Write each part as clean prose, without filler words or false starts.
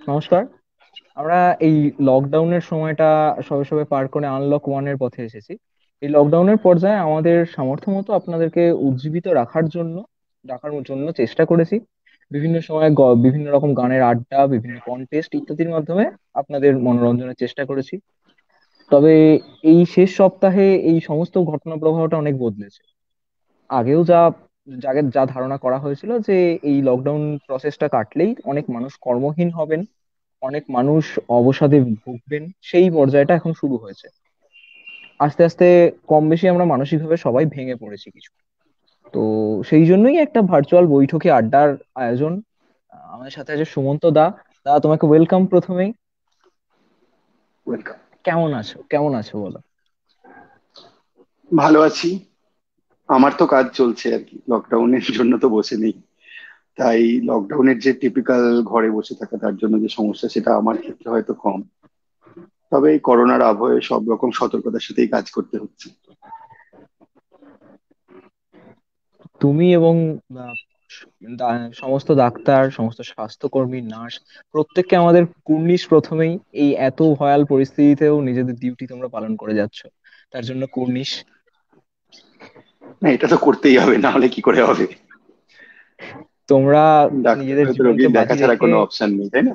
নমস্কার। আমরা এই লকডাউনের সময়টা সবে সবে পার করে আনলক ওয়ানের পথে এসেছি। এই লকডাউনের পর্যায়ে আমাদের সামর্থ্য মতো আপনাদেরকে উজ্জীবিত রাখার জন্য চেষ্টা করেছি। বিভিন্ন সময় বিভিন্ন রকম গানের আড্ডা, বিভিন্ন কন্টেস্ট ইত্যাদির মাধ্যমে আপনাদের মনোরঞ্জনের চেষ্টা করেছি। তবে এই শেষ সপ্তাহে এই সমস্ত ঘটনা প্রবাহটা অনেক বদলেছে। আগেও যা ধারণা করা হয়েছিল যে এই লকডাউন প্রসেসটা কাটলেই অনেক মানুষ কর্মহীন হবেন, অনেক মানুষ অবসাদে ভুগবেন, সেই পর্যায়টা এখন শুরু হয়েছে। আস্তে আস্তে কম বেশি আমরা মানসিকভাবে সবাই ভেঙে পড়েছি কিছু। তো সেই জন্যই একটা ভার্চুয়াল বৈঠকে আড্ডার আয়োজন। আমাদের সাথে আছে সুমন্ত দা। দা, তোমাকে ওয়েলকাম প্রথমেই। ওয়েলকাম। কেমন আছো বলো। ভালো আছি। আমার তো কাজ চলছে আর কি, লকডাউনের জন্য তো বসে নেই। তাই লকডাউনের যে টিপিক্যাল ঘরে বসে থাকা, তার জন্য যে সমস্যা, সেটা আমার ক্ষেত্রে হয়তো কম। তবে এই করোনার আবহে সব রকম সতর্কতার সাথেই কাজ করতে হচ্ছে। তুমি এবং আহ, সমস্ত ডাক্তার, সমস্ত স্বাস্থ্যকর্মী, নার্স, প্রত্যেককে আমাদের কুর্নিশ প্রথমেই। এই এত ভয়াল পরিস্থিতিতেও নিজেদের ডিউটি তোমরা পালন করে যাচ্ছ, তার জন্য কুর্নিশ। না, এটা তো করতেই হবে, না হলে কি করে হবে? তোমরা নিজেদের ডাক্তার তো জীবনকে রোগীর দেখা বাজি ছাড়া রেখে কোনো অপশন নেই, তাই না?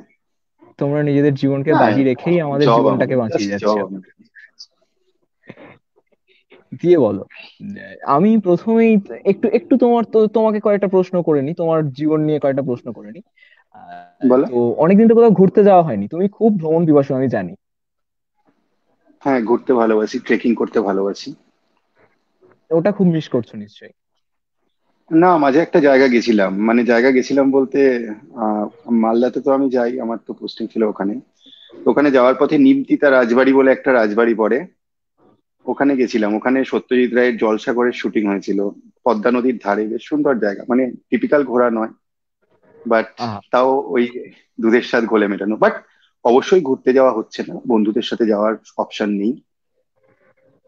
তোমরা নিজেদের জীবনকে না, বাজি রেখেই আমাদের জব জীবনটাকে আমাদের, বাঁচিয়ে জাস্ট যাচ্ছ। জব আমাদের। দিয়ে বলো। আমি প্রথমেই একটু একটু তোমাকে কয়েকটা প্রশ্ন করে নি, তোমার জীবন নিয়ে কয়েকটা প্রশ্ন করে নি। বলো। তো অনেকদিন তো কোথাও ঘুরতে যাওয়া হয়নি, তুমি খুব ভ্রমণ পিপাসু আমি জানি। হ্যাঁ, ঘুরতে ভালোবাসি, ট্রেকিং করতে ভালোবাসি। ওটা খুব মিস করছো নিশ্চয়ই। না, মাঝে একটা জায়গা গেছিলাম, মানে জায়গা গেছিলাম বলতে, আহ মালদাতে তো আমি যাই, আমার তো পোস্টিং ছিল ওখানে। তো ওখানে যাওয়ার পথে নিমতিতা রাজবাড়ি বলে একটা রাজবাড়ি পড়ে, ওখানে গেছিলাম। ওখানে সত্যজিৎ রায়ের জলসাঘরের শুটিং হয়েছিল, পদ্মা নদীর ধারে। বেশ সুন্দর জায়গা, মানে টিপিক্যাল ঘোরা নয়, বাট আহা। তাও ওই দুধের স্বাদ ঘোলে মেটানো। বাট অবশ্যই ঘুরতে যাওয়া হচ্ছে না, বন্ধুদের সাথে যাওয়ার অপশন নেই।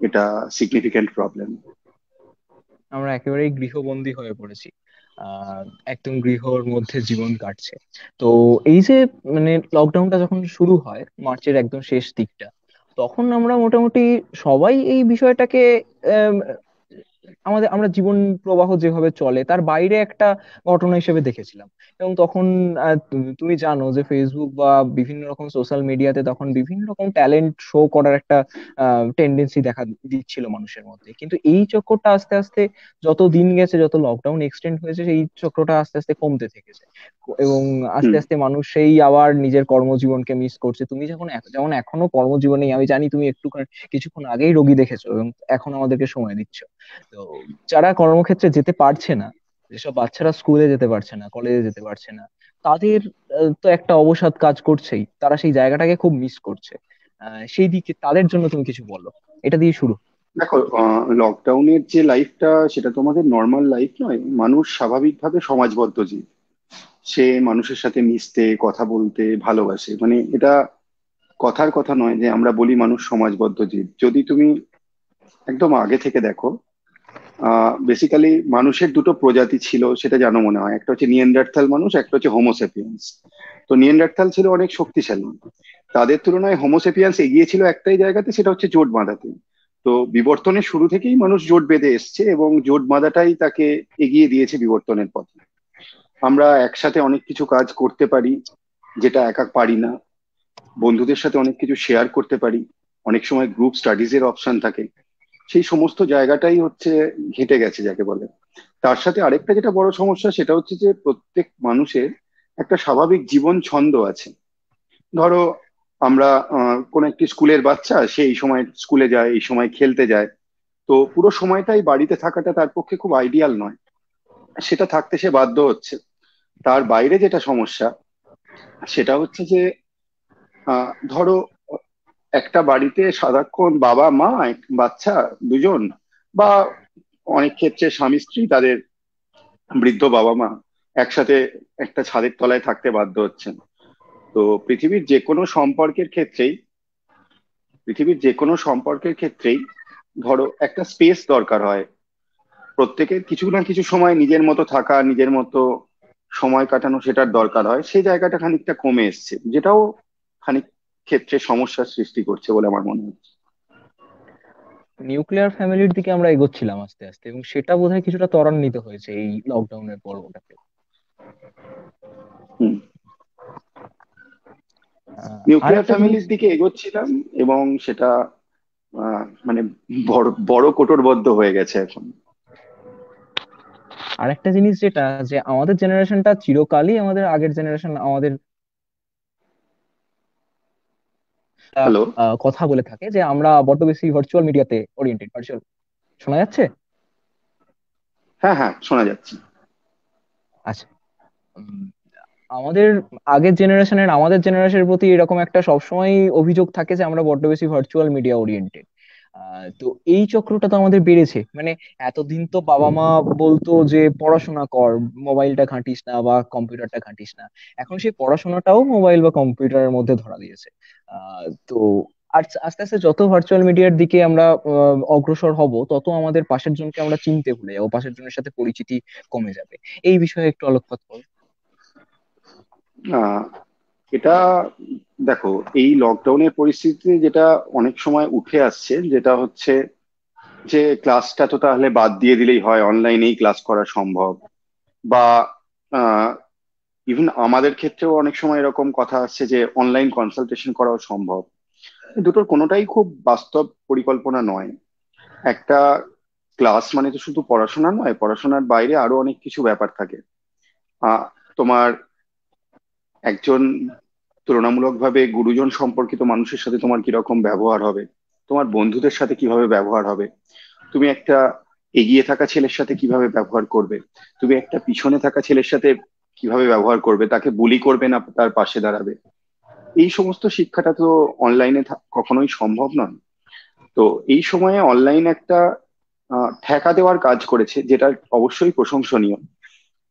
এটা সিগনিফিকেন্ট প্রবলেম। আমরা একেবারেই গৃহবন্দী হয়ে পড়েছি। আহ একদম গৃহর মধ্যে জীবন কাটছে। তো এই যে মানে লকডাউনটা যখন শুরু হয় মার্চের একদম শেষ দিকটা, তখন আমরা মোটামুটি সবাই এই বিষয়টাকে আমরা জীবন প্রবাহ যেভাবে চলে তার বাইরে একটা ঘটনা হিসেবে দেখেছিলাম। এবং তখন তুমি জানো যে ফেসবুক বা বিভিন্ন রকম সোশ্যাল মিডিয়াতে তখন বিভিন্ন রকম ট্যালেন্ট শো করার একটা টেন্ডেন্সি দেখা দিচ্ছিল মানুষের মধ্যে। কিন্তু এই চক্রটা আস্তে আস্তে যত দিন গেছে, যত লকডাউন এক্সটেন্ড হয়েছে, সেই চক্রটা আস্তে আস্তে কমতে থেকেছে। এবং আস্তে হুম। আস্তে মানুষ সেই আবার নিজের কর্মজীবনকে মিস করছে। তুমি যেমন এখনো কর্মজীবনে, আমি জানি তুমি কিছুক্ষণ আগেই রোগী দেখেছো এবং এখন আমাদেরকে সময় দিচ্ছ। তো যারা কর্মক্ষেত্রে যেতে পারছে না, যেসব বাচ্চারা স্কুলে যেতে পারছে না, কলেজে যেতে পারছে না, তাদের তো একটা অবসাদ কাজ করছেই, তারা সেই জায়গাটাকে খুব মিস করছে। সেই দিকে তাদের জন্য তুমি কিছু বলো, এটা দিয়ে শুরু। দেখো, লকডাউনের যে লাইফটা, সেটা তো আমাদের নর্মাল লাইফ নয়। মানুষ স্বাভাবিকভাবে সমাজবদ্ধ জীব। সে মানুষের সাথে মিশতে, কথা বলতে ভালোবাসে, মানে এটা কথার কথা নয় যে আমরা বলি মানুষ সমাজবদ্ধ জীব। যদি তুমি একদম আগে থেকে দেখো, বেসিক্যালি মানুষের দুটো প্রজাতি ছিল, সেটা জানো মনে হয়। একটা হচ্ছে নিয়েন্ডারথাল মানুষ, একটা হচ্ছে হোমোসেপিয়েন্স। তো নিয়েন্ডারথাল ছিল অনেক শক্তিশালী, তাদের তুলনায় হোমোসেপিয়ান্স এগিয়ে ছিল একটাই জায়গাতে, সেটা হচ্ছে জোট বাঁধাতে। তো বিবর্তনের শুরু থেকেই মানুষ জোট বেঁধে এসছে, এবং জোট বাঁধাটাই তাকে এগিয়ে দিয়েছে বিবর্তনের পথে। আমরা একসাথে অনেক কিছু কাজ করতে পারি, যেটা একা পারি না। বন্ধুদের সাথে অনেক কিছু শেয়ার করতে পারি, অনেক সময় গ্রুপ স্টাডিজ এর অপশন থাকে। সেই সমস্ত জায়গাটাই হচ্ছে ঘেঁটে গেছে যাকে বলে। তার সাথে আরেকটা যেটা বড় সমস্যা, সেটা হচ্ছে যে প্রত্যেক মানুষের একটা স্বাভাবিক জীবন ছন্দ আছে। ধরো, আমরা কোন একটি স্কুলের বাচ্চা, সে এই সময় স্কুলে যায়, এই সময় খেলতে যায়। তো পুরো সময়টাই বাড়িতে থাকাটা তার পক্ষে খুব আইডিয়াল নয়, সেটা থাকতে সে বাধ্য হচ্ছে। তার বাইরে যেটা সমস্যা, সেটা হচ্ছে যে ধরো একটা বাড়িতে সারাক্ষণ বাবা মা, এক বাচ্চা, দুজন, বা অনেক ক্ষেত্রে স্বামী স্ত্রী, তাদের বৃদ্ধ বাবা মা একসাথে একটা ছাদের তলায় থাকতে বাধ্য হচ্ছেন। তো পৃথিবীর যে কোনো সম্পর্কের ক্ষেত্রেই ধরো একটা স্পেস দরকার হয়। প্রত্যেকের কিছু না কিছু সময় নিজের মতো থাকা, নিজের মতো সময় কাটানো সেটার দরকার হয়, সেই জায়গাটা খানিকটা কমে এসছে, যেটাও খানিক ক্ষেত্রে সমস্যার সৃষ্টি করছে বলে আমার মনে হচ্ছে। নিউক্লিয়ার ফ্যামিলির দিকে আমরা এগোচ্ছিলাম আস্তে আস্তে, এবং সেটা বোধহয় কিছুটা ত্বরান্বিত হয়েছে এই লকডাউনের পর্বটাতে। হুম। আর নিউক্লিয়ার একটা জিনিস, ফ্যামিলির দিকে এগোচ্ছিলাম, এবং সেটা মানে বড় বড় কোটরবদ্ধ হয়ে গেছে এখন। আর একটা জিনিস যেটা, যে আমাদের জেনারেশনটা চিরকালই, আমাদের আগের জেনারেশন আমাদের হ্যালো। কথা বলে থাকে যে আমরা বড্ড বেশি ভার্চুয়াল মিডিয়াতে ওরিয়েন্টেড। ভার্চুয়াল, শোনা যাচ্ছে? হ্যাঁ, হ্যাঁ, শোনা যাচ্ছে। আচ্ছা। উম, আমাদের আমাদের জেনারেশনের প্রতি এরকম একটা সবসময় অভিযোগ থাকে যে আমরা বড্ড বেশি ভার্চুয়াল মিডিয়া ওরিয়েন্টেড। তো এই চক্রটা তো আমাদের বেড়েছে। মানে এতদিন তো বাবা মা বলতো যে পড়াশোনা কর, মোবাইলটা ঘাঁটিস না বা কম্পিউটারটা ঘাঁটিস না। এখন সেই পড়াশোনাটাও মোবাইল বা কম্পিউটারের মধ্যে ধরা দিয়েছে। তো আর আস্তে আস্তে যত ভার্চুয়াল মিডিয়ার দিকে আমরা অগ্রসর হব, তত আমাদের পাশের জনকে আমরা চিনতে ভুলে যাবো, পাশের জনের সাথে পরিচিতি কমে যাবে। এই বিষয়ে একটু আলোকপাত করো। আহ এটা দেখো, এই লকডাউনের পরিস্থিতিতে যেটা অনেক সময় উঠে আসছে, যেটা হচ্ছে যে ক্লাসটা তো তাহলে বাদ দিয়ে দিলেই হয়, অনলাইনেই ক্লাস করা সম্ভব। বা ইভেন আমাদের ক্ষেত্রেও অনেক সময় এরকম কথা আসছে যে অনলাইন কনসালটেশন করাও সম্ভব। দুটোর কোনোটাই খুব বাস্তব পরিকল্পনা নয়। একটা ক্লাস মানে তো শুধু পড়াশোনা নয়, পড়াশোনার বাইরে আরো অনেক কিছু ব্যাপার থাকে। আহ তোমার একজন তুলনামূলকভাবে গুরুজন সম্পর্কিত মানুষের সাথে তোমার কিরকম ব্যবহার হবে, তোমার বন্ধুদের সাথে কিভাবে ব্যবহার হবে, তুমি একটা এগিয়ে থাকা ছেলের সাথে কিভাবে ব্যবহার করবে, তুমি একটা পিছনে থাকা ছেলের সাথে কিভাবে ব্যবহার করবে, তাকে বুলি করবে না তার পাশে দাঁড়াবে, এই সমস্ত শিক্ষাটা তো অনলাইনে কখনোই সম্ভব নয়। তো এই সময়ে অনলাইন একটা ঠেকা দেওয়ার কাজ করেছে, যেটা অবশ্যই প্রশংসনীয়।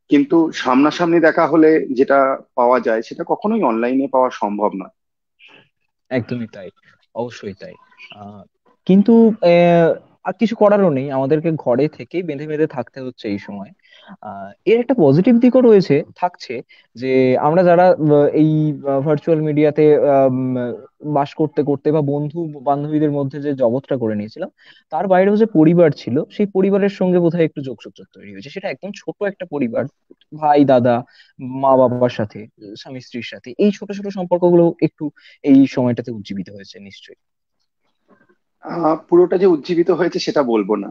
কিন্তু সামনাসামনি দেখা হলে যেটা পাওয়া যায় সেটা কখনোই অনলাইনে পাওয়া সম্ভব নয়। একদমই তাই, অবশ্যই তাই। আহ, কিন্তু আহ, আর কিছু করারও নেই, আমাদেরকে ঘরে থেকেই বেঁধে বেঁধে থাকতে হচ্ছে এই সময়। এর একটা পজিটিভ দিকও রয়েছে, থাকছে, যে আমরা যারা এই ভার্চুয়াল মিডিয়াতে বাস করতে করতে বা বন্ধু বান্ধবীদের মধ্যে যে জগৎটা করে নিয়েছিলাম, তার বাইরেও যে পরিবার ছিল, সেই পরিবারের সঙ্গে বোধহয় একটু যোগসূত্র তৈরি হয়েছে। সেটা একদম ছোট একটা পরিবার, ভাই দাদা, মা বাবার সাথে, স্বামী স্ত্রীর সাথে, এই ছোট ছোট সম্পর্কগুলো একটু এই সময়টাতে উজ্জীবিত হয়েছে নিশ্চয়ই। পুরোটা যে উজ্জীবিত হয়েছে সেটা বলবো না।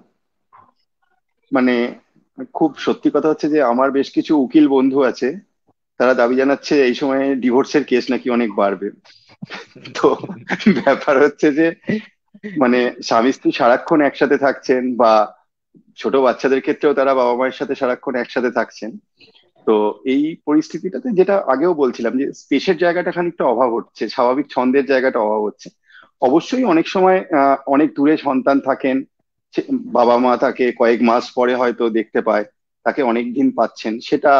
মানে খুব সত্যি কথা হচ্ছে যে আমার বেশ কিছু উকিল বন্ধু আছে, তারা দাবি জানাচ্ছে এই সময়ে ডিভোর্সের কেস নাকি অনেক বাড়বে। তো ব্যাপার হচ্ছে যে মানে স্বামী স্ত্রী সারাক্ষণ একসাথে থাকছেন, বা ছোট বাচ্চাদের ক্ষেত্রেও তারা বাবা মায়ের সাথে সারাক্ষণ একসাথে থাকছেন। তো এই পরিস্থিতিটাতে যেটা আগেও বলছিলাম যে স্পেসের জায়গাটা খানিকটা অভাব হচ্ছে, স্বাভাবিক ছন্দের জায়গাটা অভাব হচ্ছে। অবশ্যই অনেক সময় অনেক দূরে সন্তান থাকেন, বাবা মা তাকে কয়েক মাস পরে হয়তো দেখতে পায়, তাকে অনেক দিন পাচ্ছেন, সেটা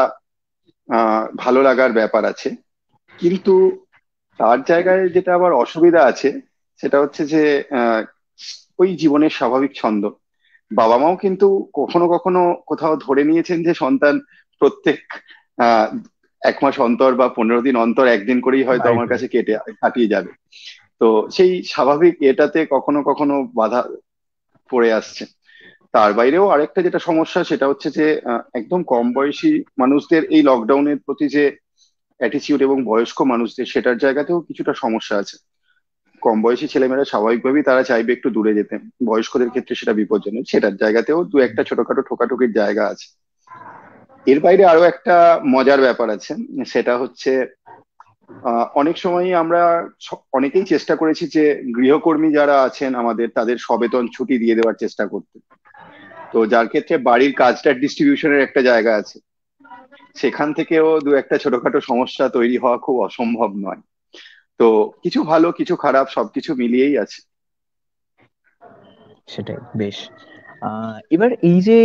ভালো লাগার ব্যাপার আছে। কিন্তু তার জায়গায় যেটা আবার অসুবিধা আছে, সেটা হচ্ছে যে আহ, ওই জীবনের স্বাভাবিক ছন্দ। বাবা মাও কিন্তু কখনো কখনো কোথাও ধরে নিয়েছেন যে সন্তান প্রত্যেক আহ 1 মাস অন্তর বা 15 দিন অন্তর একদিন করেই হয়তো বাড়ি আমার ফিরে। কাছে কাটিয়ে যাবে। তো সেই স্বাভাবিক এটাতে কখনো কখনো বাধা পড়ে আসছে। তার বাইরেও আরেকটা যেটা সমস্যা, সেটা হচ্ছে যে একদম কম বয়সী মানুষদের এই লকডাউনের প্রতি যে অ্যাটিচিউড, এবং বয়স্ক মানুষদের সেটার জায়গাতেও কিছুটা সমস্যা আছে। কম বয়সী ছেলেমেয়েরা স্বাভাবিকভাবেই তারা চাইবে একটু দূরে যেতে, বয়স্কদের ক্ষেত্রে সেটা বিপজ্জনক, সেটার জায়গাতেও দু একটা ছোটখাটো ঠোকাঠুকির জায়গা আছে। এর বাইরে আরো একটা মজার ব্যাপার আছে, সেটা হচ্ছে অনেক সময়ই আমরা অনেকেই চেষ্টা করেছি যে গৃহকর্মী যারা আছেন আমাদের, তাদের সবেতন ছুটি দিয়ে দেওয়ার চেষ্টা করতে। তো যার ক্ষেত্রে বাড়ির কাজটার ডিস্ট্রিবিউশনের একটা জায়গা আছে, সেখান থেকেও দু একটা ছোটখাটো সমস্যা তৈরি হওয়া খুব অসম্ভব নয়। তো কিছু ভালো কিছু খারাপ সবকিছু মিলিয়েই আছে। সেটাই বেশ। এবার এই যে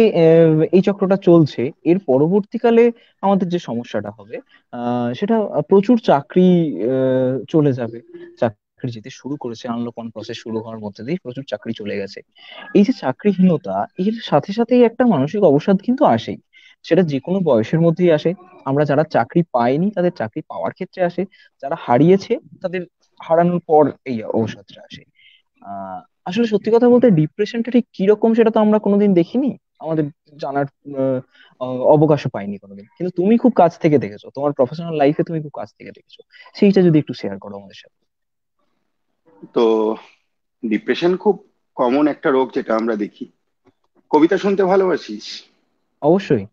এই চক্রটা চলছে, এর পরবর্তীকালে আমাদের যে সমস্যাটা হবে, সেটা প্রচুর চাকরি চলে যাবে। চাকরি যেতে শুরু করেছে, আনলক অন প্রসেস শুরু হওয়ার মধ্যে দিয়ে প্রচুর চাকরি চলে গেছে। এই যে চাকরিহীনতা, এর সাথে সাথেই একটা মানসিক অবসাদ কিন্তু আসেই। সেটা যে কোনো বয়সের মধ্যেই আসে। আমরা যারা চাকরি পাইনি তাদের চাকরি পাওয়ার ক্ষেত্রে আসে, যারা হারিয়েছে তাদের হারানোর পর এই অবসাদটা আসে। আহ আসলে সত্যি কথা বলতে ডিপ্রেশনটা ঠিক কিরকম সেটা তো আমরা কোনোদিন দেখিনি, আমাদের জানার আহ, অবকাশও পাইনি কোনোদিন। কিন্তু তুমি খুব কাছ থেকে দেখেছো, তোমার প্রফেশনাল লাইফে তুমি খুব কাছ থেকে দেখেছো, সেইটা যদি একটু শেয়ার করো আমাদের সাথে। তো ডিপ্রেশন খুব কমন একটা রোগ যেটা আমরা দেখি। কবিতা শুনতে ভালোবাসিস? অবশ্যই।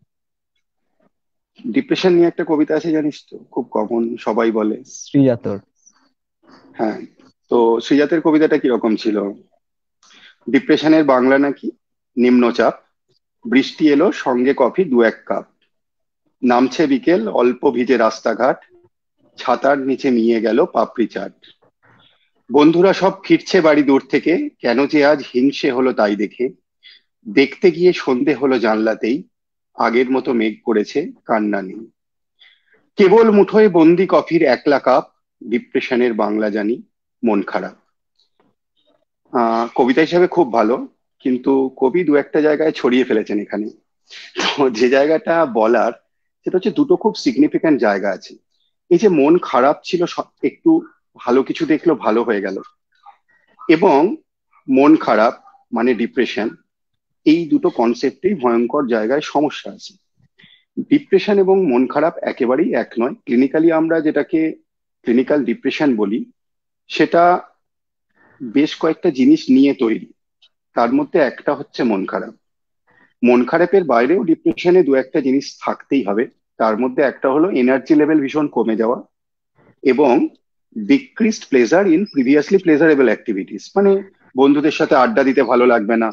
ডিপ্রেশন নিয়ে একটা কবিতা আছে জানিস তো, খুব কমন, সবাই বলে। শ্রীজাতর। হ্যাঁ। তো শ্রীজাতের কবিতাটা কিরকম ছিল? ডিপ্রেশনের বাংলা নাকি নিম্নচাপ, বৃষ্টি এলো সঙ্গে কফি দু এক কাপ, নামছে বিকেল অল্প ভিজে রাস্তাঘাট, ছাতার নিচে নিয়ে গেল পাপড়ি চাট, বন্ধুরা সব ফিরছে বাড়ি দূর থেকে, কেন যে আজ হিংসে হলো তাই দেখে, দেখতে গিয়ে সন্ধে হলো জানলাতেই, আগের মতো মেঘ করেছে কান্না নেই, কেবল মুঠোয় বন্দি কফির একলা কাপ, ডিপ্রেশনের বাংলা জানি মন খারাপ। কবিতা হিসাবে খুব ভালো, কিন্তু কবি দু একটা জায়গায় ছড়িয়ে ফেলেছেন এখানে। তো যে জায়গাটা বলার, সেটা হচ্ছে দুটো খুব সিগনিফিক্যান্ট জায়গা আছে। এই যে মন খারাপ ছিল, একটু ভালো কিছু দেখলো ভালো হয়ে গেল, এবং মন খারাপ মানে ডিপ্রেশন, এই দুটো কনসেপ্টেই ভয়ঙ্কর জায়গায় সমস্যা আছে। ডিপ্রেশন এবং মন খারাপ একেবারেই এক নয়। ক্লিনিক্যালি আমরা যেটাকে ক্লিনিক্যাল ডিপ্রেশন বলি, সেটা বেশ কয়েকটা জিনিস নিয়ে তৈরি। তার মধ্যে একটা হচ্ছে মন খারাপ। মন খারাপের বাইরেও ডিপ্রেশনে দু একটা জিনিস থাকতেই হবে। তার মধ্যে একটা হলো এনার্জি লেভেল ভীষণ কমে যাওয়া, এবং decreased pleasure in previously pleasurable activities. মানে বন্ধুদের সাথে আড্ডা দিতে ভালো লাগবে না।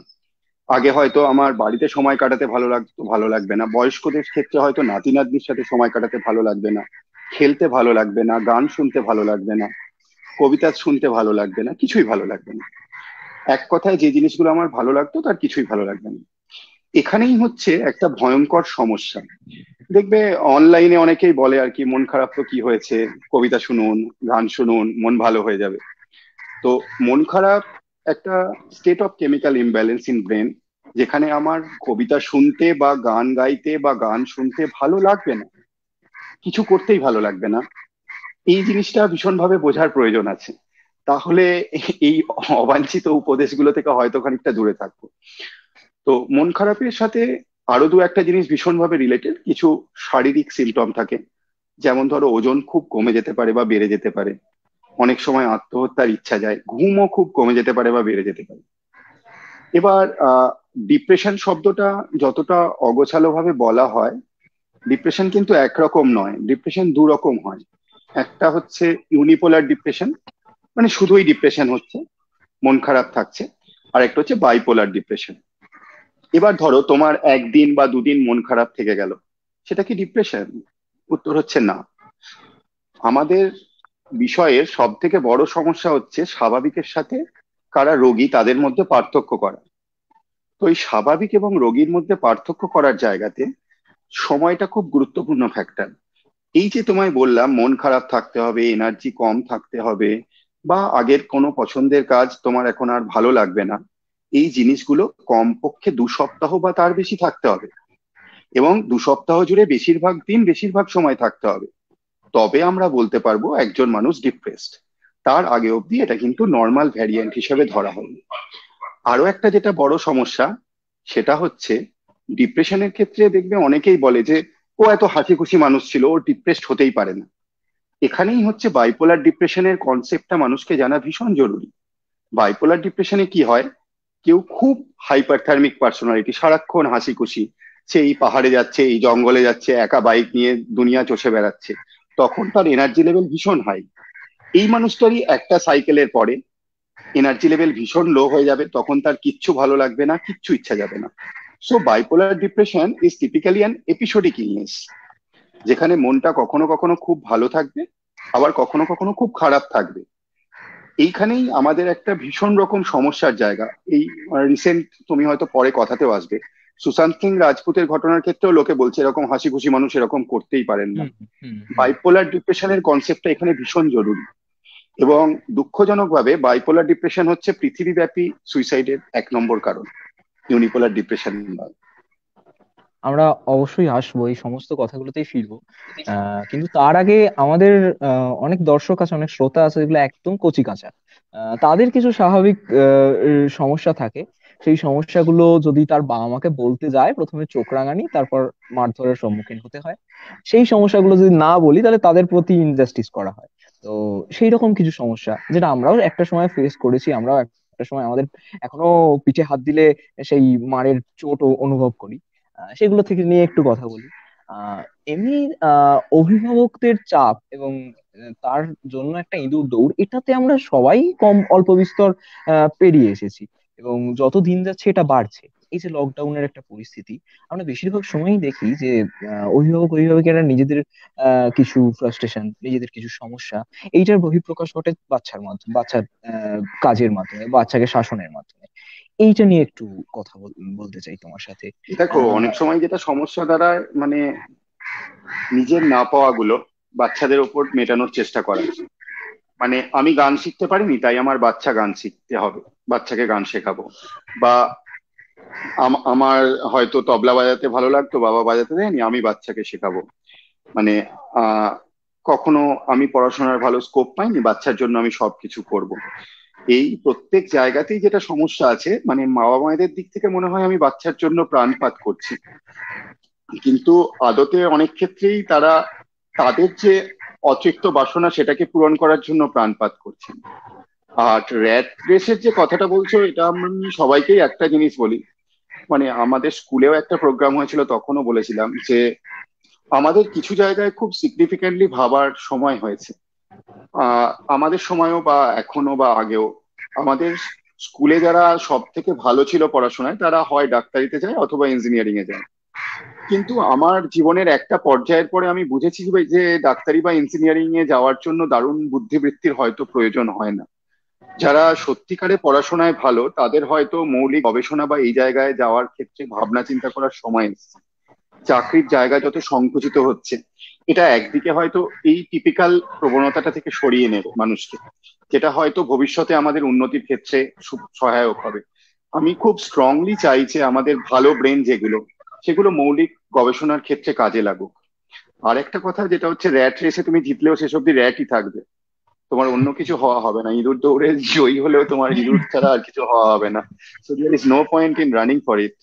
আগে হয়তো আমার বাড়িতে সময় কাটাতে ভালো লাগতো, ভালো লাগবে না। বয়স্কদের ক্ষেত্রে হয়তো নাতি নাতনির সাথে সময় কাটাতে ভালো লাগবে না, খেলতে ভালো লাগবে না, গান শুনতে ভালো লাগবে না, কবিতা শুনতে ভালো লাগবে না, কিছুই ভালো লাগবে না। এক কথায় যে জিনিসগুলো আমার ভালো লাগতো তার কিছুই ভালো লাগবে না। এখানেই হচ্ছে একটা ভয়ঙ্কর সমস্যা। দেখবে অনলাইনে অনেকেই বলে আর কি, মন খারাপ তো কি হয়েছে, কবিতা শুনুন, গান শুনুন, মন ভালো হয়ে যাবে। তো মন খারাপ একটা state of chemical imbalance in brain, যেখানে আমার কবিতা শুনতে বা গান গাইতে বা গান শুনতে ভালো লাগবে না, কিছু করতেই ভালো লাগবে না। এই জিনিসটা ভীষণভাবে বোঝার প্রয়োজন আছে। তাহলে এই অবাঞ্ছিত উপদেশগুলো থেকে হয়তো খানিকটা দূরে থাকবো। তো মন খারাপের সাথে আরো দু একটা জিনিস ভীষণভাবে রিলেটেড, কিছু শারীরিক সিমটম থাকে। যেমন ধরো ওজন খুব কমে যেতে পারে বা বেড়ে যেতে পারে, অনেক সময় আত্মহত্যার ইচ্ছা যায়, ঘুমও খুব কমে যেতে পারে বা বেড়ে যেতে পারে। এবার ডিপ্রেশন শব্দটা যতটা অগোছালো ভাবে বলা হয়, ডিপ্রেশন কিন্তু একরকম নয়, ডিপ্রেশন দু রকম হয়। একটা হচ্ছে ইউনিপোলার ডিপ্রেশন, মানে শুধুই ডিপ্রেশন হচ্ছে, মন খারাপ থাকছে। আর একটা হচ্ছে বাইপোলার ডিপ্রেশন। এবার ধরো তোমার একদিন বা দুদিন মন খারাপ থেকে গেল, সেটা কি ডিপ্রেশন? উত্তর হচ্ছে না। আমাদের বিষয়ের সব থেকে বড় সমস্যা হচ্ছে স্বাভাবিকের সাথে কারা রোগী তাদের মধ্যে পার্থক্য করা। তো এই স্বাভাবিক এবং রোগীর মধ্যে পার্থক্য করার জায়গাতে সময়টা খুব গুরুত্বপূর্ণ ফ্যাক্টর। এই যে তোমায় বললাম মন খারাপ থাকতে হবে, এনার্জি কম থাকতে হবে, বা আগের কোনো পছন্দের কাজ তোমার এখন আর ভালো লাগবে না, এই জিনিসগুলো কমপক্ষে 2 সপ্তাহ বা তার বেশি থাকতে হবে, এবং 2 সপ্তাহ জুড়ে বেশিরভাগ দিন বেশিরভাগ সময় থাকতে হবে। তবে আমরা বলতে পারবো একজন মানুষ ডিপ্রেসড। তার আগে অবধি এটা কিন্তু নর্মাল ভ্যারিয়েন্ট হিসেবে ধরা হবে। আরো একটা যেটা বড় সমস্যা, সেটা হচ্ছে ডিপ্রেশনের ক্ষেত্রে দেখবে অনেকেই বলে যে ও এত হাসি খুশি মানুষ ছিল, ও ডিপ্রেসড হতেই পারে না। এখানেই হচ্ছে বাইপোলার ডিপ্রেশনের কনসেপ্টটা মানুষকে জানা ভীষণ জরুরি। বাইপোলার ডিপ্রেশনে কি হয়, কেউ খুব হাইপারথার্মিক পার্সোনালিটি, সারাক্ষণ হাসি খুশি, সে এই পাহাড়ে যাচ্ছে, এই জঙ্গলে যাচ্ছে, একা বাইক নিয়ে দুনিয়া চষে বেড়াচ্ছে, তখন তার এনার্জি লেভেল ভীষণ হাই। এই মানুষটারই একটা সাইকেলের পরে এনার্জি লেভেল ভীষণ লো হয়ে যাবে, তখন তার কিচ্ছু ভালো লাগবে না, কিচ্ছু ইচ্ছা যাবে না। So bipolar depression is typically an episodic illness, যেখানে মনটা কখনো কখনো খুব ভালো থাকবে, আবার কখনো কখনো খুব খারাপ থাকবে। এইখানেই আমাদের একটা ভীষণ রকম সমস্যার জায়গা। এই রিসেন্ট, তুমি হয়তো পরে কথাতেও আসবে, সুশান্ত সিং রাজপুতের ঘটনার ক্ষেত্রেও লোকে বলছে এরকম হাসি খুশি মানুষ এরকম করতেই পারেন না। হুম হুম হুম। বাইপোলার ডিপ্রেশনের কনসেপ্টটা এখানে ভীষণ জরুরি। এবং দুঃখজনকভাবে বাইপোলার ডিপ্রেশন হচ্ছে পৃথিবীব্যাপী সুইসাইডের 1 নম্বর কারণ, ইউনিপোলার ডিপ্রেশন নয়। আমরা অবশ্যই আসবো, এই সমস্ত কথাগুলোতেই ফিরবো। কিন্তু তার আগে আমাদের অনেক দর্শক আছে, অনেক শ্রোতা আছে যেগুলো একদম কচি কাঁচা। তাদের কিছু স্বাভাবিক সমস্যা থাকে। সেই সমস্যাগুলো যদি তার বাবা মাকে বলতে যায়, প্রথমে চোখ রাঙানি, তারপর মারধরের সম্মুখীন হতে হয়। সেই সমস্যাগুলো যদি না বলি তাহলে তাদের প্রতি ইনজাস্টিস করা হয়। তো সেই রকম কিছু সমস্যা যেটা আমরাও একটা সময় ফেস করেছি, আমরাও একটা সময় আমাদের এখনো পিঠে হাত দিলে সেই মারের চোট অনুভব করি। সেগুলো থেকে নিয়ে একটু কথা বলি। আহ এমনি অভিভাবকদের চাপ এবং তার জন্য একটা ইঁদুর দৌড়, এটাতে আমরা সবাই কম অল্প বিস্তর পেরিয়ে এসেছি, এবং যত দিন যাচ্ছে এটা বাড়ছে। এই যে লকডাউনের একটা পরিস্থিতি, আমরা বেশিরভাগ সময়ই দেখি যে অভিভাবকেরা নিজেদের কিছু ফ্রাস্ট্রেশন, নিজেদের কিছু সমস্যা, এইটার বহিঃপ্রকাশ ঘটে বাচ্চার মাধ্যমে, বাচ্চার কাজের মাধ্যমে, বাচ্চাকে শাসনের মাধ্যমে। এইটা নিয়ে একটু কথা বলতে চাই তোমার সাথে। দেখো, আহ অনেক সময় যেটা সমস্যা দাঁড়ায়, মানে নিজের না পাওয়াগুলো বাচ্চাদের ওপর মেটানোর চেষ্টা করা। মানে আমি গান শিখতে পারিনি তাই আমার বাচ্চা গান শিখতে হবে, বাচ্চাকে গান শেখাবো। বা আমার হয়তো তবলা বাজাতে ভালো লাগতো, বাবা বাজাতে দেয়নি, আমি বাচ্চাকে শেখাবো। মানে আহ কখনো আমি পড়াশোনার ভালো স্কোপ পাইনি, বাচ্চার জন্য আমি সবকিছু করব। এই প্রত্যেক জায়গাতেই যেটা সমস্যা আছে, মানে বাবা মায়েদের দিক থেকে মনে হয় আমি বাচ্চার জন্য প্রাণপাত করছি, কিন্তু আদতে অনেক ক্ষেত্রেই তারা তাদের যে অতৃপ্ত বাসনা সেটাকে পূরণ করার জন্য প্রাণপাত করছেন। আর র্যাট রেসের যে কথাটা বলছো, এটা আমি সবাইকেই একটা জিনিস বলি। মানে আমাদের স্কুলেও একটা প্রোগ্রাম হয়েছিল, তখনও বলেছিলাম যে আমাদের কিছু জায়গায় খুব সিগনিফিকেন্টলি ভাবার সময় হয়েছে। আমাদের সময়ও বা এখনো বা আগেও আমাদের স্কুলে যারা সব থেকে ভালো ছিল পড়াশোনায়, তারা হয় ডাক্তারিতে যায় অথবা ইঞ্জিনিয়ারিং এ যায়। কিন্তু আমার জীবনের একটা পর্যায়ের পরে আমি বুঝেছি যে ডাক্তারি বা ইঞ্জিনিয়ারিং এ যাওয়ার জন্য দারুণ বুদ্ধিবৃত্তির হয়তো প্রয়োজন হয় না। যারা সত্যিকারে পড়াশোনায় ভালো, তাদের হয়তো মৌলিক গবেষণা বা এই জায়গায় যাওয়ার ক্ষেত্রে ভাবনা চিন্তা করার সময় এসেছে। চাকরির জায়গা যত সংকুচিত হচ্ছে, এটা একদিকে হয়তো এই টিপিক্যাল প্রবণতাটা থেকে সরিয়ে নেবে মানুষকে, যেটা হয়তো ভবিষ্যতে আমাদের উন্নতির ক্ষেত্রে সহায়ক হবে। আমি খুব স্ট্রংলি চাই যে আমাদের ভালো ব্রেন যেগুলো, সেগুলো মৌলিক গবেষণার ক্ষেত্রে কাজে লাগুক। আর একটা কথা যেটা হচ্ছে, র্যাট রেসে তুমি জিতলেও শেষ অব্দি র্যাটই থাকবে, তোমার অন্য কিছু হওয়া হবে না। ইঁদুর দৌড়ে জয়ী হলেও তোমার ইঁদুর ছাড়া আর কিছু হওয়া হবে না। So there is no point in running for it.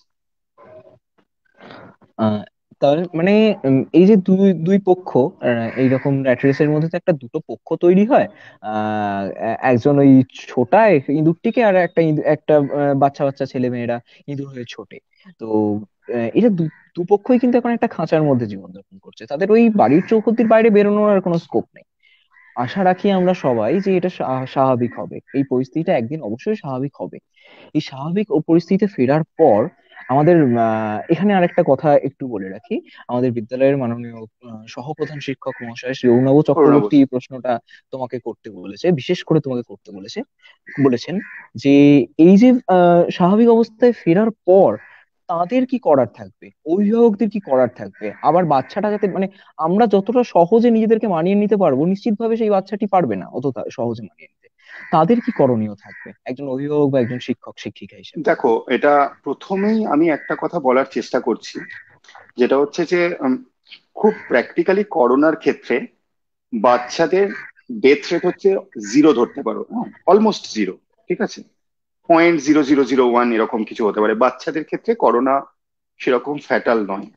Ah, তাহলে মানে এই যে দুই দুই পক্ষ, এইরকম র্যাট রেসের মধ্যে তো একটা দুটো পক্ষ তৈরি হয়। একজন ওই ছোটায় ইঁদুরটিকে, আর একটা একটা বাচ্চা বাচ্চা ছেলে মেয়েরা ইঁদুর হয়ে ছোটে। তো এটা দুপক্ষই কিন্তু এখন একটা খাঁচার মধ্যে জীবনযাপন করছে, তাদের ওই বাড়ির চৌহদ্দির বাইরে বেরোনোর আর কোনো স্কোপ নেই। আশা রাখি আমরা সবাই যে এটা স্বাভাবিক হবে, এই পরিস্থিতিটা একদিন অবশ্যই স্বাভাবিক হবে। এই স্বাভাবিক ও পরিস্থিতিতে ফেরার পর আমাদের এখানে আরেকটা কথা একটু বলে রাখি। আমাদের বিদ্যালয়ের মাননীয় সহপ্রধান শিক্ষক মহাশয় শ্রী অরুণাভ করোনা চক্রবর্তী বসে। এই প্রশ্নটা তোমাকে করতে বলেছে, বিশেষ করে তোমাকে করতে বলেছে, বলেছেন যে এই যে স্বাভাবিক অবস্থায় ফেরার পর তাদের কি করার থাকবে, অভিভাবকদের কি করার থাকবে, আবার বাচ্চাটা যাতে মানে আমরা যতটা সহজে নিজেদেরকে মানিয়ে নিতে পারবো, নিশ্চিতভাবে সেই বাচ্চাটি পারবে না অত সহজে মানিয়ে নিতে। তাদের কি করণীয় থাকবে একজন অভিভাবক বা একজন শিক্ষক শিক্ষিকা হিসেবে? দেখো, এটা প্রথমেই আমি একটা কথা বলার চেষ্টা করছি, যেটা হচ্ছে যে খুব প্র্যাকটিক্যালি করোনার ক্ষেত্রে বাচ্চাদের ডেথ রেট হচ্ছে জিরো ধরতে পারো, হ্যাঁ, অলমোস্ট জিরো। ঠিক আছে, 0.0001 এরকম কিছু হতে পারে। বাচ্চাদের ক্ষেত্রে করোনা সেরকম ফ্যাটাল নয়।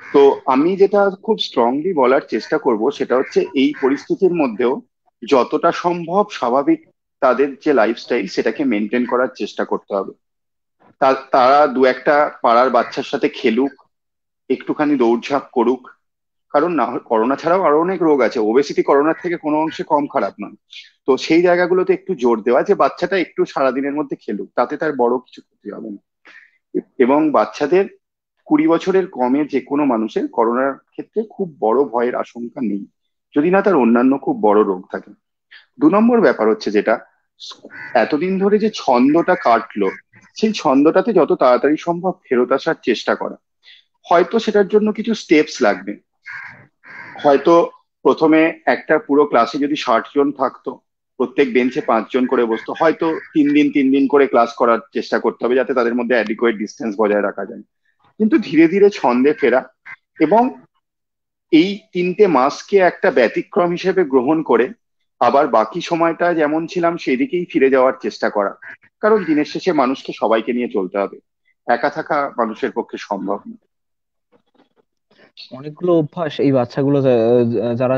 তো আমি যেটা খুব স্ট্রংলি বলার চেষ্টা করব সেটা হচ্ছে, এই পরিস্থিতির মধ্যেও যতটা সম্ভব স্বাভাবিক তাদের যে লাইফস্টাইল সেটাকে মেনটেন করার চেষ্টা করতে হবে। তারা দু একটা পাড়ার বাচ্চার সাথে খেলুক, একটুখানি দৌড়ঝাঁপ করুক। কারণ না করোনা ছাড়াও আরো অনেক রোগ আছে, ওবেসিটি করোনার থেকে কোনো অংশে কম খারাপ নয়। তো সেই জায়গাগুলোতে একটু জোর দেওয়া, যে বাচ্চাটা একটু সারাদিনের মধ্যে খেলুক, তাতে তার বড় কিছু ক্ষতি হবে না। এবং বাচ্চাদের 20 বছরের কমে যে কোনো মানুষের করোনার ক্ষেত্রে খুব বড় ভয়ের আশঙ্কা নেই, যদি না তার অন্যান্য খুব বড় রোগ থাকে। 2 নম্বর ব্যাপার হচ্ছে যেটা, এতদিন ধরে যে ছন্দটা কাটলো, সেই ছন্দটাতে যত তাড়াতাড়ি সম্ভব ফেরত আসার চেষ্টা করা। হয়তো সেটার জন্য কিছু স্টেপস লাগবে। হয়তো প্রথমে একটা পুরো ক্লাসে যদি 60 জন থাকতো, প্রত্যেক বেঞ্চে 5 জন করে বসতো, হয়তো 3 দিন 3 দিন করে ক্লাস করার চেষ্টা করতে হবে, যাতে তাদের মধ্যে অ্যাডিকুয়েট ডিস্টেন্স বজায় রাখা যায়। কিন্তু ধীরে ধীরে ছন্দে ফেরা, এবং এই 3টে মাসকে একটা ব্যতিক্রম হিসেবে গ্রহণ করে আবার বাকি সময়টা যেমন ছিলাম সেদিকেই ফিরে যাওয়ার চেষ্টা করা। কারণ দিনের শেষে মানুষকে সবাইকে নিয়ে চলতে হবে, একা থাকা মানুষের পক্ষে সম্ভব না। অনেকগুলো অভ্যাস এই বাচ্চাগুলো যারা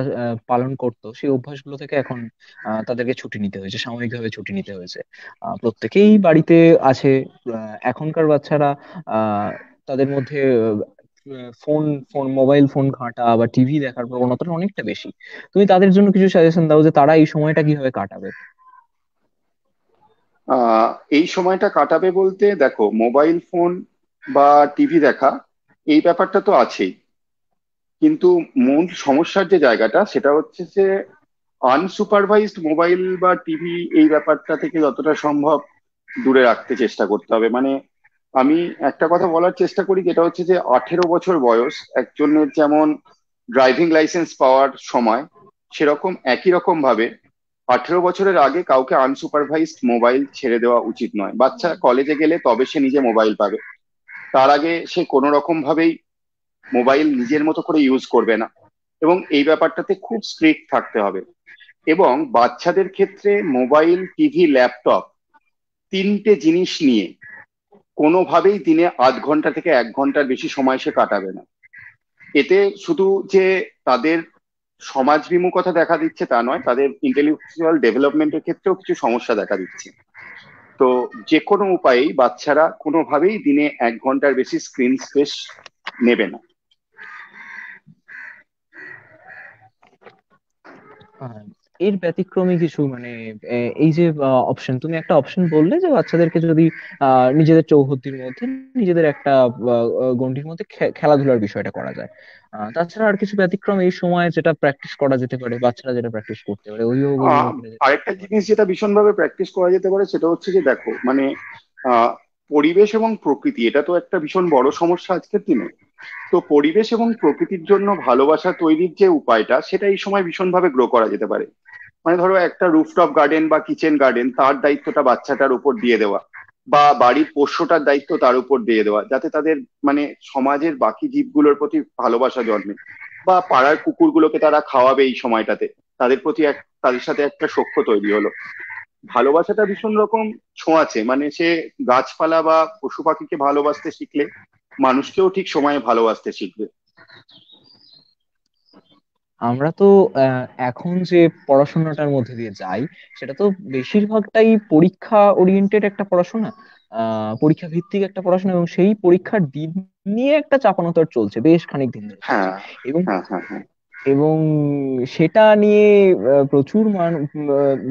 পালন করতো, সেই অভ্যাসগুলো থেকে এখন তাদেরকে ছুটি নিতে হয়েছে, সাময়িকভাবে ছুটি নিতে হয়েছে। প্রত্যেকেই বাড়িতে আছে। এখনকার বাচ্চারা আহ, তাদের মধ্যে ফোন ফোন মোবাইল ফোন ঘাঁটা বা টিভি দেখার প্রবণতাটা অনেকটা বেশি। তুমি তাদের জন্য কিছু সাজেশন দাও যে তারা এই সময়টা কিভাবে কাটাবে। আহ এই সময়টা কাটাবে বলতে, দেখো, মোবাইল ফোন বা টিভি দেখা এই ব্যাপারটা তো আছেই, কিন্তু মূল সমস্যার যে জায়গাটা সেটা হচ্ছে যে আনসুপারভাইজড মোবাইল বা টিভি এই ব্যাপারটা থেকে যতটা সম্ভব দূরে রাখতে চেষ্টা করতে হবে। মানে আমি একটা কথা বলার চেষ্টা করি, যেটা হচ্ছে যে 18 বছর বয়স একজনের যেমন ড্রাইভিং লাইসেন্স পাওয়ার সময়, সেরকম একই রকম ভাবে 18 বছরের আগে কাউকে আনসুপারভাইজড মোবাইল ছেড়ে দেওয়া উচিত নয়। বাচ্চা কলেজে গেলে তবে সে নিজে মোবাইল পাবে, তার আগে সে কোনো রকম ভাবেই মোবাইল নিজের মতো করে ইউজ করবে না। এবং এই ব্যাপারটাতে খুব স্ট্রিক্ট থাকতে হবে। এবং বাচ্চাদের ক্ষেত্রে মোবাইল, টিভি, ল্যাপটপ 3টে জিনিস নিয়ে কোনোভাবেই দিনে আধ ঘন্টা থেকে 1 ঘন্টার বেশি সময় সে কাটাবে না। এতে শুধু যে তাদের সমাজ বিমুখতা দেখা দিচ্ছে তা নয়, তাদের ইন্টেলেকচুয়াল ডেভেলপমেন্টের ক্ষেত্রেও কিছু সমস্যা দেখা দিচ্ছে। তো যে কোনো উপায়েই বাচ্চারা কোনোভাবেই দিনে 1 ঘন্টার বেশি স্ক্রিন স্পেস নেবে না। আহ, এর ব্যতিক্রমী কিছু মানে এই যে অপশন, তুমি একটা অপশন বললে যে বাচ্চাদেরকে যদি নিজেদের চৌহদ্দির মধ্যে, নিজেদের একটা গণ্ডির মধ্যে খেলাধুলার বিষয়টা করা যায়। তাছাড়া আর কিছু ব্যতিক্রম এই সময় যেটা প্র্যাকটিস করা যেতে পারে, বাচ্চারা যেটা প্র্যাকটিস করতে পারে, অভিভাবক আহ অভিভাবকরা আরেকটা জিনিস যেটা ভীষণভাবে প্র্যাকটিস করা যেতে পারে সেটা হচ্ছে যে, দেখো, মানে আহ পরিবেশ এবং প্রকৃতি এটা তো একটা ভীষণ বড় সমস্যা আজকের দিনে। তো পরিবেশ এবং প্রকৃতির জন্য ভালোবাসা তৈরির যে উপায়টা, সেটা এই সময় ভীষণভাবে গ্রো করা যেতে পারে। মানে ধরো একটা রুফটপ গার্ডেন বা কিচেন গার্ডেন, তার দায়িত্বটা বাচ্চাটার উপর দিয়ে দেওয়া, বা বাড়ির পোষ্যটার দায়িত্ব তার উপর দিয়ে দেওয়া, যাতে তাদের মানে সমাজের বাকি জীবগুলোর প্রতি ভালোবাসা জন্মে। বা পাড়ার কুকুরগুলোকে তারা খাওয়াবে এই সময়টাতে, তাদের প্রতি তাদের সাথে একটা সখ্য তৈরি হলো। ভালোবাসাটা ভীষণ রকম ছোঁয়াচে, মানে সে গাছপালা বা পশু পাখিকে ভালোবাসতে শিখলে মানুষকেও ঠিক সময়ে ভালোবাসতে শিখবে। আমরা তো এখন যে পড়াশোনাটার মধ্যে দিয়ে যাই, সেটা তো বেশিরভাগটাই পরীক্ষা ওরিয়েন্টেড একটা পড়াশোনা, পরীক্ষা ভিত্তিক একটা পড়াশোনা, এবং সেই পরীক্ষার দিন নিয়ে একটা চাপানোতর চলছে, বেশ খানিক দিন ধরে চলছে। হ্যাঁ, এবং হ্যাঁ, হ্যাঁ, হ্যাঁ। এবং সেটা নিয়ে প্রচুর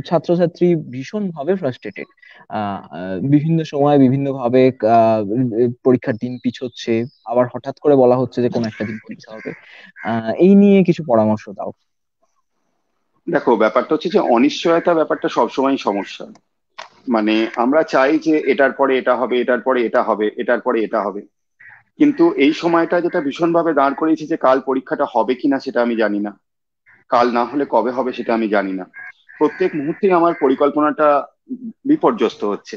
ছাত্রছাত্রী ভীষণ ভাবে ফ্রাস্ট্রেটেড। বিভিন্ন সময় বিভিন্ন ভাবে পরীক্ষার দিন পিছোচ্ছে, আবার হঠাৎ করে বলা হচ্ছে যে কোনো একটা দিন পরীক্ষা হবে। এই নিয়ে কিছু পরামর্শ দাও। দেখো, ব্যাপারটা হচ্ছে যে অনিশ্চয়তা ব্যাপারটা সবসময় সমস্যা। মানে আমরা চাই যে এটার পরে এটা হবে, এটার পরে এটা হবে, এটার পরে এটা হবে, কিন্তু এই সময়টা যেটা ভীষণভাবে দাঁড় করিয়েছে যে কাল পরীক্ষাটা হবে কিনা সেটা আমি জানি না, কাল না হলে কবে হবে সেটা আমি জানি না। প্রত্যেক মুহূর্তেই আমার পরিকল্পনাটা বিপর্যস্ত হচ্ছে।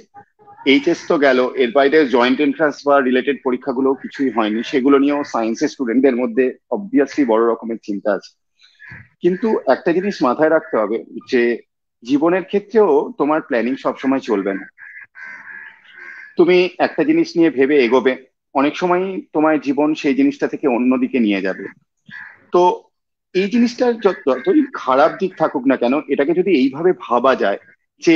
এইচএস তো গেল, এর বাইরে জয়েন্ট এন্ট্রান্স বা রিলেটেড পরীক্ষাগুলো কিছুই হয়নি, সেগুলো নিয়েও সায়েন্সের স্টুডেন্টদের মধ্যে অবভিয়াসলি বড় রকমের চিন্তা আছে। কিন্তু একটা জিনিস মাথায় রাখতে হবে, যে জীবনের ক্ষেত্রেও তোমার প্ল্যানিং সবসময় চলবে না। তুমি একটা জিনিস নিয়ে ভেবে এগোবে, অনেক সময় তোমার জীবন সেই জিনিসটা থেকে অন্যদিকে নিয়ে যাবে। তো এই জিনিসটার যতই খারাপ দিক থাকুক না কেন, এটাকে যদি এইভাবে ভাবা যায় যে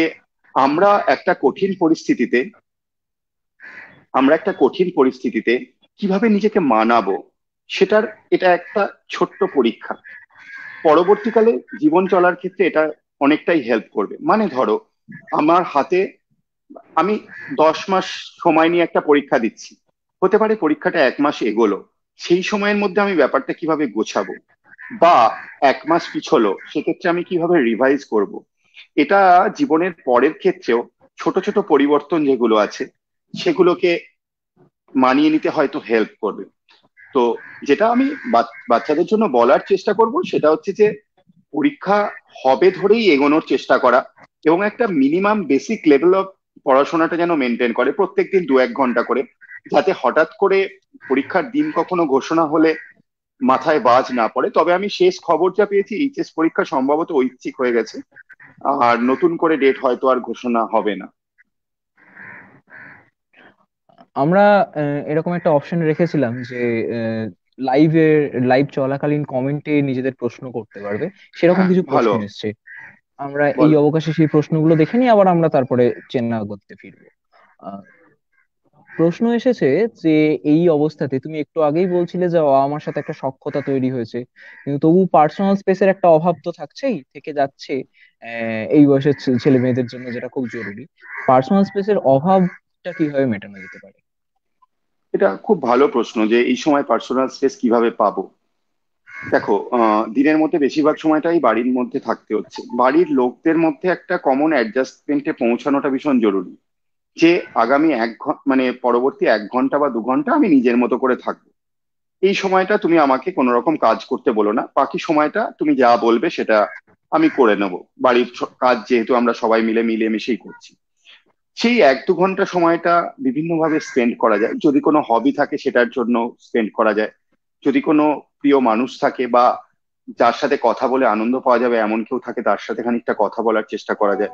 আমরা একটা কঠিন পরিস্থিতিতে আমরা একটা কঠিন পরিস্থিতিতে কিভাবে নিজেকে মানাবো, সেটার এটা একটা ছোট্ট পরীক্ষা। পরবর্তীকালে জীবন চলার ক্ষেত্রে এটা অনেকটাই হেল্প করবে। মানে ধরো, আমার হাতে, আমি 10 মাস সময় নিয়ে একটা পরীক্ষা দিচ্ছি, হতে পারে পরীক্ষাটা 1 মাস এগোলো, সেই সময়ের মধ্যে আমি ব্যাপারটা কিভাবে গোছাবো, বা 1 মাস পিছলো, সেক্ষেত্রে আমি কিভাবে রিভাইজ করব। এটা জীবনের পরের ক্ষেত্রেও ছোট ছোট পরিবর্তন যেগুলো আছে সেগুলোকে মানিয়ে নিতে হয়তো হেল্প করবে। তো যেটা আমি বাচ্চাদের জন্য বলার চেষ্টা করব সেটা হচ্ছে যে পরীক্ষা হবে ধরেই এগোনোর চেষ্টা করা, এবং একটা মিনিমাম বেসিক লেভেল অফ পড়াশোনাটা যেন মেনটেন করে, প্রত্যেকদিন 2-1 ঘন্টা করে। যাতে হঠাৎ করে পরীক্ষার দিন কখনো ঘোষণা হলে মাথায় বাজ না পড়ে। তবে আমি শেষ খবর যা পেয়েছি, এইচএস পরীক্ষা সম্ভবত ঐচ্ছিক হয়ে গেছে, আর নতুন করে ডেট হয়তো আর ঘোষণা হবে না। আমরা এরকম একটা অপশন রেখেছিলাম যে লাইভে লাইভ চলাকালীন কমেন্টে নিজেদের প্রশ্ন করতে পারবে, সেরকম হ্যাঁ, কিছু প্রশ্ন ভালো। এসেছে। আমরা এই বলো। অবকাশে সেই প্রশ্নগুলো দেখে নিই, আবার আমরা তারপরে চেন্নাই করতে ফিরবো। আহ, প্রশ্ন এসেছে যে এই অবস্থাতে তুমি একটু আগেই বলছিলে যে আমার সাথে একটা সখ্যতা তৈরি হয়েছে, কিন্তু তবু পার্সোনাল স্পেসের একটা অভাব তো থাকছেই, থেকে যাচ্ছে এই বয়সের ছেলে মেয়েদের জন্য, যেটা খুব জরুরি। পার্সোনাল স্পেসের অভাবটা কিভাবে মেটানো যেতে পারে? এটা খুব ভালো প্রশ্ন যে এই সময় পার্সোনাল স্পেস কিভাবে পাবো। দেখো, দিনের মধ্যে বেশিরভাগ সময়টাই বাড়ির মধ্যে থাকতে হচ্ছে। বাড়ির লোকদের মধ্যে একটা কমন অ্যাডজাস্টমেন্টে পৌঁছানোটা ভীষণ জরুরি, যে আগামী 1 ঘন্টা, মানে পরবর্তী 1 ঘন্টা বা 2 ঘন্টা আমি নিজের মতো করে থাকবো। এই সময়টা তুমি আমাকে কোনো রকম কাজ করতে বলো না, বাকি সময়টা তুমি যা বলবে সেটা আমি করে নেব। বাড়ির কাজ যেহেতু আমরা সবাই মিলে মিলেমিশেই করছি, সেই 1-2 ঘন্টা সময়টা বিভিন্নভাবে স্পেন্ড করা যায়। যদি কোনো হবি থাকে সেটার জন্য স্পেন্ড করা যায়। যদি কোনো প্রিয় মানুষ থাকে বা যার সাথে কথা বলে আনন্দ পাওয়া যাবে এমন কেউ থাকে, তার সাথে খানিকটা কথা বলার চেষ্টা করা যায়।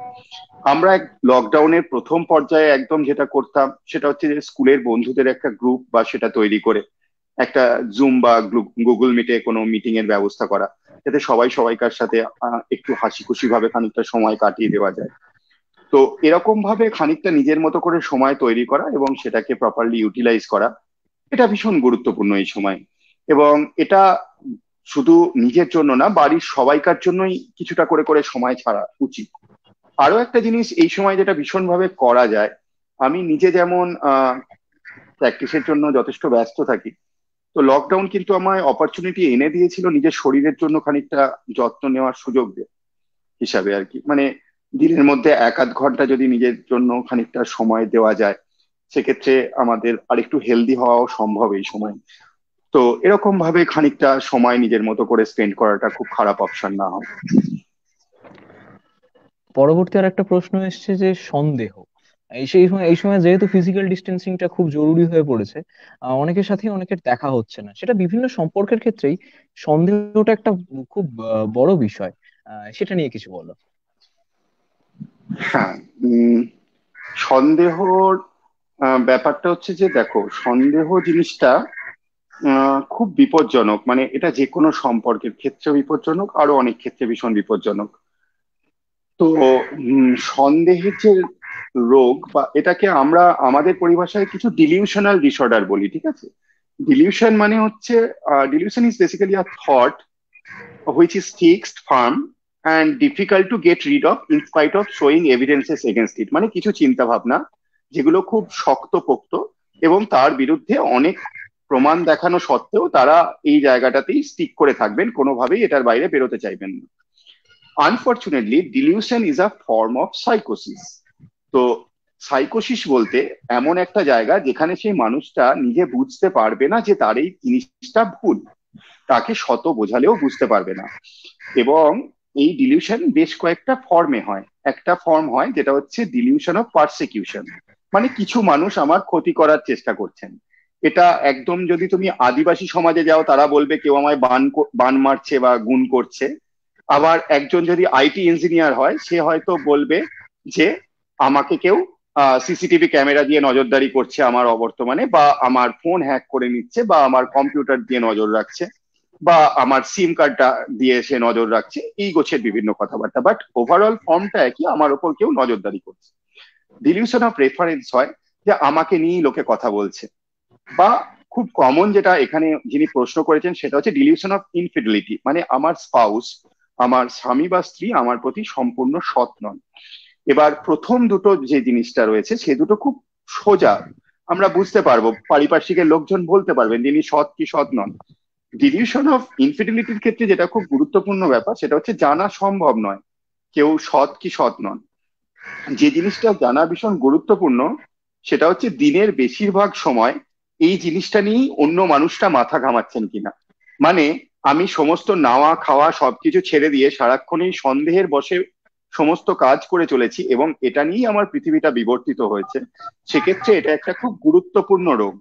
আমরা লকডাউনের প্রথম পর্যায়ে একদম যেটা করতাম সেটা হচ্ছে যে স্কুলের বন্ধুদের একটা গ্রুপ বা সেটা তৈরি করে একটা জুম বা গুগল মিটে কোনো মিটিং এর ব্যবস্থা করা, যাতে সবাই সবাইকার সাথে একটু হাসি খুশি ভাবে খানিকটা সময় কাটিয়ে দেওয়া যায়। তো এরকম ভাবে খানিকটা নিজের মতো করে সময় তৈরি করা এবং সেটাকে প্রপারলি ইউটিলাইজ করা, এটা ভীষণ গুরুত্বপূর্ণ এই সময়। এবং এটা শুধু নিজের জন্য না, বাড়ির সবাইকার জন্যই কিছুটা করে করে সময় ছাড়া উচিত। আরো একটা জিনিস এই সময় যেটা ভীষণভাবে করা যায়, আমি নিজে যেমন প্র্যাকটিসের জন্য যথেষ্ট ব্যস্ত থাকি, তো লকডাউন কিন্তু আমায় অপরচুনিটি এনে দিয়েছিল নিজের শরীরের জন্য খানিকটা যত্ন নেওয়ার সুযোগ হিসাবে আর কি। মানে দিনের মধ্যে 1-8 ঘন্টা যদি নিজের জন্য খানিকটা সময় দেওয়া যায়, সেক্ষেত্রে আমাদের আরেকটু হেলদি হওয়াও সম্ভব এই সময়। তো এরকম ভাবে খানিকটা সময় নিজের মতো করে স্পেন্ড করাটা খুব খারাপ অপশন না হয়। পরবর্তী আর একটা প্রশ্ন এসেছে যে সন্দেহ। এই সময় যেহেতু ফিজিক্যাল ডিস্টেন্সিংটা খুব জরুরি হয়ে পড়েছে, অনেকের সাথে অনেকের দেখা হচ্ছে না, সেটা বিভিন্ন সম্পর্কের ক্ষেত্রেই সন্দেহটা একটা খুব বড় বিষয়। সেটা নিয়ে কিছু বলো। হ্যাঁ। উম সন্দেহর ব্যাপারটা হচ্ছে যে, দেখো, সন্দেহ জিনিসটা খুব বিপজ্জনক। মানে এটা যে কোনো সম্পর্কের ক্ষেত্রে বিপজ্জনক, আরো অনেক ক্ষেত্রে ভীষণ বিপজ্জনক। তো সন্দেহের যে রোগ, বা এটাকে আমরা আমাদের পরিভাষায় কিছু ডিলিউশনাল ডিসঅর্ডার বলি, ঠিক আছে? ডিলিউশন মানে হচ্ছে, dilution is basically a thought which is fixed, firm and difficult to get rid of in spite of showing evidences against it। মানে কিছু চিন্তা ভাবনা যেগুলো খুব শক্তপোক্ত এবং তার বিরুদ্ধে অনেক প্রমাণ দেখানো সত্ত্বেও তারা এই জায়গাটাতেই স্টিক করে থাকবেন, কোনোভাবেই এটার বাইরে বেরোতে চাইবেন না। Unfortunately delusion is a form of সাইকোসিস। তো সাইকোসিস বলতে এমন একটা জায়গা যেখানে সেই মানুষটা নিজে বুঝতে পারবে না যে তার এই জিনিসটা ভুল, তাকে শত বোঝালেও বুঝতে পারবে না। এবং এই ডিলিউশন বেশ কয়েকটা ফর্মে হয়। একটা ফর্ম হয় যেটা হচ্ছে ডিলিউশন অফ পারসিকিউশন, মানে কিছু মানুষ আমার ক্ষতি করার চেষ্টা করছেন। এটা একদম, যদি তুমি আদিবাসী সমাজে যাও তারা বলবে কেউ আমায় বান মারছে বা গুণ করছে। আবার একজন যদি আইটি ইঞ্জিনিয়ার হয় সে হয়তো বলবে যে আমাকে কেউ সিসিটিভি ক্যামেরা দিয়ে নজরদারি করছে আমার অবর্তমানে, বা আমার ফোন হ্যাক করে নিচ্ছে, বা আমার কম্পিউটার দিয়ে নজর রাখছে, বা আমার সিম কার্ডটা দিয়ে সে নজর রাখছে, এই গোছের বিভিন্ন কথাবার্তা। বাট ওভারঅল ফর্মটা একই, আমার ওপর কেউ নজরদারি করছে। ডিলিউশন অফ রেফারেন্স হয় যে আমাকে নিয়েই লোকে কথা বলছে। বা খুব কমন যেটা এখানে যিনি প্রশ্ন করেছেন সেটা হচ্ছে ডিলিউশন অফ ইনফিডিলিটি, মানে আমার স্পাউস, আমার স্বামী বা স্ত্রী আমার প্রতি সম্পূর্ণ সৎ নন। এবার প্রথম দুটো যে জিনিসটা রয়েছে সে দুটো খুব সোজা, আমরা বুঝতে পারবো, পারিপার্শ্বিকের লোকজন বলতে পারবেন যিনি সৎ কি সৎ নন। ডিলিউশন অফ ইনফিডিলিটির ক্ষেত্রে যেটা খুব গুরুত্বপূর্ণ ব্যাপার সেটা হচ্ছে জানা সম্ভব নয় কেউ সৎ কি সৎ নন। যে জিনিসটা জানা ভীষণ গুরুত্বপূর্ণ সেটা হচ্ছে দিনের বেশিরভাগ সময় এই জিনিসটা নিয়েই অন্য মানুষটা মাথা ঘামাচ্ছেন কিনা। মানে আমি সমস্ত নাওয়া খাওয়া সবকিছু ছেড়ে দিয়ে সারাক্ষণ এই সন্দেহের বশে সমস্ত কাজ করে চলেছি এবং এটা নিয়েই আমার পৃথিবীটা বিবর্তিত হয়েছে, সেক্ষেত্রে এটা একটা খুব গুরুত্বপূর্ণ রোগ।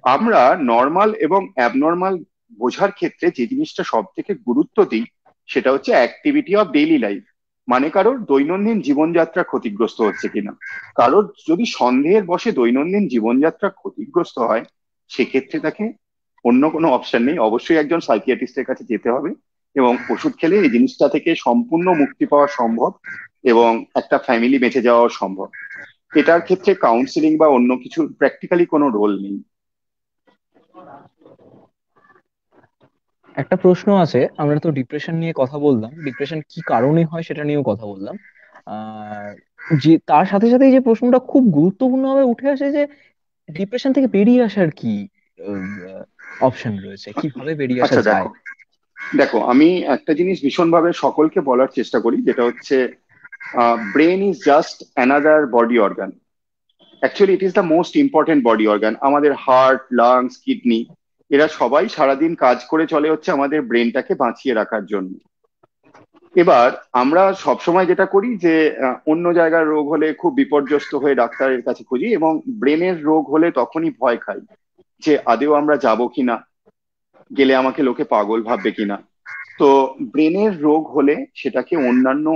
আমরা নর্মাল এবং অ্যাবনর্মাল বোঝার ক্ষেত্রে যে জিনিসটা সব থেকে গুরুত্ব দিই সেটা হচ্ছে অ্যাক্টিভিটি অফ ডেইলি লাইফ, মানে কারোর দৈনন্দিন জীবনযাত্রা ক্ষতিগ্রস্ত হচ্ছে কিনা। কারোর যদি সন্দেহের বশে দৈনন্দিন জীবনযাত্রা ক্ষতিগ্রস্ত হয়, সেক্ষেত্রে তাকে অন্য কোনো অপশন নেই, অবশ্যই একজন সাইকিয়াট্রিস্টের কাছে যেতে হবে এবং ওষুধ খেলে এই জিনিসটা থেকে সম্পূর্ণ মুক্তি পাওয়া সম্ভব এবং একটা ফ্যামিলি বেঁচে যাওয়া সম্ভব। এটার ক্ষেত্রে কাউন্সিলিং বা অন্য কিছু প্র্যাকটিক্যালি কোনো রোল নেই। একটা প্রশ্ন আছে, আমরা তো ডিপ্রেশন নিয়ে কথা বললাম, ডিপ্রেশন কি কারণে হয় সেটা নিয়েও কথা বললাম। আহ যে তার সাথে সাথে যে প্রশ্নটা খুব গুরুত্বপূর্ণ ভাবে উঠে আসে যে ডিপ্রেশন থেকে বেরিয়ে আসার কি অপশন রয়েছে, কিভাবে বেরিয়ে আসা আচ্ছা যায়। দেখো, আমি একটা জিনিস ভীষণভাবে সকলকে বলার চেষ্টা করি, যেটা হচ্ছে brain is just another body organ. Actually it is the most important body organ. আমাদের হার্ট, লাংস, কিডনি, এরা সবাই সারাদিন কাজ করে চলে হচ্ছে আমাদের ব্রেনটাকে বাঁচিয়ে রাখার জন্য। এবার আমরা সবসময় যেটা করি যে অন্য জায়গার রোগ হলে খুব বিপর্যস্ত হয়ে ডাক্তারের কাছে খুঁজি এবং ব্রেনের রোগ হলে তখনই ভয় খাই যে আদেও আমরা যাব কিনা, গেলে আমাকে লোকে পাগল ভাববে কিনা। তো ব্রেনের রোগ হলে সেটাকে অন্যান্য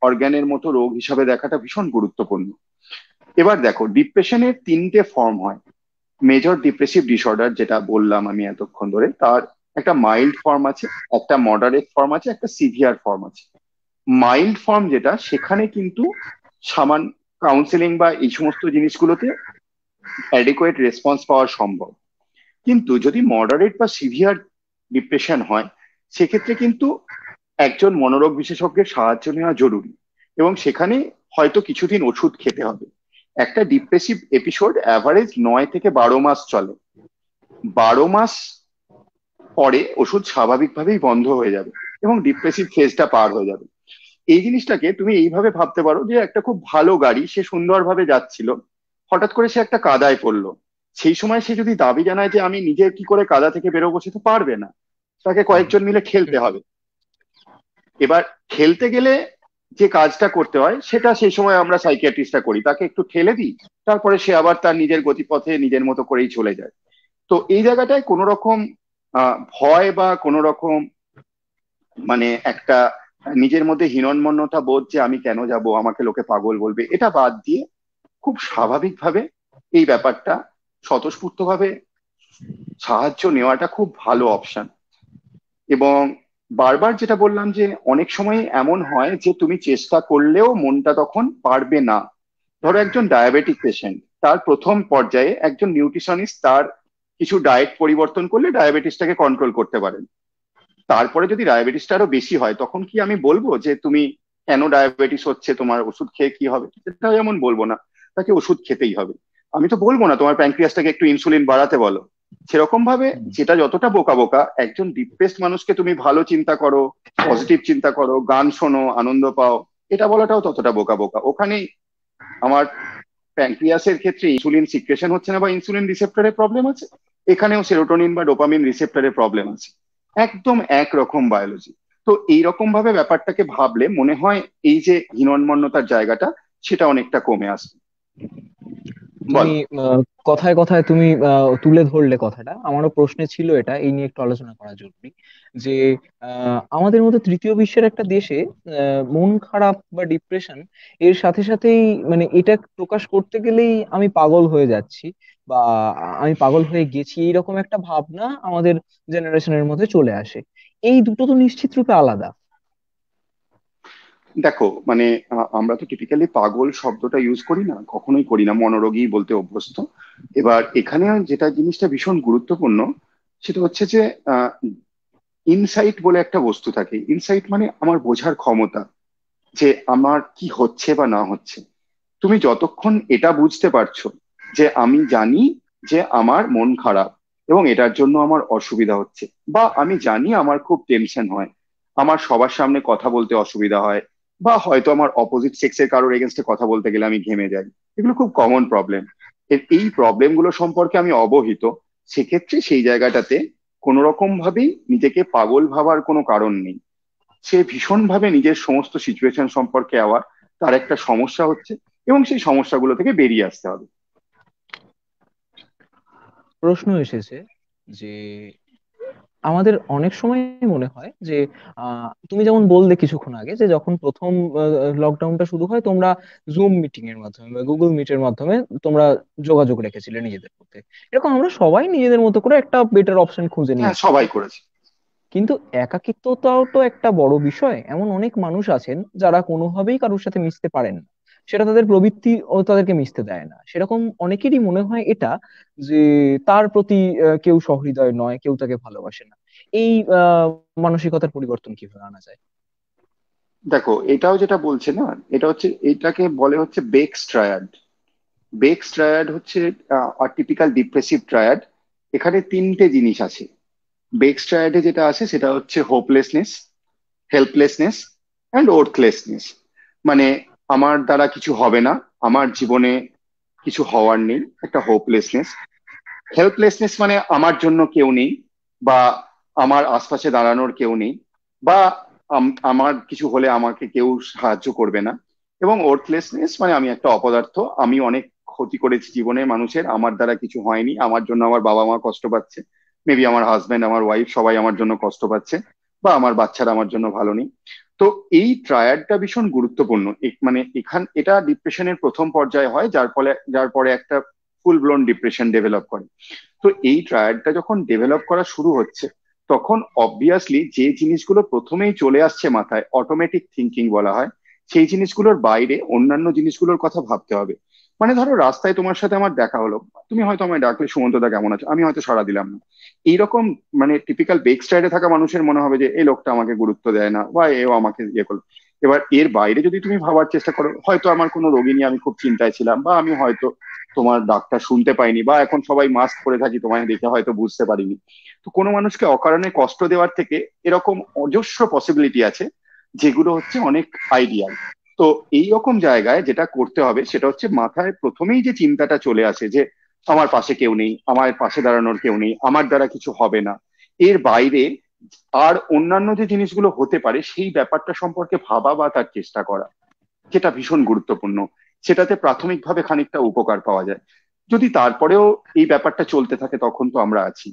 অর্গানের মতো রোগ হিসাবে দেখাটা ভীষণ গুরুত্বপূর্ণ। এবার দেখো, ডিপ্রেশনের তিনটে ফর্ম হয়। মেজর ডিপ্রেসিভ ডিসঅর্ডার যেটা বললাম আমি এতক্ষণ ধরে, তার একটা মাইল্ড ফর্ম আছে, একটা মডারেট ফর্ম আছে, একটা সিভিয়ার ফর্ম আছে। মাইল্ড ফর্ম যেটা, সেখানে কিন্তু সামান্য কাউন্সিলিং বা এই সমস্ত জিনিসগুলোতে অ্যাডিকুয়েট রেসপন্স পাওয়া সম্ভব। কিন্তু যদি মডারেট বা সিভিয়ার ডিপ্রেশন হয়, সেক্ষেত্রে কিন্তু একজন মনোরোগ বিশেষজ্ঞের সাহায্য নেওয়া জরুরি এবং সেখানে হয়তো কিছুদিন ওষুধ খেতে হবে। একটা ডিপ্রেসিভ এপিসোড অ্যাভারেজ 9 থেকে 12 মাস চলে। 12 মাস পরে ওষুধ স্বাভাবিকভাবেই বন্ধ হয়ে যাবে এবং ডিপ্রেসিভ ফেজটা পার হয়ে যাবে। এই জিনিসটাকে তুমি এইভাবে ভাবতে পারো যে একটা খুব ভালো গাড়ি, সে সুন্দরভাবে যাচ্ছিল, হঠাৎ করে সে একটা কাদায় পড়লো। সেই সময় সে যদি দাবি জানায় যে আমি নিজে কি করে কাদা থেকে বেরোবো, সে তো পারবে না, তাকে কয়েকজন মিলে খেলতে হবে। এবার খেলতে গেলে যে কাজটা করতে হয় সেটা সেই সময় আমরা সাইকিয়াট্রিস্টরা করি, তাকে একটু ঠেলে দিই, তারপরে সে আবার তার নিজের গতিপথে নিজের মতো করেই চলে যায়। তো এই জায়গাটায় কোনো রকম ভয় বা কোনো রকম মানে একটা নিজের মধ্যে হীনম্মন্যতা বোধ যে আমি কেন যাব, আমাকে লোকে পাগল বলবে, এটা বাদ দিয়ে খুব স্বাভাবিকভাবে এই ব্যাপারটা স্বতঃস্ফূর্তভাবে সাহায্য নেওয়াটা খুব ভালো অপশন। এবং বারবার যেটা বললাম যে অনেক সময় এমন হয় যে তুমি চেষ্টা করলেও মনটা তখন পারবে না। ধরো একজন ডায়াবেটিক পেশেন্ট, তার প্রথম পর্যায়ে একজন নিউট্রিশনিস্ট তার কিছু ডায়েট পরিবর্তন করলে ডায়াবেটিসটাকে কন্ট্রোল করতে পারেন। তারপরে যদি ডায়াবেটিসটা আরো বেশি হয়, তখন কি আমি বলবো যে তুমি কেন ডায়াবেটিস হচ্ছে, তোমার ওষুধ খেয়ে কি হবে, সেটা যেমন বলবো না, তাকে ওষুধ খেতেই হবে। আমি তো বলবো না তোমার প্যানক্রিয়াসটাকে একটু ইনসুলিন বাড়াতে বলো। সেরকম ভাবে হুম। যেটা যতটা বোকা বোকা, একজন ডিপ্রেসড মানুষকে তুমি ভালো চিন্তা করো, পজিটিভ চিন্তা করো, গান শোনো, আনন্দ পাও, এটা বলাটাও ততটা বোকা বোকা। ওখানেই আমার প্যানক্রিয়াসের ক্ষেত্রে ইনসুলিন সিক্রেশন হচ্ছে না বা ইনসুলিন রিসেপ্টরের প্রবলেম আছে, এখানেও সেরোটোনিন বা ডোপামিন রিসেপ্টরের প্রবলেম আছে। একদম একরকম বায়োলজি। তো এইরকম ভাবে ব্যাপারটাকে ভাবলে মনে হয় এই যে হীনম্মন্যতার জায়গাটা, সেটা অনেকটা কমে আসবে। তুমি বলো। আহ, কথায় কথায় তুমি তুলে ধরলে কথাটা, আমারও প্রশ্নে ছিল এটা, এই নিয়ে একটু আলোচনা করা জরুরি। যে আমাদের মতো তৃতীয় বিশ্বের একটা দেশে মন খারাপ বা ডিপ্রেশন এর সাথে সাথেই মানে এটা প্রকাশ করতে গেলেই আমি পাগল হয়ে যাচ্ছি বা আমি পাগল হয়ে গেছি, এইরকম একটা ভাবনা আমাদের জেনারেশনের মধ্যে চলে আসে। এই দুটো তো নিশ্চিত রূপে আলাদা। দেখো আমরা তো টিপিক্যালি পাগল শব্দটা ইউজ করি না, কখনোই করি না, মনোরোগী বলতে অভ্যস্ত। এবার এখানে যেটা জিনিসটা ভীষণ গুরুত্বপূর্ণ, সেটা হচ্ছে যে ইনসাইট বলে একটা বস্তু থাকে। ইনসাইট মানে আমার বোঝার ক্ষমতা, যে আমার কি হচ্ছে বা না হচ্ছে। তুমি যতক্ষণ এটা বুঝতে পারছো যে আমি জানি যে আমার মন খারাপ এবং এটার জন্য আমার অসুবিধা হচ্ছে, বা আমি জানি আমার খুব টেনশন হয়, আমার সবার সামনে কথা বলতে অসুবিধা হয়, বা হয়তো আমার অপোজিট সেক্সের কারোর এগেনস্টে কথা বলতে গেলে আমি ঘেমে যাই, এগুলো খুব কমন প্রবলেম। এই প্রবলেমগুলো সম্পর্কে আমি অবহিত, সেক্ষেত্রে সেই জায়গাটাতে কোনো রকম ভাবেই নিজেকে পাগল ভাবার কোনো কারণ নেই। সে ভীষণভাবে নিজের সমস্ত সিচুয়েশন সম্পর্কে অ্যাওয়ার, তার একটা সমস্যা হচ্ছে এবং সেই সমস্যাগুলো থেকে বেরিয়ে আসতে হবে। প্রশ্ন এসেছে যে আমাদের অনেক সময় মনে হয় যে তুমি যেমন বললে কিছুক্ষণ আগে যে যখন প্রথম লকডাউনটা শুরু হয় তোমরা জুম মিটিং এর মাধ্যমে বা গুগল মিটের মাধ্যমে তোমরা যোগাযোগ রেখেছিলে নিজেদের মধ্যে। এরকম আমরা সবাই নিজেদের মতো করে একটা বেটার অপশন খুঁজে হ্যাঁ, নিয়েছি, সবাই তাই তো? করেছে। কিন্তু একাকিত্বটাও তো একটা বড় বিষয়। এমন অনেক মানুষ আছেন যারা কোনোভাবেই কারোর সাথে মিশতে পারেন না, সেটা তাদের প্রবৃত্তি ও তাদেরকে মিশতে দেয় না। সেরকম অনেকেরই মনে হয় এটা, যে তার প্রতি কেউ সহৃদয় নয়, কেউ তাকে ভালোবাসে না। এই আহ মানসিকতার পরিবর্তন কিভাবে আনা যায়? দেখো, এটাও যেটা বলছে না, এটা হচ্ছে, এটাকে বলে হচ্ছে বেকস ট্রায়াড। বেকস ট্রায়াড হচ্ছে টিপিক্যাল ডিপ্রেসিভ ট্রায়াড। এখানে তিনটে জিনিস আছে। বেকস ট্রায়াডে যেটা আছে সেটা হচ্ছে হোপলেসনেস, হেল্পলেসনেস অ্যান্ড ওর্থলেসনেস। মানে আমার দ্বারা কিছু হবে না, আমার জীবনে কিছু হওয়ার নেই, একটা হোপলেসনেস। হেল্পলেসনেস মানে আমার জন্য কেউ নেই, বা আমার আশপাশে দাঁড়ানোর কেউ নেই, বা আমার কিছু হলে আমাকে কেউ সাহায্য করবে না। এবং ওর্থলেসনেস মানে আমি একটা অপদার্থ, আমি অনেক ক্ষতি করেছি জীবনে মানুষের, আমার দ্বারা কিছু হয়নি, আমার জন্য আমার বাবা মা কষ্ট পাচ্ছে, মেবি আমার হাজবেন্ড, আমার ওয়াইফ, সবাই আমার জন্য কষ্ট পাচ্ছে, বা আমার বাচ্চারা আমার জন্য ভালো নেই। তো এই ট্রায়াডটা ভীষণ গুরুত্বপূর্ণ। মানে এটা ডিপ্রেশনের প্রথম পর্যায়ে হয়, যার পরে একটা ফুল ব্লোন ডিপ্রেশন ডেভেলপ করে। তো এই ট্রায়াডটা যখন ডেভেলপ করা শুরু হচ্ছে, তখন অবভিয়াসলি যে জিনিসগুলো প্রথমেই চলে আসছে মাথায়, অটোমেটিক থিঙ্কিং বলা হয়, সেই জিনিসগুলোর বাইরে অন্যান্য জিনিসগুলোর কথা ভাবতে হবে। মানে ধরো রাস্তায় তোমার সাথে আমার দেখা হলো, তুমি হয়তো আমায় ডাকলে, সুমন্তদা কেমন আছো, আমি হয়তো সাড়া দিলাম না। এইরকম মানে টিপিক্যাল বেক স্টাইলে থাকা মানুষের মনে হবে যে এই লোকটা আমাকে গুরুত্ব দেয় না, বা এও আমাকে ইয়ে করলো। এবার এর বাইরে যদি তুমি ভাবার চেষ্টা করো, হয়তো আমার কোনো রোগী নিয়ে আমি খুব চিন্তায় ছিলাম, বা আমি হয়তো তোমার ডাক্তার শুনতে পাইনি, বা এখন সবাই মাস্ক পরে থাকি, তোমায় দেখে হয়তো বুঝতে পারিনি। তো কোনো মানুষকে অকারণে কষ্ট দেওয়ার থেকে এরকম অজস্র পসিবিলিটি আছে, যেগুলো হচ্ছে অনেক আইডিয়াল। তো এই রকম জায়গায় যেটা করতে হবে সেটা হচ্ছে, মাথায় প্রথমেই যে চিন্তাটা চলে আসে যে আমার পাশে কেউ নেই, আমার পাশে দাঁড়ানোর কেউ নেই, আমার দ্বারা কিছু হবে না, এর বাইরে আর অন্যান্য যে জিনিসগুলো হতে পারে সেই ব্যাপারটা সম্পর্কে ভাবা বা তার চেষ্টা করা, যেটা ভীষণ গুরুত্বপূর্ণ। সেটাতে প্রাথমিকভাবে খানিকটা উপকার পাওয়া যায়। যদি তারপরেও এই ব্যাপারটা চলতে থাকে, তখন তো আমরা আছি।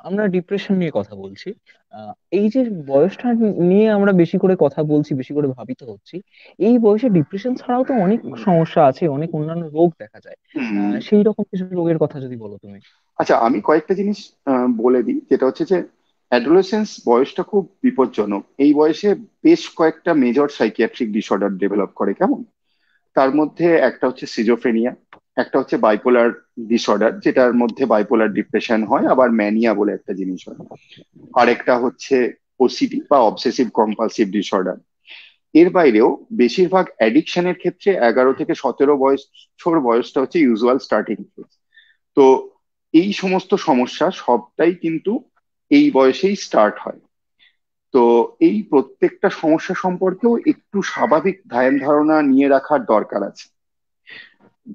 আমরা ডিপ্রেশন নিয়ে কথা বলছি। এই যে বয়সটা নিয়ে আমরা বেশি করে কথা বলছি, বেশি করে ভাবিত হচ্ছি, এই বয়সে ডিপ্রেশন ছাড়াও তো অনেক সমস্যা আছে, অনেক অন্যান্য রোগ দেখা যায়। হুম। সেই রকম কিছু রোগের কথা যদি বলো তুমি। আচ্ছা, আমি কয়েকটা জিনিস বলে দিই, যেটা হচ্ছে যে অ্যাডোলেসেন্স বয়সটা খুব বিপজ্জনক। এই বয়সে বেশ কয়েকটা মেজর সাইকিয়াট্রিক ডিসঅর্ডার ডেভেলপ করে। কেমন? তার মধ্যে একটা হচ্ছে সিজোফ্রেনিয়া, একটা হচ্ছে বাইপোলার ডিসঅর্ডার, যেটার মধ্যে বাইপোলার ডিপ্রেশন হয়, আবার ম্যানিয়া বলে একটা জিনিস হয়। আরেকটা হচ্ছে ওসিডি বা অবসেসিভ কম্পালসিভ ডিসঅর্ডার। এর বাইরেও বেশিরভাগ অ্যাডিকশনের ক্ষেত্রে 11 থেকে 17 বছর বয়সটা হচ্ছে ইউজুয়াল স্টার্টিং ফেজ। তো এই সমস্ত সমস্যা সবটাই কিন্তু এই বয়সেই স্টার্ট হয়। তো এই প্রত্যেকটা সমস্যা সম্পর্কেও একটু স্বাভাবিক ধ্যান ধারণা নিয়ে রাখার দরকার আছে।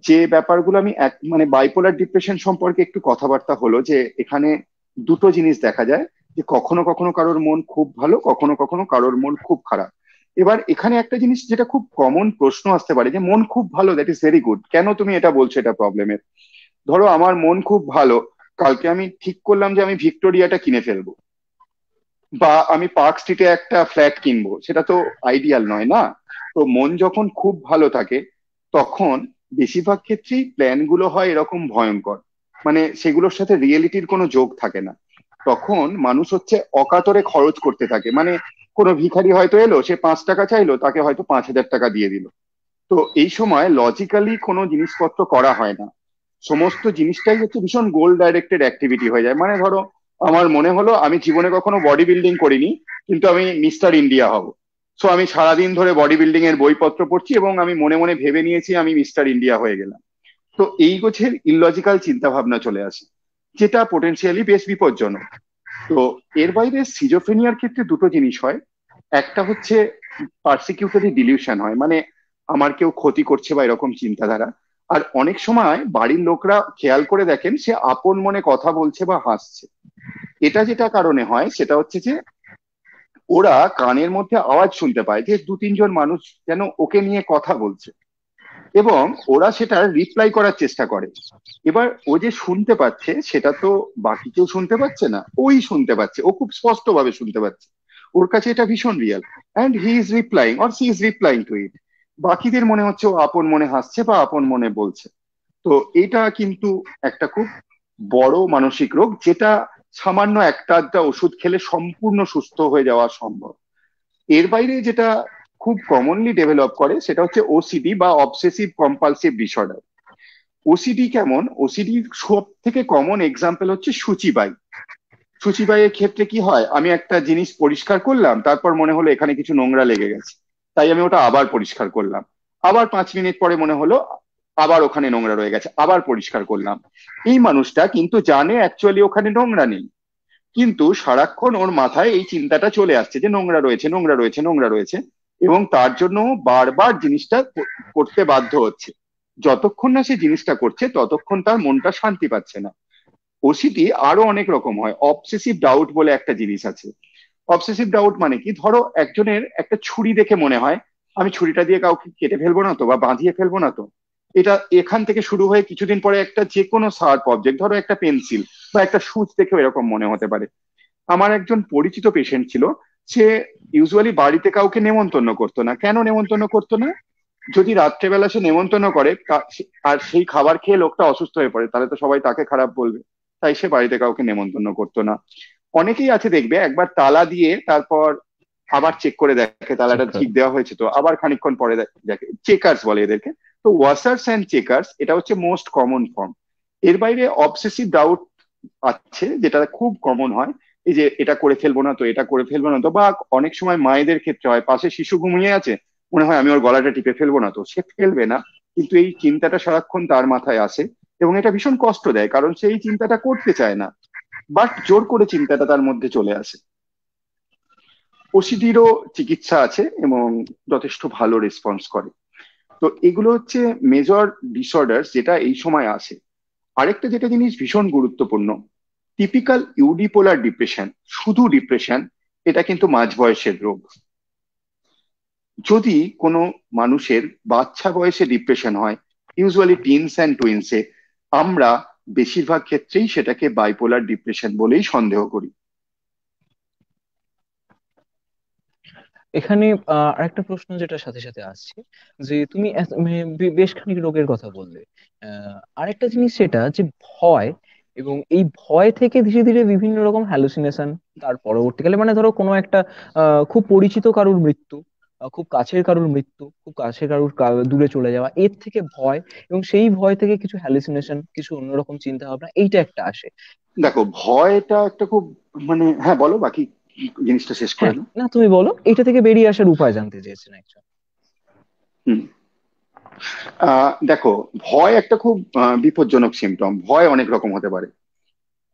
যে ব্যাপারগুলো আমি মানে বাইপোলার ডিপ্রেশন সম্পর্কে একটু কথাবার্তা হলো, যে এখানে দুটো জিনিস দেখা যায়, যে কখনো কখনো কারোর মন খুব ভালো, কখনো কখনো কারোর মন খুব খারাপ। এবার এখানে একটা জিনিস যেটা খুব কমন প্রশ্ন আসতে পারে, যে মন খুব ভালো, দ্যাট ইজ ভেরি গুড, কেন তুমি এটা বলছো, এটা প্রবলেমের? ধরো আমার মন খুব ভালো, কালকে আমি ঠিক করলাম যে আমি ভিক্টোরিয়াটা কিনে ফেলবো, বা আমি পার্ক স্ট্রিটে একটা ফ্ল্যাট কিনবো, সেটা তো আইডিয়াল নয় না? তো মন যখন খুব ভালো থাকে, তখন বেশিরভাগ ক্ষেত্রেই প্ল্যান গুলো হয় এরকম ভয়ঙ্কর, মানে সেগুলোর সাথে রিয়েলিটির কোনো যোগ থাকে না। তখন মানুষ হচ্ছে অকাতরে খরচ করতে থাকে। মানে কোনো ভিখারি হয়তো এলো, সে 5 টাকা চাইলো, তাকে হয়তো 5,000 টাকা দিয়ে দিল। তো এই সময় লজিক্যালি কোনো জিনিসপত্র করা হয় না, সমস্ত জিনিসটাই হচ্ছে ভীষণ গোল ডাইরেক্টেড অ্যাক্টিভিটি হয়ে যায়। মানে ধরো আমার মনে হলো আমি জীবনে কখনো বডি বিল্ডিং করিনি, কিন্তু আমি মিস্টার ইন্ডিয়া হব। সো আমি সারাদিন ধরে বডি বিল্ডিং এর বইপত্র পড়ছি, এবং আমি মনে মনে ভেবে নিয়েছি আমি মিস্টার ইন্ডিয়া হয়ে গেলাম। তো এই গোছের ইললজিক্যাল চিন্তা ভাবনা চলে আসে, যেটা পোটেনশিয়ালি বেশ বিপজ্জনক। তো এর বাইরে সিজোফ্রেনিয়ার ক্ষেত্রে দুটো জিনিস হয়। একটা হচ্ছে পার্সিকিউটরি ডিলিউশন হয়, মানে আমার কেউ ক্ষতি করছে বা এরকম চিন্তাধারা। আর অনেক সময় বাড়ির লোকরা খেয়াল করে দেখেন সে আপন মনে কথা বলছে বা হাসছে। এটা যেটা কারণে হয় সেটা হচ্ছে যে ওরা কানের মধ্যে আওয়াজ শুনতে পায় যে দু তিনজন মানুষ যেন ওকে নিয়ে কথা বলছে, এবং ওরা সেটা রিপ্লাই করার চেষ্টা করে। এবার ও যে শুনতে পাচ্ছে সেটা তো বাকি কেউ শুনতে পাচ্ছে না, ওই শুনতে পাচ্ছে, ও খুব স্পষ্ট ভাবে শুনতে পাচ্ছে, ওর কাছে এটা ভীষণ real. And he is replying or she is replying to it. বাকিদের মনে হচ্ছে ও আপন মনে হাসছে বা আপন মনে বলছে। তো এটা কিন্তু একটা খুব বড় মানসিক রোগ, যেটা সামান্য একটা আধটা ওষুধ খেলে সম্পূর্ণ সুস্থ হয়ে যাওয়া সম্ভব। এর বাইরে যেটা খুব কমনলি ডেভেলপ করে সেটা হচ্ছে ওসিডি বা অবসেসিভ কম্পালসিভ ডিসঅর্ডার। ওসিডি কেমন? ওসিডি সব থেকে কমন এক্সাম্পল হচ্ছে সূচিবাই। সূচিবাইয়ের ক্ষেত্রে কি হয়, আমি একটা জিনিস পরিষ্কার করলাম, তারপর মনে হলো এখানে কিছু নোংরা লেগে গেছে, তাই আমি ওটা আবার পরিষ্কার করলাম। আবার 5 মিনিট পরে মনে হলো আবার ওখানে নোংরা রয়ে গেছে, আবার পরিষ্কার করলাম। এই মানুষটা কিন্তু জানে অ্যাকচুয়ালি ওখানে নোংরা নেই, কিন্তু সারাক্ষণ ওর মাথায় এই চিন্তাটা চলে আসছে যে নোংরা রয়েছে, নোংরা রয়েছে, নোংরা রয়েছে, এবং তার জন্য ও বারবার জিনিসটা করতে বাধ্য হচ্ছে। যতক্ষণ না সে জিনিসটা করছে ততক্ষণ তার মনটা শান্তি পাচ্ছে না। ওসিডি আরো অনেক রকম হয়। অবসেসিভ ডাউট বলে একটা জিনিস আছে। অবসেসিভ ডাউট মানে কি, ধরো একজনের একটা ছুরি দেখে মনে হয় আমি ছুরিটা দিয়ে কাউকে কেটে ফেলবো না তো, বা বাঁধিয়ে ফেলবো না তো। এটা এখান থেকে শুরু হয়ে কিছুদিন পরে একটা যে কোনো শার্প অবজেক্ট, ধরো একটা পেন্সিল বা একটা সুচ দেখেও এরকম মনে হতে পারে। আমার একজন পরিচিত পেশেন্ট ছিল, সে ইউজুয়ালি বাড়িতে কাউকে নেমন্তন্ন করতো না। কেন নেমন্তন্ন করতো না? যদি রাত্রেবেলা সে নেমন্তন্ন করে আর সেই খাবার খেয়ে লোকটা অসুস্থ হয়ে পড়ে, তাহলে তো সবাই তাকে খারাপ বলবে। তাই সে বাড়িতে কাউকে নেমন্তন্ন করতো না। অনেকেই আছে দেখবে একবার তালা দিয়ে তারপর আবার চেক করে দেখে চেক তালাটা করে। ঠিক দেওয়া হয়েছে তো, আবার খানিকক্ষণ পরে দেখে। চেকার্স বলে এদেরকে। তো ওয়াশার্স অ্যান্ড চেকার্স এটা হচ্ছে মোস্ট কমন ফর্ম। এর বাইরে অবসেসিভ ডাউট আছে, যেটা খুব কমন হয়, এই যে এটা করে ফেলবো না তো, এটা করে ফেলবো না তো। বা অনেক সময় মায়েদের ক্ষেত্রে হয়, পাশে শিশু ঘুমিয়ে আছে, মনে হয় আমি ওর গলাটা টিপে ফেলবো না তো, সে ফেলবে না, কিন্তু এই চিন্তাটা সারাক্ষণ তার মাথায় আসে, এবং এটা ভীষণ কষ্ট দেয় কারণ সে এই চিন্তাটা করতে চায় না, বাট জোর করে চিন্তাটা তার মধ্যে চলে আসে। ওসিডিরও চিকিৎসা আছে এবং যথেষ্ট ভালো রেসপন্স করে। তো এগুলো হচ্ছে মেজর ডিসঅর্ডার যেটা এই সময় আসে। আরেকটা যেটা জিনিস ভীষণ গুরুত্বপূর্ণ, টিপিক্যাল ইউডিপোলার ডিপ্রেশন, শুধু ডিপ্রেশন, এটা কিন্তু মাঝ বয়সের রোগ। যদি কোনো মানুষের বাচ্চা বয়সে ডিপ্রেশন হয়, ইউজুয়ালি টিনস অ্যান্ড টুইন্সে, আমরা বেশিরভাগ ক্ষেত্রেই সেটাকে বাইপোলার ডিপ্রেশন বলেই সন্দেহ করি। এখানে আরেকটা প্রশ্ন যেটা সাথে সাথে আসছে, যে তুমি মানে বেশ খানিক রোগের কথা বললে। আরেকটা জিনিস সেটা যে ভয়, এবং এই ভয় থেকে ধীরে ধীরে বিভিন্ন রকম হ্যালুসিনেশন, তার পরবর্তীকালে মানে ধরো কোনো একটা খুব পরিচিত কারুর মৃত্যু, খুব কাছের কারুর মৃত্যু, খুব কাছের কারুর দূরে চলে যাওয়া, এর থেকে ভয়, এবং সেই ভয় থেকে কিছু হ্যালুসিনেশন, কিছু অন্যরকম চিন্তা ভাবনা, এইটা একটা আসে। দেখো, ভয়টা একটা খুব, মানে হ্যাঁ বলো, বাকি জিনিসটা শেষ করে হ্যাঁ, নাও। না তুমি বলো, এটা থেকে বেরিয়ে আসার উপায় জানতে চেয়েছেন একজন। হুম। দেখো, ভয় একটা খুব বিপজ্জনক সিমটম। ভয় অনেক রকম হতে পারে।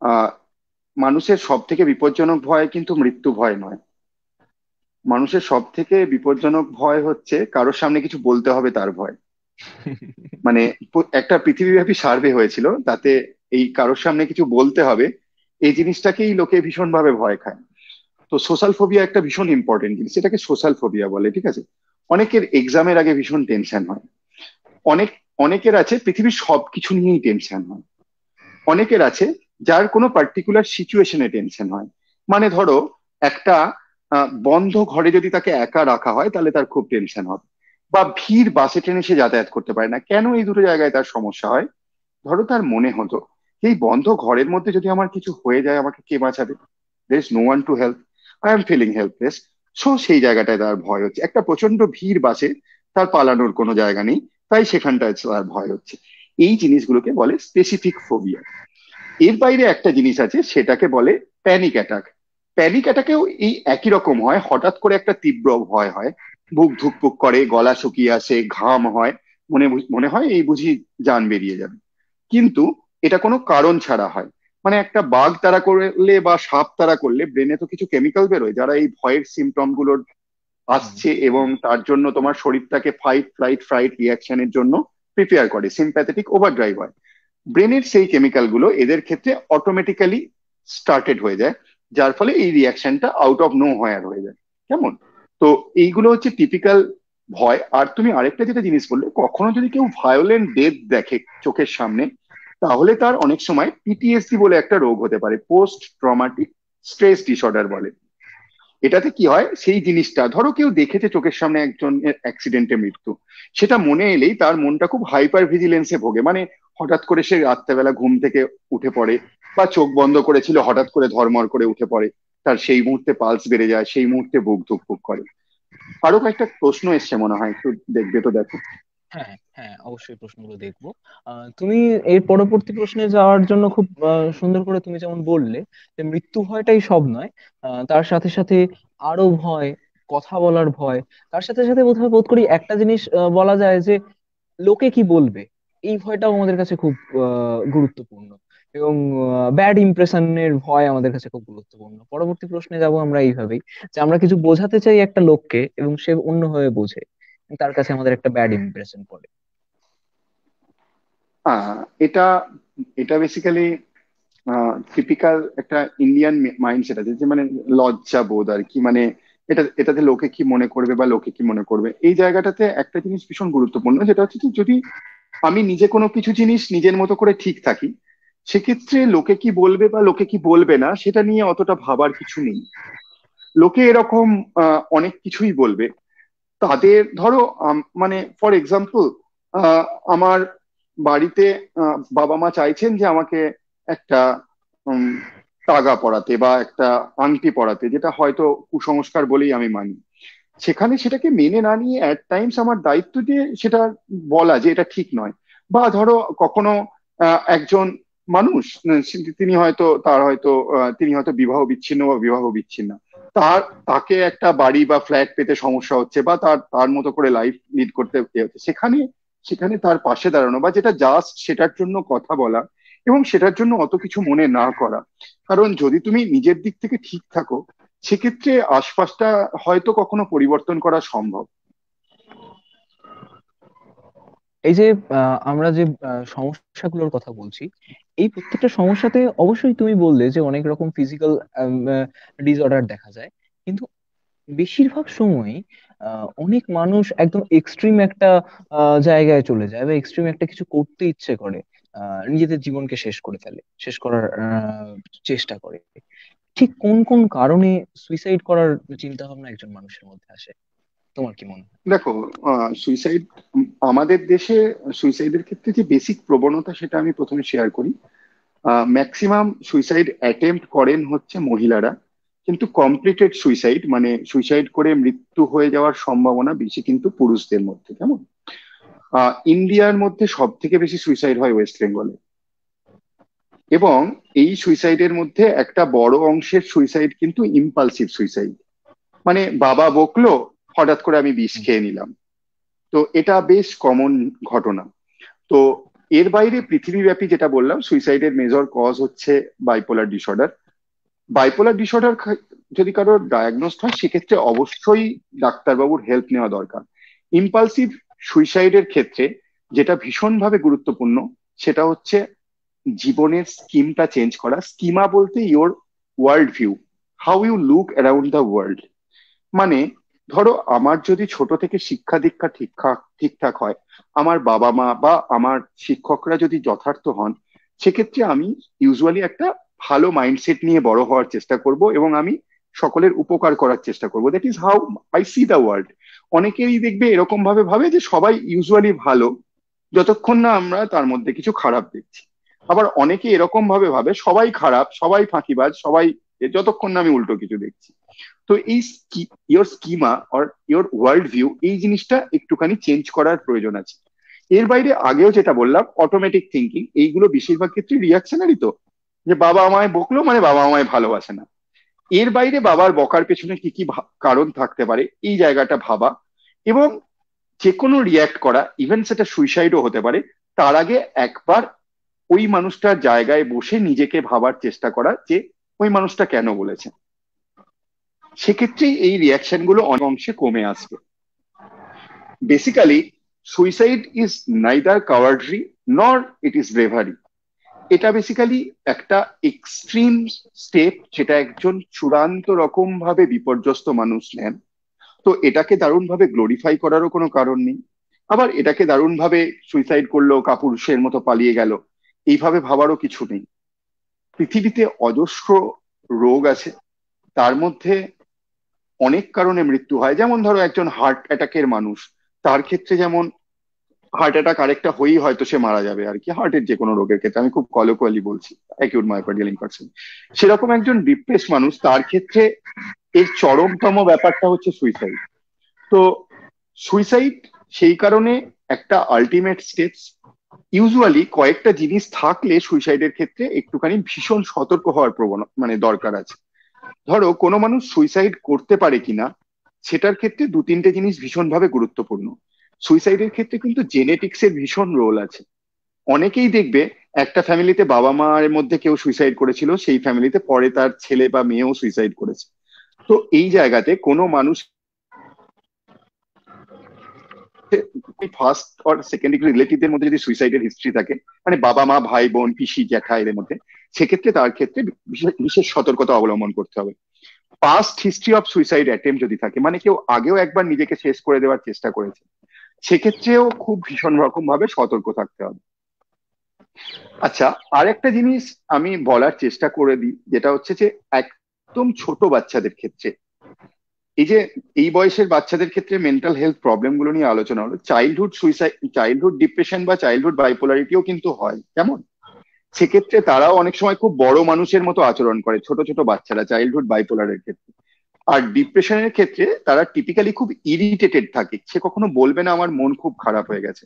আহ মানুষের সব থেকে বিপজ্জনক ভয় কিন্তু মৃত্যু ভয় নয়। মানুষের সব থেকে বিপজ্জনক ভয় হচ্ছে কারোর সামনে কিছু বলতে হবে তার ভয়। মানে একটা পৃথিবীব্যাপী সার্ভে হয়েছিল, তাতে এই কারোর সামনে কিছু বলতে হবে এই জিনিসটাকেই লোকে ভীষণভাবে ভয় খায়। তো সোশ্যাল ফোবিয়া একটা ভীষণ ইম্পর্টেন্ট জিনিস, এটাকে সোশ্যাল ফোবিয়া বলে, ঠিক আছে? অনেকের এক্সামের আগে ভীষণ টেনশন হয়। অনেক অনেকের আছে পৃথিবীর সবকিছু নিয়েই টেনশন হয়। অনেকের আছে যার কোনো পার্টিকুলার সিচুয়েশনে টেনশন হয়। মানে ধরো একটা বন্ধ ঘরে যদি তাকে একা রাখা হয় তাহলে তার খুব টেনশন হবে। বা ভিড় বাসে ট্রেনে সে যাতায়াত করতে পারে না, কেন এই দুটো জায়গায় তার সমস্যা হয়? ধরো তার মনে হতো এই বন্ধ ঘরের মধ্যে যদি আমার কিছু হয়ে যায় আমাকে কে বাঁচাবে, there is no one to help, I am feeling helpless. So সেই জায়গাটায় তার ভয় হচ্ছে। একটা প্রচন্ড ভিড় বাসে, তার পালানোর কোনো জায়গা নেই, তাই সেখানটায় তার ভয় হচ্ছে। এই জিনিসগুলোকে বলে স্পেসিফিক ফোবিয়া। এর বাইরে একটা জিনিস আছে, সেটাকে বলে প্যানিক অ্যাটাক। প্যানিক অ্যাটাকেও এই একই রকম হয়, হঠাৎ করে একটা তীব্র ভয় হয়, বুক ধুকপুক করে, গলা শুকিয়ে আসে, ঘাম হয়, মনে হয় এই বুঝি জান বেরিয়ে যাবে। কিন্তু এটা কোনো কারণ ছাড়া হয়। মানে একটা বাঘ তাড়া করলে বা সাপ তাড়া করলে ব্রেনে তো কিছু কেমিক্যাল বেরোয় যারা এই ভয়ের সিমটম গুলোর হুম। আসছে, এবং তার জন্য তোমার শরীরটাকে ফাইট ফ্লাইট ফ্রাইট রিয়াকশনের জন্য প্রিপেয়ার করে, সিম্প্যাথেটিক ওভারড্রাইভ হয়। ব্রেনের সেই কেমিক্যাল গুলো এদের ক্ষেত্রে অটোমেটিক্যালি স্টার্টেড হয়ে যায়, যার ফলে এই রিয়াকশনটা আউট অফ নো হোয়ার হয়ে যায়। কেমন? তো এইগুলো হচ্ছে টিপিক্যাল ভয়। আর তুমি আরেকটা যেটা জিনিস বললে, কখনো যদি কেউ ভায়োলেন্ট ডেথ দেখে চোখের সামনে, তাহলে তার অনেক সময় পিটিএসডি বলে একটা রোগ হতে পারে, পোস্ট ট্রমাটিক স্ট্রেস ডিসঅর্ডার বলে। এটাতে কি হয়, সেই জিনিসটা ধরো কেউ দেখেছে চোখের সামনে একজনের অ্যাক্সিডেন্টে মৃত্যু, সেটা মনে এলেই তার মনটা খুব হাইপার ভিজিলেন্সে ভোগে। মানে হঠাৎ করে সে রাত্রেবেলা ঘুম থেকে উঠে পড়ে, বা চোখ বন্ধ করেছিল হঠাৎ করে ধর্মর করে উঠে পড়ে, তার সেই মুহূর্তে পালস বেড়ে যায়, সেই মুহূর্তে বুক ধুকপুক করে। আরো কয়েকটা প্রশ্ন এসছে মনে হয়, একটু দেখবে তো, দেখো। হ্যাঁ হ্যাঁ, অবশ্যই প্রশ্নগুলো দেখবো। তুমি এর পরবর্তী প্রশ্নে যাওয়ার জন্য খুব সুন্দর করে তুমি যেমন বললে যে মৃত্যু ভয়টাই সব নয়, তার সাথে সাথে আরো ভয়, কথা বলার ভয়, তার সাথে সাথে বোধহয় বোধ করি একটা জিনিস বলা যায় যে লোকে কি বলবে, এই ভয়টাও আমাদের কাছে খুব গুরুত্বপূর্ণ। এবং ব্যাড ইমপ্রেশনের ভয় আমাদের কাছে খুব গুরুত্বপূর্ণ। পরবর্তী প্রশ্নে যাব আমরা এইভাবেই, যে আমরা কিছু বোঝাতে চাই একটা লোককে এবং সে অন্যভাবে বোঝে, তার কাছে আমাদের একটা ব্যাড ইমপ্রেশন পড়ে। আহ এটা এটা বেসিক্যালি টিপিক্যাল একটা ইন্ডিয়ান মাইন্ডসেট আছে, যে মানে লজ্জা বোধ আর কি, মানে এটাতে লোকে কি মনে করবে বা লোকে কি মনে করবে, এই জায়গাটাতে একটা জিনিস ভীষণ গুরুত্বপূর্ণ, যেটা হচ্ছে যে যদি আমি নিজে কোনো কিছু জিনিস নিজের মতো করে ঠিক থাকি, সেক্ষেত্রে লোকে কি বলবে বা লোকে কি বলবে না সেটা নিয়ে অতটা ভাবার কিছু নেই। লোকে এরকম অনেক কিছুই বলবে। তাদের ধরো মানে ফর এক্সাম্পল, আমার বাড়িতে বাবা মা চাইছেন যে আমাকে একটা উম, তাগা পরাতে বা একটা আংটি পরাতে, যেটা হয়তো কুসংস্কার বলেই আমি মানি। সেখানে সেটাকে মেনে না নিয়ে অ্যাট টাইমস আমার দায়িত্ব যে সেটা বলা যে এটা ঠিক নয়। বা ধরো কখনো একজন মানুষ, তিনি হয়তো তিনি হয়তো বিবাহ বিচ্ছিন্ন বা বিবাহ বিচ্ছিন্ন, তার তাকে একটা বাড়ি বা ফ্ল্যাট পেতে সমস্যা হচ্ছে, বা তার তার মতো করে লাইফ লিড করতে হচ্ছে, সেখানে সেখানে তার পাশে দাঁড়ানো বা যেটা জাস্ট সেটার জন্য কথা বলা, এবং সেটার জন্য অত কিছু মনে না করা। কারণ যদি তুমি নিজের দিক থেকে ঠিক থাকো, সেক্ষেত্রে আশপাশটা হয়তো কখনো পরিবর্তন করা সম্ভব। এই যে আমরা যে সমস্যাগুলোর কথা বলছি, এই প্রত্যেকটা সমস্যাতে অবশ্যই তুমি বললে যে অনেক রকম ফিজিক্যাল ডিসঅর্ডার দেখা যায়, কিন্তু বেশিরভাগ সময়ই অনেক মানুষ একদম এক্সট্রিম একটা জায়গায় চলে যায় বা এক্সট্রিম একটা কিছু করতে ইচ্ছে করে, নিজেদের জীবনকে শেষ করে ফেলে, শেষ করার চেষ্টা করে। ঠিক কোন কোন কারণে সুইসাইড করার চিন্তা ভাবনা একজন মানুষের মধ্যে আসে, তোমার কি মনে হয়? দেখো, সুইসাইড আমাদের দেশে সুইসাইডের ক্ষেত্রে যে বেসিক প্রবণতা সেটা আমি প্রথমে শেয়ার করি। ম্যাক্সিমাম সুইসাইড অ্যাটেম্প্ট করেন হচ্ছে মহিলারা, কিন্তু কমপ্লিটেড সুইসাইড মানে সুইসাইড করে মৃত্যু হয়ে যাওয়ার সম্ভাবনা বেশি কিন্তু পুরুষদের মধ্যে। কেমন? ইন্ডিয়ার মধ্যে সব থেকে বেশি সুইসাইড হয় ওয়েস্ট বেঙ্গলে। এবং এই সুইসাইডের মধ্যে একটা বড় অংশের সুইসাইড কিন্তু ইম্পালসিভ সুইসাইড, মানে বাবা বকলো, হঠাৎ করে আমি বিষ হুম। খেয়ে নিলাম। তো এটা বেশ কমন ঘটনা। তো এর বাইরে পৃথিবীব্যাপী যেটা বললাম, সুইসাইডের মেজর কজ হচ্ছে বাইপোলার ডিসঅর্ডার। বাইপোলার ডিসঅর্ডার যদি কারোর ডায়াগনোস্ট হয়, সেক্ষেত্রে অবশ্যই ডাক্তারবাবুর হেল্প নেওয়া দরকার। ইম্পালসিভ সুইসাইডের ক্ষেত্রে যেটা ভীষণভাবে গুরুত্বপূর্ণ, সেটা হচ্ছে জীবনের স্কিমটা চেঞ্জ করা। স্কিমা বলতে your world view, how you look around the world. মানে ধরো আমার যদি ছোট থেকে শিক্ষা দীক্ষা ঠিকঠাক ঠিকঠাক হয়, আমার বাবা মা বা আমার শিক্ষকরা যদি যথার্থ হন, সেক্ষেত্রে আমি ইউজুয়ালি একটা ভালো মাইন্ডসেট নিয়ে বড় হওয়ার চেষ্টা করব, এবং আমি সকলের উপকার করার চেষ্টা করব। That is how I C the world. অনেকেই দেখবে এরকম ভাবে ভাবে যে সবাই ইউজুয়ালি ভালো, যতক্ষণ না আমরা তার মধ্যে কিছু খারাপ দেখছি। আবার অনেকে এরকম ভাবে ভাবে সবাই খারাপ, সবাই ফাঁকিবাজ, সবাই, যতক্ষণ না আমি উল্টো কিছু দেখছি। তো এই your schema or your world view, এই জিনিসটা একটুখানি চেঞ্জ করার প্রয়োজন আছে। এর বাইরে আগেও যেটা বললাম, অটোমেটিক থিঙ্কিং, এইগুলো বেশিরভাগ ক্ষেত্রে রিয়াকশনারি। তো যে বাবা আমায় বকলো মানে বাবা আমায় ভালোবাসে না, এর বাইরে বাবার বকার পেছনে কি কি কারণ থাকতে পারে, এই জায়গাটা ভাবা। এবং যে কোনো রিয়াক্ট করা, ইভেন সেটা সুইসাইডও হতে পারে, তার আগে একবার ওই মানুষটার জায়গায় বসে নিজেকে ভাবার চেষ্টা করা যে ওই মানুষটা কেন বলেছে। সেক্ষেত্রেই এই রিয়াকশন গুলো অনেক অংশে কমে আসবে। বেসিক্যালি সুইসাইড ইজ নাইদার কাওয়ার্ডরি নর ইট ইজ ব্রেভারি। এটা বেসিক্যালি একটা এক্সট্রিম স্টেপ, যেটা একজন চূড়ান্ত রকম ভাবে বিপর্যস্ত মানুষ নেন। তো এটাকে দারুণ ভাবে গ্লোরিফাই করারও কোনো কারণ নেই, আবার এটাকে দারুণ ভাবে সুইসাইড করলো, কাপুরুষের মতো পালিয়ে গেল, এইভাবে ভাবারও কিছু নেই। পৃথিবীতে অজস্র রোগ আছে, তার মধ্যে অনেক কারণে মৃত্যু হয়। যেমন ধরো একজন হার্ট অ্যাটাকের মানুষ, তার ক্ষেত্রে যেমন হার্ট অ্যাটাক আরেকটা হয়েই হয়তো সে মারা যাবে আর কি, হার্টের যে কোনো রোগের ক্ষেত্রে, আমি খুব কলোকুয়ালি বলছি, অ্যাকিউট মায়োকার্ডিয়াল ইনফার্কশন। সেরকম একজন ডিপ্রেস মানুষ, তার ক্ষেত্রে এর চরমতম ব্যাপারটা হচ্ছে সুইসাইড। তো সুইসাইড সেই কারণে একটা আলটিমেট স্টেপস। ইউজুয়ালি কয়েকটা জিনিস থাকলে সুইসাইডের ক্ষেত্রে একটুখানি ভীষণ সতর্ক হওয়ার মানে দরকার আছে। ধরো কোনো মানুষ সুইসাইড করতে পারে কিনা, সেটার ক্ষেত্রে দু তিনটে জিনিস ভীষণভাবে গুরুত্বপূর্ণ। সুইসাইডের ক্ষেত্রে কিন্তু জেনেটিক্স এর ভীষণ রোল আছে। অনেকেই দেখবে একটা ফ্যামিলিতে বাবা মার মধ্যে কেউ সুইসাইড করেছিল, সেই ফ্যামিলিতে পরে তার ছেলে বা মেয়েও সুইসাইড করেছে। তো এই জায়গাতে কোনো মানুষ ফার্স্ট অর সেকেন্ড ডিগ্রি রিলেটিভদের মধ্যে যদি সুইসাইডের হিস্ট্রি থাকে, মানে বাবা মা ভাই বোন পিসি জ্যাঠা এদের মধ্যে, সেক্ষেত্রে তার ক্ষেত্রে বিশেষ বিশেষ সতর্কতা অবলম্বন করতে হবে। Past history of suicide attempt যদি থাকে, মানে কেউ আগেও একবার নিজেকে শেষ করে দেওয়ার চেষ্টা করেছে, সেক্ষেত্রেও খুব ভীষণ রকম ভাবে সতর্ক থাকতে হবে। আচ্ছা, আর একটা জিনিস আমি বলার চেষ্টা করে দিই, যেটা হচ্ছে যে একদম ছোট বাচ্চাদের ক্ষেত্রে, এই যে এই বয়সের বাচ্চাদের ক্ষেত্রে মেন্টাল হেলথ প্রবলেম গুলো নিয়ে আলোচনা হলো, চাইল্ডহুড সুইসাইড, চাইল্ডহুড ডিপ্রেশন বা চাইল্ডহুড বাইপোলারিটিও কিন্তু হয়, কেমন? সেক্ষেত্রে তারাও অনেক সময় খুব বড় মানুষের মতো আচরণ করে, ছোট ছোট বাচ্চারা চাইল্ডহুড বাইপোলারের ক্ষেত্রে। আর ডিপ্রেশনের ক্ষেত্রে তারা টিপিক্যালি খুব ইরিটেটেড থাকে, সে কখনো বলবে না আমার মন খুব খারাপ হয়ে গেছে।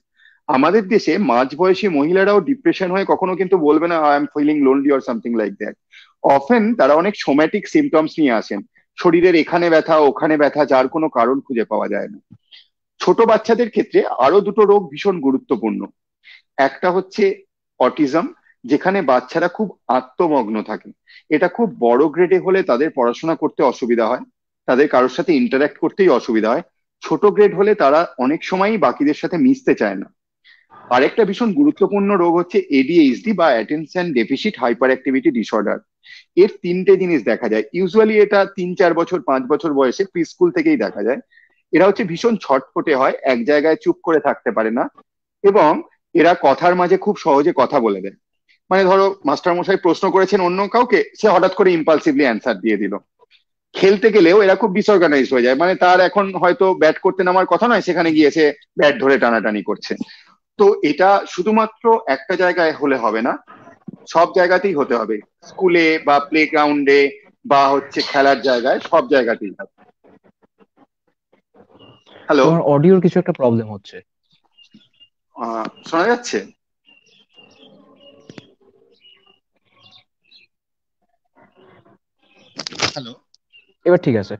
আমাদের দেশে মাঝবয়সী মহিলারাও ডিপ্রেশন হয়ে কখনো কিন্তু বলবে না I am feeling lonely or something like that. Often তারা অনেক সোম্যাটিক সিমটমস নিয়ে আসেন, শরীরের এখানে ব্যথা ওখানে ব্যথা, যার কোনো কারণ খুঁজে পাওয়া যায় না। ছোট বাচ্চাদের ক্ষেত্রে আরো দুটো রোগ ভীষণ গুরুত্বপূর্ণ। একটা হচ্ছে অটিজম, যেখানে বাচ্চারা খুব আত্মমগ্ন থাকে। এটা খুব বড় গ্রেডে হলে তাদের পড়াশোনা করতে অসুবিধা হয়, তাদের কারোর সাথে ইন্টারাক্ট করতেই অসুবিধা হয়। ছোট গ্রেড হলে তারা অনেক সময়ই বাকিদের সাথে মিশতে চায় না। আরেকটা ভীষণ গুরুত্বপূর্ণ রোগ হচ্ছে এডিএইচডি বা attention deficit hyper activity disorder. এর তিনটে জিনিস দেখা যায়, ইউজুয়ালি এটা 3 4 বছর 5 বছর বয়সে প্রি স্কুল থেকেই দেখা যায়। এরা হচ্ছে ভীষণ ছটফটে হয়, এক জায়গায় চুপ করে থাকতে পারে না, এবং এরা কথার মাঝে খুব সহজে কথা বলে দেয়। মানে ধরো মাস্টার মশাই প্রশ্ন করেছেন অন্য কাউকে, সে হঠাৎ করে ইম্পালসিভলি অ্যান্সার দিয়ে দিল। খেলতে গেলেও এরা খুব ডিসঅর্গানাইজ হয়ে যায়, মানে তার এখন হয়তো ব্যাট করতে নামার কথা নয়, সেখানে গিয়ে সে ব্যাট ধরে টানাটানি করছে। তো এটা শুধুমাত্র একটা জায়গায় হলে হবে না, সব জায়গাতেই হতে হবে, স্কুলে বা প্লে গ্রাউন্ডে বা হচ্ছে খেলার জায়গায়, সব জায়গাতেই হবে। হ্যালো? তোমার অডিওর কিছু একটা প্রবলেম হচ্ছে। শোনা যাচ্ছে? হ্যালো? এবার ঠিক আছে।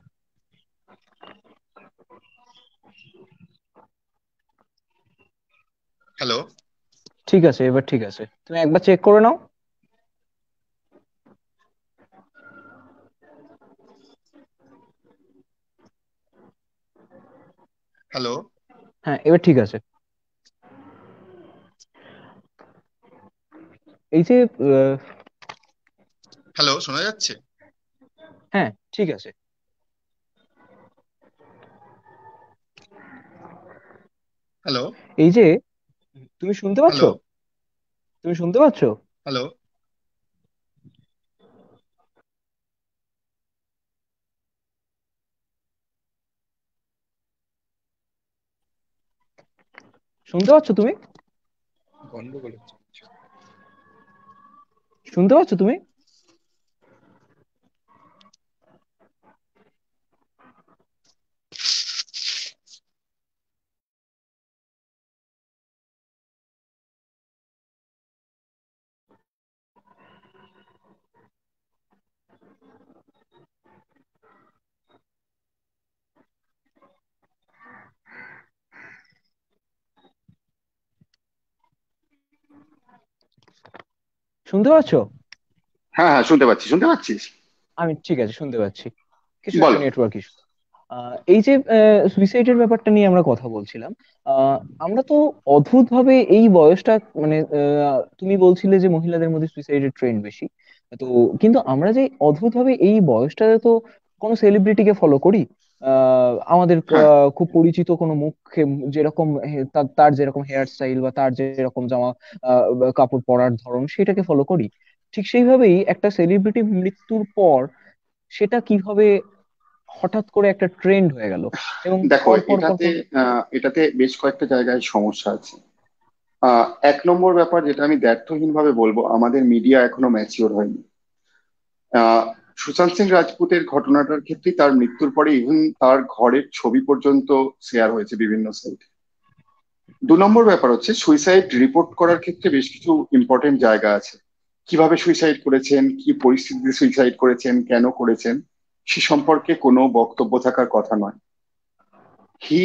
হ্যালো? ঠিক আছে, এবার ঠিক আছে, তুমি একবার চেক করে নাও। হ্যালো? হ্যাঁ, এবার ঠিক আছে। এই যে হ্যালো, শোনা যাচ্ছে? হ্যাঁ, ঠিক আছে। হ্যালো? এই যে তুমি শুনতে পাচ্ছো? হ্যালো? তুমি শুনতে পাচ্ছো? হ্যালো? শুনতে পাচ্ছো তুমি? গন্ডগোল হচ্ছে। শুনতে পাচ্ছো তুমি? শুনতে পাচ্ছো? হ্যাঁ হ্যাঁ, শুনতে পাচ্ছি, শুনতে পাচ্ছিস? আমি ঠিক আছে, শুনতে পাচ্ছি। কিছু একটা বলো। Network issue. এই যে সুইসাইডের ব্যাপারটা নিয়ে আমরা কথা বলছিলাম, আহ, আমরা তো অদ্ভুত ভাবে এই বয়সটা, মানে তুমি বলছিলে যে মহিলাদের মধ্যে সুইসাইডের ট্রেন্ড বেশি। তো কিন্তু আমরা যে অদ্ভুত ভাবে এই বয়সটাতে তো কোনো সেলিব্রিটিকে ফলো করি। আমাদের হ্যাঁ, খুব পরিচিত কোনো মুখে যেরকম তার যেরকম হেয়ার স্টাইল বা তার যেরকম জামা কাপড় পরার ধরন সেটাকে ফলো করি। ঠিক সেইভাবেই একটা সেলিব্রিটি মৃত্যুর পর সেটা কিভাবে হঠাৎ করে একটা ট্রেন্ড হয়ে গেল এবং দেখো, পর পর পর এটাতে পর। এটাতে বেশ কয়েকটা জায়গায় সমস্যা আছে। এক নম্বর ব্যাপার যেটা আমি দ্ব্যর্থহীন ভাবে বলবো, আমাদের মিডিয়া এখনো ম্যাচিওর হয়নি। আহ সুশান্ত সিং রাজপুতের ঘটনাটার ক্ষেত্রে তার মৃত্যুর পরে ইভেন তার ঘরের ছবি পর্যন্ত শেয়ার হয়েছে বিভিন্ন সাইটে। দু নম্বর ব্যাপার হচ্ছে সুইসাইড রিপোর্ট করার ক্ষেত্রে বেশ কিছু ইম্পর্টেন্ট জায়গা আছে। কিভাবে সুইসাইড করেছেন, কি পরিস্থিতিতে সুইসাইড করেছেন, কেন করেছেন, সে সম্পর্কে কোনো বক্তব্য থাকার কথা নয়। হি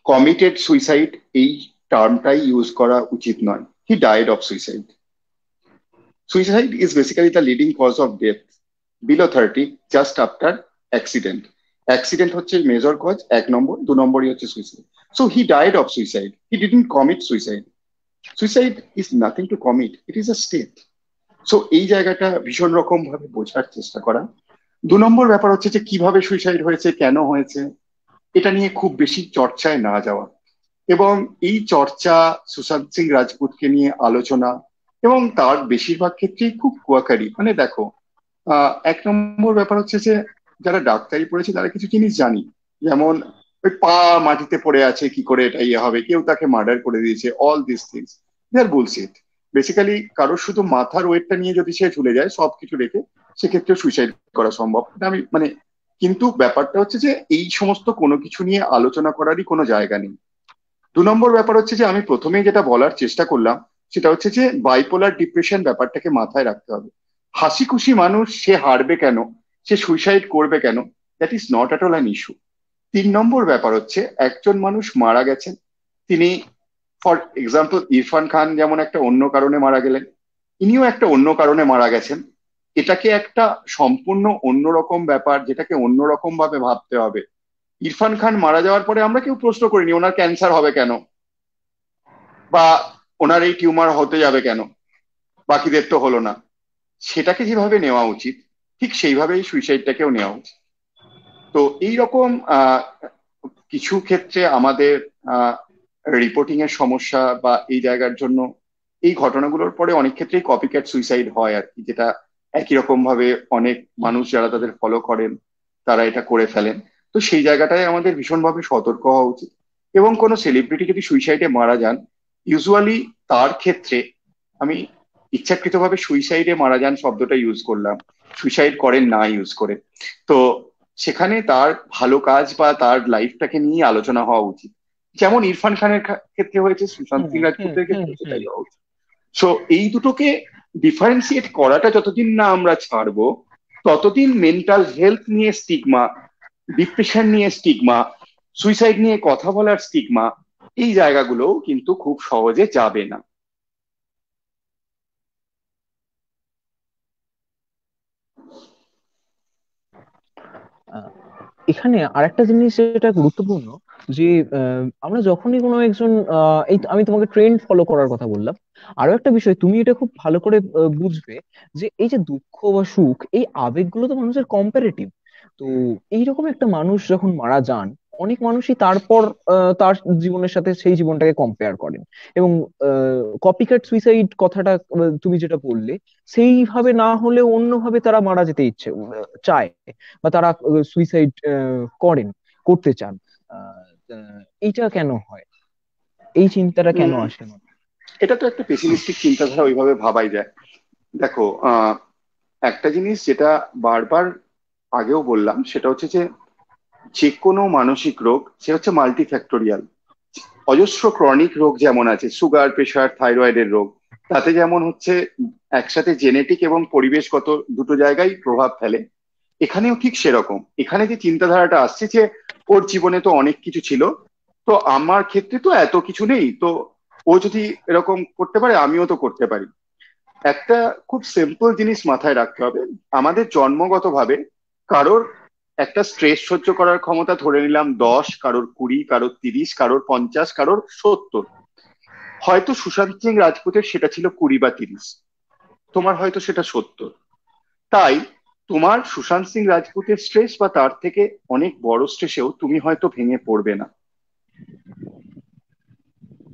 কমিটেড সুইসাইড, এই টার্মটাই ইউজ করা উচিত নয়। He died of suicide. Suicide is basically the leading cause of death below 30, just after accident. Accident হচ্ছে মেজর কজ, এক নম্বর। দু নম্বরই হচ্ছে suicide. So he died of suicide, he didn't commit suicide. Suicide is nothing to commit, it is a state. So এই জায়গাটা ভীষণ রকম ভাবে বোঝার চেষ্টা করা। দু নম্বর ব্যাপার হচ্ছে যে কিভাবে সুইসাইড হয়েছে, কেন হয়েছে, এটা নিয়ে খুব বেশি চর্চায় না যাওয়া। এবং এই চর্চা, সুশান্ত সিং রাজপুতকে নিয়ে আলোচনা, এবং তার বেশিরভাগ ক্ষেত্রেই খুব কুয়াকারি। মানে দেখো, এক নম্বর ব্যাপার হচ্ছে যে যারা ডাক্তারি পড়েছে তারা কিছু জিনিস জানি। যেমন ওই পা মাটিতে পড়ে আছে, কি করে এটা ইয়ে হবে, কেউ তাকে মার্ডার করে দিয়েছে, all this things they are bullshit. Basically কারোর শুধু মাথার ওয়েটটা নিয়ে যদি সে ঝুলে যায় সবকিছু রেখে, সেক্ষেত্রে সুইসাইড করা সম্ভব। এটা আমি মানে, কিন্তু ব্যাপারটা হচ্ছে যে এই সমস্ত কোনো কিছু নিয়ে আলোচনা করারই কোনো জায়গা নেই। দু নম্বর ব্যাপার হচ্ছে যে আমি প্রথমেই যেটা বলার চেষ্টা করলাম, সেটা হচ্ছে যে বাইপোলার ডিপ্রেশন ব্যাপারটাকে মাথায় রাখতে হবে। হাসি খুশি মানুষ সে হারবে কেন, সে সুইসাইড করবে কেন, that is not at all an issue. তিন নম্বর ব্যাপার হচ্ছে একজন মানুষ মারা গেছেন, তিনি, ফর এক্সাম্পল ইরফান খান যেমন একটা অন্য কারণে মারা গেলেন, ইনিও একটা অন্য কারণে মারা গেছেন। এটাকে একটা সম্পূর্ণ অন্যরকম ব্যাপার, যেটাকে অন্যরকম ভাবে ভাবতে হবে। ইরফান খান মারা যাওয়ার পরে আমরা কেউ প্রশ্ন করিনি ওনার ক্যান্সার হবে কেন, বা ওনার এই টিউমার হতে যাবে কেন, বাকিদের তো হলো না। সেটাকে যেভাবে নেওয়া উচিত, ঠিক সেইভাবেই সুইসাইডটাকেও নেওয়া উচিত। তো এইরকম কিছু ক্ষেত্রে আমাদের রিপোর্টিং এর সমস্যা বা এই জায়গার জন্য এই ঘটনাগুলোর পরে অনেক ক্ষেত্রেই কপি ক্যাট সুইসাইড হয় আর কি, যেটা একই রকম ভাবে অনেক মানুষ যারা তাদের ফলো করেন তারা এটা করে ফেলেন। তো সেই জায়গাটায় আমাদের ভীষণভাবে সতর্ক হওয়া উচিত। এবং কোনো সেলিব্রিটি যদি সুইসাইডে মারা যান, ইউজুয়ালি তার ক্ষেত্রে, আমি ইচ্ছাকৃতভাবে সুইসাইডে মারা যান শব্দটা ইউজ করলাম, সুইসাইড করেন না ইউজ করে, তো সেখানে তার ভালো কাজ বা তার লাইফটাকে নিয়ে আলোচনা হওয়া উচিত। যেমন ইরফান খানের ক্ষেত্রে হয়েছে, সুশান্ত হুম সিং হুম রাজপুতের হুম ক্ষেত্রে হুম। সেটাই হওয়া উচিত। সো এই দুটোকে ডিফারেন্সিয়েট করাটা যতদিন না আমরা ছাড়বো, ততদিন মেন্টাল হেলথ নিয়ে স্টিগমা, ডিপ্রেশন নিয়ে স্টিগমা, সুইসাইড নিয়ে কথা বলার স্টিগমা, এই জায়গাগুলো কিন্তু খুব সহজে যাবে না। আহ, এখানে আরেকটা জিনিস যেটা গুরুত্বপূর্ণ, যে আমরা যখনই কোনো একজন এই আমি তোমাকে ট্রেন্ড ফলো করার কথা বললাম, আরো একটা বিষয় তুমি এটা খুব ভালো করে বুঝবে, যে এই যে দুঃখ বা সুখ, এই আবেগগুলো তো মানুষের কম্পারেটিভ। তো এইরকম একটা মানুষ যখন মারা যান, অনেক মানুষই তারপর তার জীবনের সাথে সেই জীবনটাকে কম্পেয়ার করেন এবং কপিক্যাট সুইসাইড কথাটা তুমি যেটা বললে, সেইভাবে না হলে অন্যভাবে তারা মারা যেতে ইচ্ছে চায়, বা তারা সুইসাইড করেন, করতে চান। আহ, এইটা কেন হয়? এই চিন্তাটা কেন উম, আসে না? এটা তো একটা পেসিমিস্টিক চিন্তাধারা, ওইভাবে ভাবাই যায়। দেখো, একটা জিনিস যেটা বারবার আগেও বললাম, সেটা হচ্ছে যে যে কোনো মানসিক রোগ সে হচ্ছে মাল্টিফ্যাক্টোরিয়াল। অজস্র ক্রনিক রোগ যেমন আছে, সুগার, প্রেশার, থাইরয়েডের রোগ, তাতে যেমন হচ্ছে একসাথে জেনেটিক এবং পরিবেশগত দুটো জায়গায় প্রভাব ফেলে, এখানেও ঠিক সেরকম। এখানে যে চিন্তাধারাটা আসছে যে ওর জীবনে তো অনেক কিছু ছিল, তো আমার ক্ষেত্রে তো এত কিছু নেই, তো ও যদি এরকম করতে পারে আমিও তো করতে পারি। একটা খুব সিম্পল জিনিস মাথায় রাখতে হবে, আমাদের জন্মগতভাবে কারোর একটা স্ট্রেস সহ্য করার ক্ষমতা ধরে নিলাম 10, কারোর 20, কারোর 30, কারোর 50, কারোর 70। হয়তো সুশান্ত সিং রাজপুতের সেটা ছিল 20 বা 30, তোমার হয়তো সেটা 70। তাই তোমার সুশান্ত সিং রাজপুতের স্ট্রেস বা তার থেকে অনেক বড় স্ট্রেসেও তুমি হয়তো ভেঙে পড়বে না।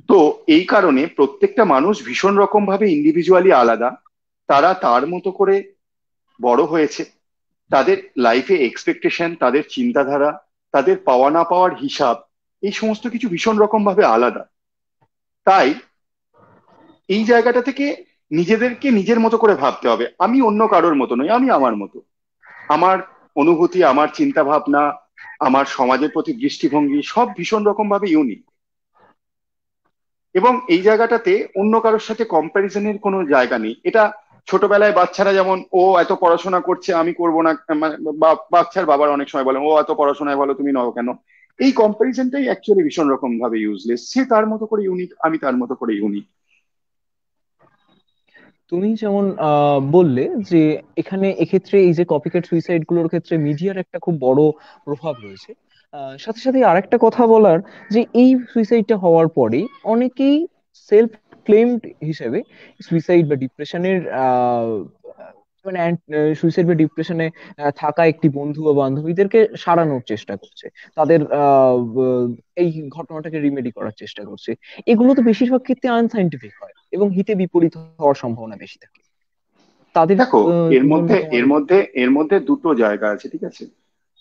তো এই কারণে প্রত্যেকটা মানুষ ভীষণ রকম ভাবে ইন্ডিভিজুয়ালি আলাদা। তারা তার মতো করে বড় হয়েছে, তাদের লাইফে এক্সপেকটেশন, তাদের চিন্তাধারা, তাদের পাওয়া না পাওয়ার হিসাব, এই সমস্ত কিছু ভীষণ রকম ভাবে আলাদা। তাই এই জায়গাটা থেকে নিজেদেরকে নিজের মতো করে ভাবতে হবে, আমি অন্য কারোর মতো নই, আমি আমার মতো। আমার অনুভূতি, আমার চিন্তা ভাবনা, আমার সমাজের প্রতি দৃষ্টিভঙ্গি সব ভীষণ রকম ভাবে ইউনিক। এবং এই জায়গাটাতে অন্য কারোর সাথে কম্প্যারিজনের কোনো জায়গা নেই। এটা ছোটবেলায় বাচ্চারা যেমন ও এত পড়াশোনা করছে আমি করব না, মানে বাচ্চার বাবার অনেক সময় বলে ও এত পড়াশোনায় বলো তুমি নও কেন। এই কম্প্যারিজনটাই অ্যাকচুয়ালি ভীষণ রকম ভাবে ইউজলেস। সে তার মতো করে ইউনিক, আমি তার মতো করে ইউনিক। তুমি যেমন বললে যে এখানে এক্ষেত্রে এই যে কপিক্যাট সুইসাইড গুলোর ক্ষেত্রে মিডিয়ার একটা খুব বড় প্রভাব রয়েছে। সাথে সাথে আরেকটা কথা বলার, যে এই সুইসাইডটা হওয়ার পরে অনেকেই সেলফ ক্লেমড হিসেবে সুইসাইড বা ডিপ্রেশনের মানে সুইসাইড বা ডিপ্রেশনে থাকা একটি বন্ধু বা বান্ধবীদেরকে সারানোর চেষ্টা করছে, তাদের এই ঘটনাটাকে রিমেডি করার চেষ্টা করছে। এগুলো তো বেশিরভাগ ক্ষেত্রে আনসাইন্টিফিক হয় এবং হিতে বিপরীত হওয়ার সম্ভাবনা বেশি থাকে। তাদের দেখো, এর জন্য মধ্যে তোমার এর মধ্যে এর মধ্যে দুটো জায়গা আছে, ঠিক আছে?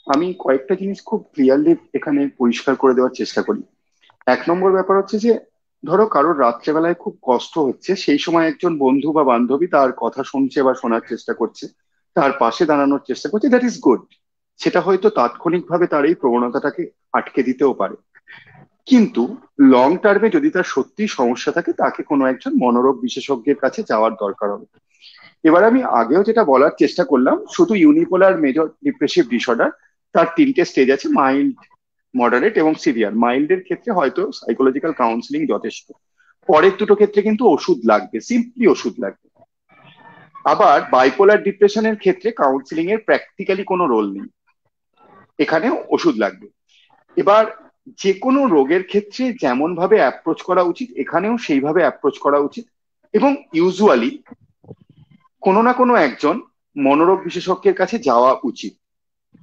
আমি কয়েকটা জিনিস খুব ক্লিয়ারলি এখানে পরিষ্কার করে দেওয়ার চেষ্টা করি। 1 নম্বর ব্যাপার হচ্ছে যে, ধরো কারোর রাত্রেবেলায় খুব কষ্ট হচ্ছে, সেই সময় একজন বন্ধু বা বান্ধবী তার কথা শুনছে বা শোনার চেষ্টা করছে, তার পাশে দাঁড়ানোর চেষ্টা করছে, দ্যাট ইজ গুড। সেটা হয়তো তাৎক্ষণিকভাবে তার এই প্রবণতাটাকে আটকে দিতেও পারে। কিন্তু লং টার্মে যদি তার সত্যি সমস্যা থাকে, তাকে কোনো একজন মনোরোগ বিশেষজ্ঞের কাছে যাওয়ার দরকার হবে। এবার আমি আগেও যেটা বলার চেষ্টা করলাম, শুধু ইউনিপোলার মেজর ডিপ্রেসিভ ডিসঅর্ডার, তার 3টে স্টেজ আছে: মাইল্ড, মডারেট এবং সিভিয়ার। মাইল্ডের ক্ষেত্রে হয়তো সাইকোলজিক্যাল কাউন্সিলিং যথেষ্ট। পরের দুটো ক্ষেত্রে কিন্তু ওষুধ লাগবে, সিম্পলি ওষুধ লাগবে। আবার বাইপোলার ডিপ্রেশনের ক্ষেত্রে কাউন্সিলিং এর প্র্যাকটিক্যালি কোনো রোল নেই, এখানে ওষুধ লাগবে। এবার যে কোনো রোগের ক্ষেত্রে যেমন ভাবে অ্যাপ্রোচ করা উচিত, এখানেও সেইভাবে অ্যাপ্রোচ করা উচিত। এবং ইউজুয়ালি কোনো না কোনো একজন মনোরোগ বিশেষজ্ঞের কাছে যাওয়া উচিত।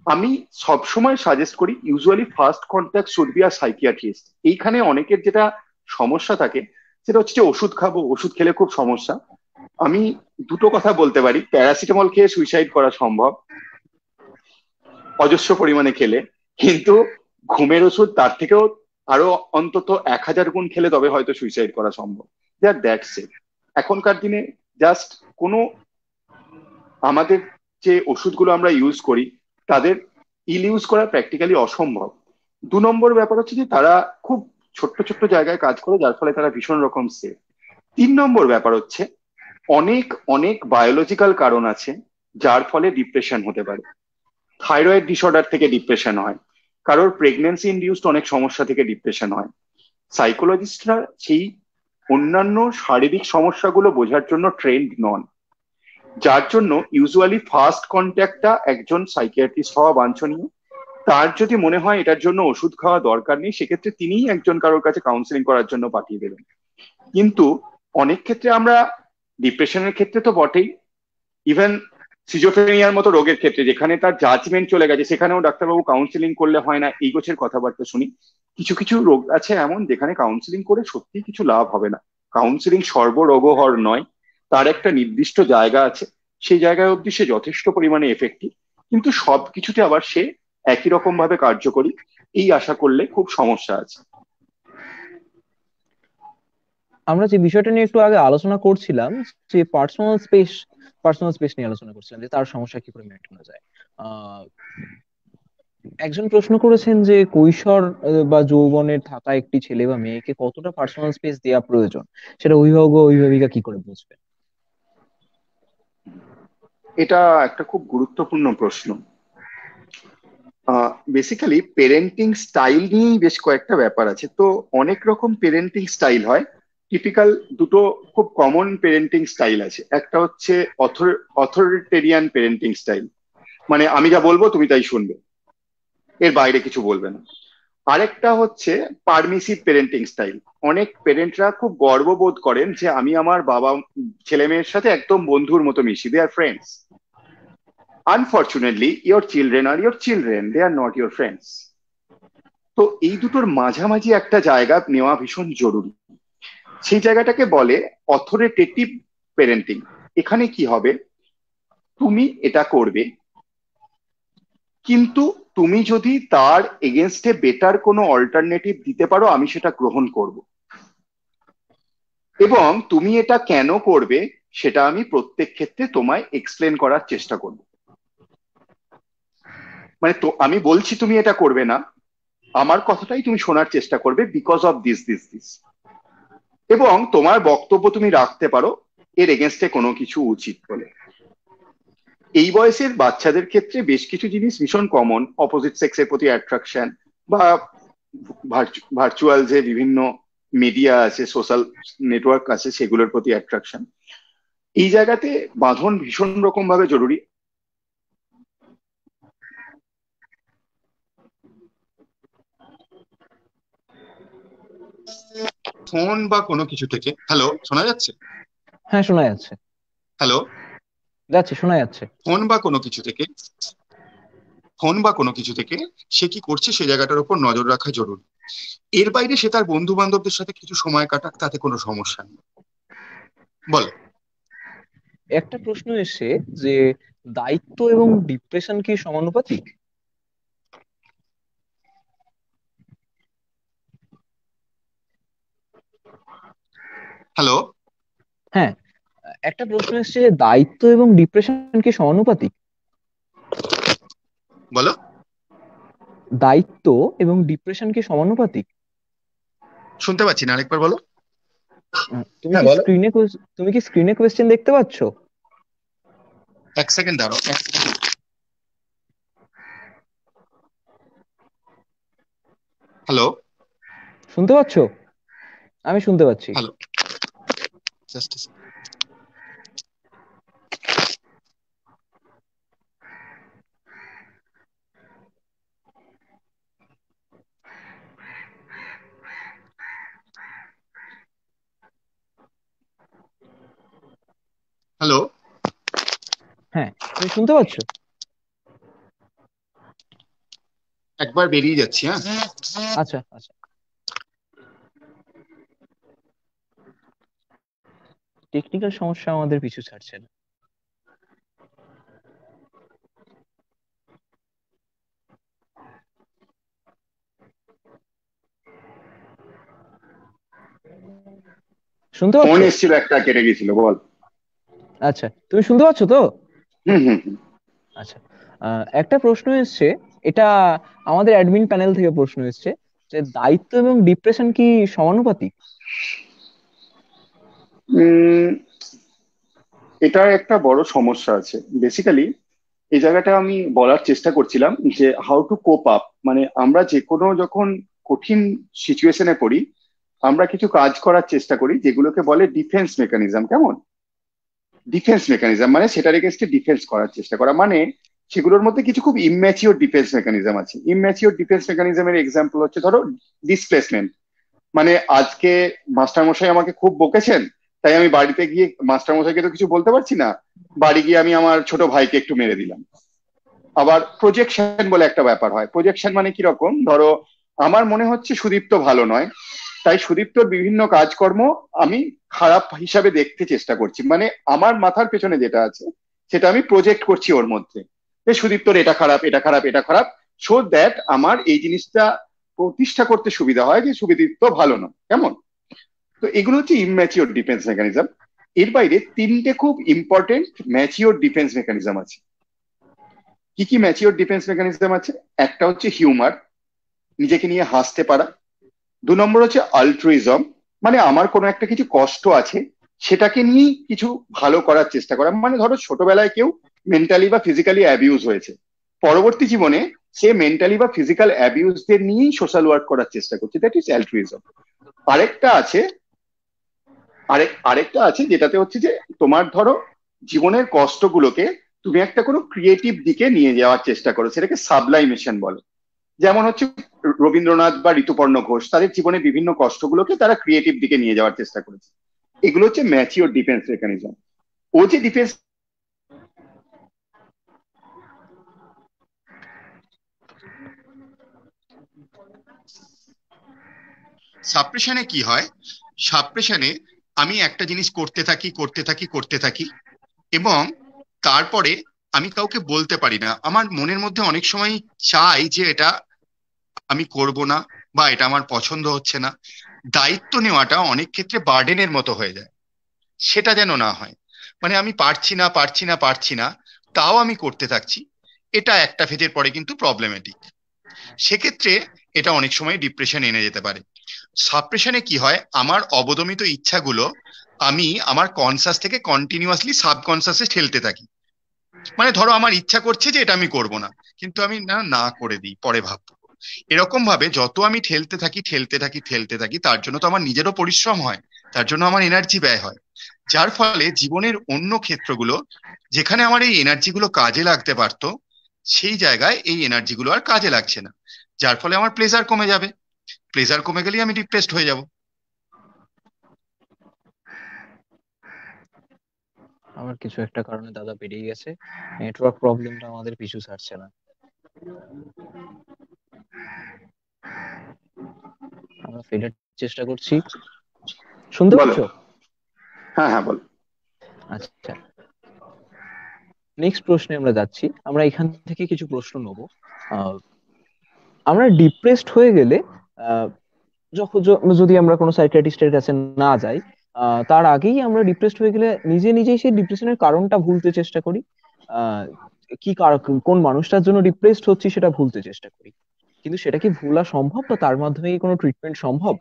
আমি সবসময় সাজেস্ট করি, usually first contact should be a psychiatrist. এইখানে অনেকের যেটা সমস্যা থাকে সেটা হচ্ছে যে ওষুধ খাবো, ওষুধ খেলে খুব সমস্যা। আমি দুটো কথা বলতে পারি: প্যারাসিটামল খেয়ে সুইসাইড করা সম্ভব অজস্র পরিমাণে খেলে, কিন্তু ঘুমের ওষুধ তার থেকেও আরো অন্তত 1000 গুণ খেলে তবে হয়তো সুইসাইড করা সম্ভব। That's it. এখনকার দিনে জাস্ট কোনো, আমাদের যে ওষুধগুলো আমরা ইউজ করি তাদের ইল ইউজ করা প্র্যাকটিক্যালি অসম্ভব। 2 নম্বর ব্যাপার হচ্ছে যে তারা খুব ছোট্ট ছোট্ট জায়গায় কাজ করে, যার ফলে তারা ভীষণ রকম সেফ। 3 নম্বর ব্যাপার হচ্ছে, অনেক অনেক বায়োলজিক্যাল কারণ আছে যার ফলে ডিপ্রেশন হতে পারে। থাইরয়েড ডিসঅর্ডার থেকে ডিপ্রেশন হয়, কারোর প্রেগনেন্সি ইনডিউসড অনেক সমস্যা থেকে ডিপ্রেশন হয়। সাইকোলজিস্টরা সেই অন্যান্য শারীরিক সমস্যাগুলো বোঝার জন্য ট্রেন্ড নন, যার জন্য ইউজুয়ালি ফার্স্ট কন্ট্যাক্টটা একজন সাইকিয়াট্রিস্ট হওয়া বাঞ্ছনীয়। তার যদি মনে হয় এটার জন্য ওষুধ খাওয়া দরকার নেই, সেক্ষেত্রে তিনিই একজন কারোর কাছে কাউন্সিলিং করার জন্য পাঠিয়ে দেবেন। কিন্তু অনেক ক্ষেত্রে আমরা, ডিপ্রেশনের ক্ষেত্রে তো বটেই, ইভেন সিজোফ্রেনিয়ার মতো রোগের ক্ষেত্রে যেখানে তার জাজমেন্ট চলে গেছে, সেখানেও ডাক্তারবাবু কাউন্সিলিং করলে হয় না, এই গোছের কথাবার্তা শুনি। কিছু কিছু রোগ আছে এমন যেখানে কাউন্সিলিং করে সত্যি কিছু লাভ হবে না। কাউন্সিলিং সর্বরোগহর নয়, তার একটা নির্দিষ্ট জায়গা আছে, সেই জায়গায় অবধি সে যথেষ্ট পরিমাণে এফেক্টিভ। কিন্তু সবকিছুতে আবার সে একই রকম ভাবে কার্যকরী, এই আশা করলে খুব সমস্যা আছে। আমরা যে বিষয়টা নিয়ে একটু আগে আলোচনা করছিলাম, যে পার্সোনাল স্পেস নিয়ে আলোচনা করছিলাম, যে তার সমস্যা কি করে মেটানো যায়। আহ একজন প্রশ্ন করেছেন যে কৈশোর বা যৌবনের থাকা একটি ছেলে বা মেয়েকে কতটা পার্সোনাল স্পেস দেওয়া প্রয়োজন, সেটা অভিভাবক বা অভিভাবিকা কি করে বুঝবে? এটা একটা খুব গুরুত্বপূর্ণ প্রশ্ন। বেসিক্যালি পেরেন্টিং স্টাইল নিয়েই বেশ কয়েকটা ব্যাপার আছে। তো অনেক রকম পেরেন্টিং স্টাইল হয়। টিপিক্যাল দুটো খুব কমন পেরেন্টিং স্টাইল আছে। একটা হচ্ছে অথরিটেরিয়ান পেরেন্টিং স্টাইল, মানে আমি যা বলবো তুমি তাই শুনবে। এর বাইরে কিছু বলবে না। আরেকটা হচ্ছে পারমিসিভ পেরেন্টিং স্টাইল। অনেক পেরেন্টরা খুব গর্ববোধ করেন যে আমি আমার বাবা ছেলে মেয়ের সাথে একদম বন্ধুর মতো মিশি, they are friends. Unfortunately your children are your children, they are not your friends. তো এই দুটোর মাঝামাঝি একটা জায়গা নেওয়া ভীষণ জরুরি। সেই জায়গাটাকে বলে অথরিটেটিভ পেরেন্টিং। এখানে কি হবে, তুমি এটা করবে, কিন্তু তুমি যদি তার এগেনস্টে বেটার কোনো অল্টারনেটিভ দিতে পারো আমি সেটা গ্রহণ করব, এবং তুমি এটা কেন করবে সেটা আমি প্রত্যেক ক্ষেত্রে তোমায় এক্সপ্লেন করার চেষ্টা করব। মানে তো আমি বলছি তুমি এটা করবে না, আমার কথাটাই তুমি শোনার চেষ্টা করবে because of this this this, এবং তোমার বক্তব্য তুমি রাখতে পারো এর এগেনস্টে কোনো কিছু উচিত বলে। এই বয়সের বাচ্চাদের ক্ষেত্রে বেশ কিছু জিনিস ভীষণ কমন, অপোজিট সেক্সের প্রতি অ্যাট্রাকশন, বা ভার্চুয়াল যে বিভিন্ন মিডিয়া আছে, সোশ্যাল নেটওয়ার্ক আছে, সেগুলোর প্রতি অ্যাট্রাকশন। এই জায়গাতে বাঁধন ভীষণ রকম ভাবে জরুরি। ফোন বা কোনো কিছু থেকে, হ্যালো শোনা যাচ্ছে? হ্যাঁ, শোনা যাচ্ছে। হ্যালো। যাচ্ছে, শোনা যাচ্ছে। ফোন বা কোনো কিছু থেকে, ফোন বা কোনো কিছু থেকে সে কি করছে সে জায়গাটার উপর নজর রাখা জরুরি। এর বাইরে সে তার বন্ধু বান্ধবদের সাথে কিছু সময় কাটাক, তাতে কোনো সমস্যা নেই। বলো। একটা প্রশ্ন এসে যে দায়িত্ব এবং ডিপ্রেশন কি সমানুপাতিক? হ্যালো। হ্যাঁ, একটা প্রশ্ন এসেছে যে দায়িত্ব এবং ডিপ্রেশন কি সমানুপাতিক? বলো। দায়িত্ব এবং ডিপ্রেশন কি সমানুপাতিক? শুনতে পাচ্ছি না, আরেকবার বলো। তুমি হ্যাঁ কি বলো। স্ক্রিনে কোয়েশ্চেন দেখতে পাচ্ছো? এক সেকেন্ড দাঁড়াও, এক সেকেন্ড। হ্যালো। শুনতে পাচ্ছো? আমি শুনতে পাচ্ছি। হ্যালো। জাস্ট। হ্যালো। হ্যাঁ, তুমি শুনতে পাচ্ছো? একবার বেরিয়ে যাচ্ছি, হ্যাঁ। আচ্ছা, আচ্ছা। টেকনিক্যাল সমস্যা আমাদের পিছু ছাড়ছে না। শুনতে ফোন পাচ্ছো? এসেছিল একটা, কেটে গেছিল, বল। আচ্ছা, তুমি শুনতে পাচ্ছো তো? হুম হুম হুম। আচ্ছা। একটা প্রশ্ন এসছে, এটা আমাদের অ্যাডমিন প্যানেল থেকে প্রশ্ন এসছে যে দায়িত্ব এবং ডিপ্রেশন কি সমানুপাতিক? উম, এটার একটা বড় সমস্যা আছে বেসিক্যালি। এই জায়গাটা আমি বলার চেষ্টা করছিলাম যে হাউ টু কোপ আপ। মানে আমরা যে কোনো যখন কঠিন সিচুয়েশনে পড়ি, আমরা কিছু কাজ করার চেষ্টা করি যেগুলোকে বলে ডিফেন্স মেকানিজম। কেমন? ডিফেন্স মেকানিজম মানে সেটার এগেনস্টে ডিফেন্স করার চেষ্টা করা, মানে সেগুলোর মধ্যে কিছু খুব ইম্যাচিওর ডিফেন্স মেকানিজম আছে। ইম্যাচিওর ডিফেন্স মেকানিজমের এক্সাম্পল হচ্ছে ধরো ডিসপ্লেসমেন্ট। মানে আজকে মাস্টারমশাই আমাকে খুব বকেছেন, তাই আমি বাড়িতে গিয়ে মাস্টারমশাইকে তো কিছু বলতে পারছি না, বাড়ি গিয়ে আমি আমার ছোট ভাইকে একটু মেরে দিলাম। আবার প্রজেকশন বলে একটা ব্যাপার হয়। প্রজেকশন মানে কি রকম, ধরো আমার মনে হচ্ছে সুদীপ্ত ভালো নয়, তাই সুদীপ্তর বিভিন্ন কাজকর্ম আমি খারাপ হিসাবে দেখতে চেষ্টা করছি। মানে আমার মাথার পেছনে যেটা আছে সেটা আমি প্রজেক্ট করছি ওর মধ্যে, যে সুদীপ্তর এটা খারাপ, এটা খারাপ, এটা খারাপ, সো দ্যাট আমার এই জিনিসটা প্রতিষ্ঠা করতে সুবিধা হয় যে সুদীপ্ত ভালো নয়। কেমন? তো এগুলো হচ্ছে ইমম্যাচিওর ডিফেন্স মেকানিজম। এর বাইরে তিনটে খুব ইম্পর্টেন্ট ম্যাচিওর ডিফেন্স মেকানিজম আছে। কি কি ম্যাচিওর ডিফেন্স মেকানিজম আছে? একটা হচ্ছে হিউমার, নিজেকে নিয়ে হাসতে পারা। দু নম্বর হচ্ছে আলট্রুইজম, মানে আমার কোনো একটা কিছু কষ্ট আছে সেটাকে নিয়েই কিছু ভালো করার চেষ্টা করা। মানে ধরো ছোটবেলায় কেউ মেন্টালি বা ফিজিক্যালি অ্যাবিউজ হয়েছে, পরবর্তী জীবনে সে মেন্টালি বা ফিজিক্যাল অ্যাবিউজদের নিয়েই সোশ্যাল ওয়ার্ক করার চেষ্টা করছে, দ্যাট ইজ অ্যালট্রুইজম। আরেকটা আছে, আরেকটা আছে যেটাতে হচ্ছে যে তোমার ধরো জীবনের কষ্টগুলোকে তুমি একটা কোনো ক্রিয়েটিভ দিকে নিয়ে যাওয়ার চেষ্টা করো, সেটাকে সাবলাইমেশন বলে। যেমন হচ্ছে রবীন্দ্রনাথ বা ঋতুপর্ণ ঘোষ, তাদের জীবনে বিভিন্ন কষ্টগুলোকে তারা ক্রিয়েটিভ দিকে নিয়ে যাওয়ার চেষ্টা করেছে। এগুলো হচ্ছে ম্যাচিওর ডিফেন্স মেকানিজম। ও যে ডিফেন্স সাপ্রেশনে কি হয়, সাপ্রেশনে আমি একটা জিনিস করতে থাকি করতে থাকি করতে থাকি, এবং তারপরে আমি কাউকে বলতে পারি না। আমার মনের মধ্যে অনেক সময় চাই যে এটা আমি করব না, বা এটা আমার পছন্দ হচ্ছে না। দায়িত্ব নেওয়াটা অনেক ক্ষেত্রে বার্ডেনের মতো হয়ে যায়। সেটা যেন না হয়, মানে আমি পারছি না পারছি না পারছি না, তাও আমি করতে থাকছি। এটা একটা ফেজের পরে কিন্তু প্রবলেমেটিক। সেক্ষেত্রে এটা অনেক সময় ডিপ্রেশন এনে যেতে পারে। সাপ্রেশনে কি হয়, আমার অবদমিত ইচ্ছাগুলো আমি আমার কনসাস থেকে কন্টিনিউয়াসলি সাবকনসাসে ঠেলতে থাকি। মানে ধরো আমার ইচ্ছা করছে যে এটা আমি করব না, কিন্তু আমি না না করে দিই, পরে ভাববো। এরকম ভাবে যত আমি ঠেলতে থাকি ঠেলতে থাকি ঠেলতে থাকি, তার জন্য তো আমার নিজেরও পরিশ্রম হয়, তার জন্য আমার এনার্জি ব্যয় হয়। যার ফলে জীবনের অন্য ক্ষেত্রগুলো, যেখানে আমার এই এনার্জি গুলো কাজে লাগতে পারতো, সেই জায়গায় এই এনার্জি গুলো আর কাজে লাগছে না। যার ফলে আমার প্লেজার কমে যাবে, প্লেজার কমে গেলেই আমি ডিপ্রেসড হয়ে যাব। আমার কিছু একটা কারণে দাদা বেরিয়ে গেছে, নেটওয়ার্ক প্রবলেমটা আমাদের পিছু ছাড়ছে না। আমরা ফেরার চেষ্টা করছি। শুনতে বলো। পাচ্ছ? হ্যাঁ হ্যাঁ বলো। আচ্ছা, নেক্সট প্রশ্নে আমরা যাচ্ছি। আমরা এখান থেকে কিছু প্রশ্ন নেবো। আহ, আমরা ডিপ্রেসড হয়ে গেলে আহ, যদি আমরা কোনো সাইকিয়াট্রিস্টের কাছে না যাই, তার আগেই আমরা ডিপ্রেসড হয়ে গেলে নিজে নিজেই সেই ডিপ্রেশনের কারণটা ভুলতে চেষ্টা করি। আহ, কোন মানুষটার জন্য ডিপ্রেসড হচ্ছি সেটা ভুলতে চেষ্টা করি। কিন্তু সেটা কি ভোলা সম্ভব, বা তার মাধ্যমে কি কোনো ট্রিটমেন্ট সম্ভব?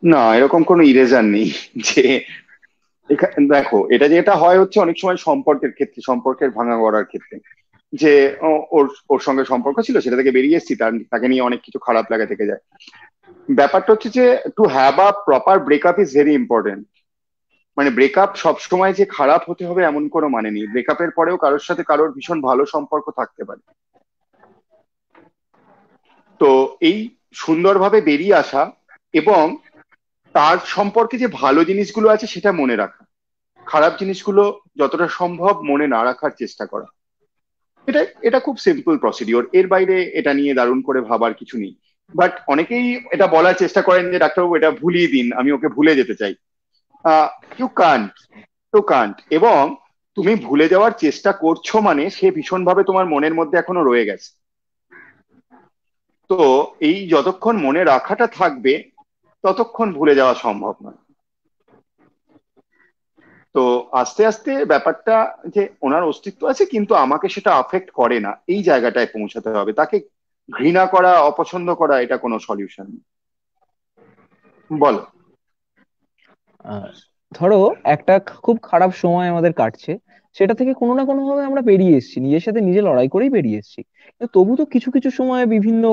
না, এরকম কোনো ইরেজার নেই যে দেখো, এটা যেটা হয় হচ্ছে অনেক সময় সম্পর্কের ক্ষেত্রে, সম্পর্কের ভাঙা গড়ার ক্ষেত্রে, যে ওর ওর সঙ্গে সম্পর্ক ছিল, সেটা থেকে বেরিয়ে এসেছি, তাকে নিয়ে অনেক কিছু খারাপ লাগা থেকে যায়। ব্যাপারটা হচ্ছে যে to have a proper breakup is very important. মানে ব্রেকআপ সবসময় যে খারাপ হতে হবে এমন কোনো মানে নেই, ব্রেকআপের পরেও কারোর সাথে কারোর ভীষণ ভালো সম্পর্ক থাকতে পারে। তো এই সুন্দরভাবে বেরিয়ে আসা, এবং তার সম্পর্কে যে ভালো জিনিসগুলো আছে সেটা মনে রাখা, খারাপ জিনিসগুলো যতটা সম্ভব মনে না রাখার চেষ্টা করা, এটা এটা খুব সিম্পল প্রসিডিওর। এর বাইরে এটা নিয়ে দারুণ করে ভাবার কিছু নেই। বাট অনেকেই এটা বলার চেষ্টা করেন যে ডাক্তারবাবু এটা ভুলিয়ে দিন, আমি ওকে ভুলে যেতে চাই। You can't, too can't. এবং তুমি ভুলে যাওয়ার চেষ্টা করছো মানে সে ভীষণভাবে তোমার মনের মধ্যে এখনো রয়ে গেছে। তো এই যতক্ষণ মনে রাখাটা থাকবে ততক্ষণ ভুলে যাওয়া সম্ভব নয়। তো আস্তে আস্তে ব্যাপারটা, যে ওনার অস্তিত্ব আছে কিন্তু আমাকে সেটা আফেক্ট করে না, এই জায়গাটায় পৌঁছাতে হবে। তাকে ঘৃণা করা, অপছন্দ করা, এটা কোনো সলিউশন। বলো। আহ, ধরো একটা খুব খারাপ সময় আমাদের কাটছে, সেটা থেকে কোনো না কোনো ভাবে আমরা বেরিয়ে এসেছি, নিজের সাথে নিজে লড়াই করেই বেরিয়ে এসেছি। কিন্তু তবু তো কিছু কিছু সময় বিভিন্ন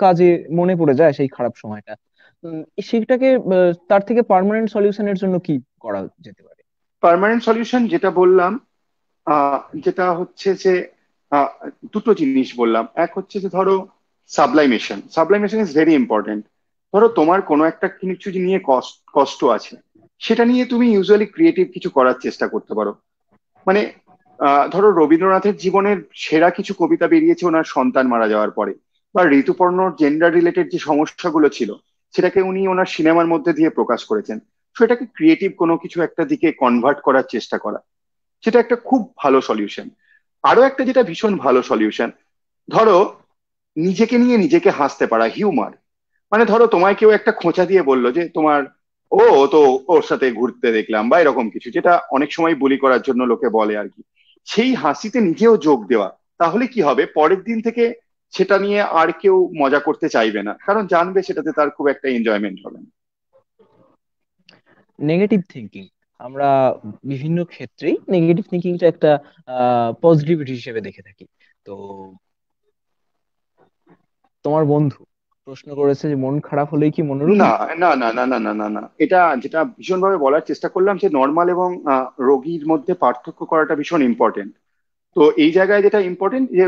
কাজে মনে পড়ে যায় সেই খারাপ সময়টা। উম, সেটাকে তার থেকে পার্মানেন্ট সলিউশনের জন্য কি করা যেতে পারে? পার্মানেন্ট সলিউশন যেটা বললাম, যেটা হচ্ছে যে আহ, দুটো জিনিস বললাম। এক হচ্ছে যে ধরো সাবলাইমেশন, সাবলাইমেশন ইজ ভেরি ইম্পর্টেন্ট। ধরো তোমার কোনো একটা কিছু নিয়ে কষ্ট কষ্ট আছে, সেটা নিয়ে তুমি ইউজুয়ালি ক্রিয়েটিভ কিছু করার চেষ্টা করতে পারো। মানে ধরো রবীন্দ্রনাথের জীবনের সেরা কিছু কবিতা বেরিয়েছে ওনার সন্তান মারা যাওয়ার পরে, বা ঋতুপর্ণর জেন্ডার রিলেটেড যে সমস্যাগুলো ছিল সেটাকে উনি ওনার সিনেমার মধ্যে দিয়ে প্রকাশ করেছেন। সেটাকে ক্রিয়েটিভ কোনো কিছু একটা দিকে কনভার্ট করার চেষ্টা করা, সেটা একটা খুব ভালো সলিউশন। আরো একটা যেটা ভীষণ ভালো সলিউশন, ধরো নিজেকে নিয়ে নিজেকে হাসতে পারা, হিউমার। মানে ধরো তোমায় কেউ একটা খোঁচা দিয়ে বললো যে তোমার ও তো ওর সাথে ঘুরতে দেখলাম, বা এরকম কিছু, যেটা অনেক সময় বুলি করার জন্য লোকে বলে আর কি। সেই হাসিতে নিজেও যোগ দেওয়া, তাহলে কি হবে, পরের দিন থেকে সেটা নিয়ে আর কেউ মজা করতে চাইবে না, কারণ জানবে সেটাতে তার খুব একটা এনজয়মেন্ট হবে না। নেগেটিভ থিঙ্কিং, আমরা বিভিন্ন ক্ষেত্রেই নেগেটিভ থিঙ্কিংটা একটা পজিটিভিটি হিসেবে দেখে থাকি। তো তোমার বন্ধু প্রশ্ন করেছে যে মন খারাপ হলেই কি না মনোরোগী? না না না না না না না, এটা যেটা ভীষণভাবে বলার চেষ্টা করলাম যে নর্মাল এবং রোগীর মধ্যে পার্থক্য করাটা ভীষণ ইম্পর্টেন্ট। তো এই জায়গায় যেটা ইম্পর্টেন্ট যে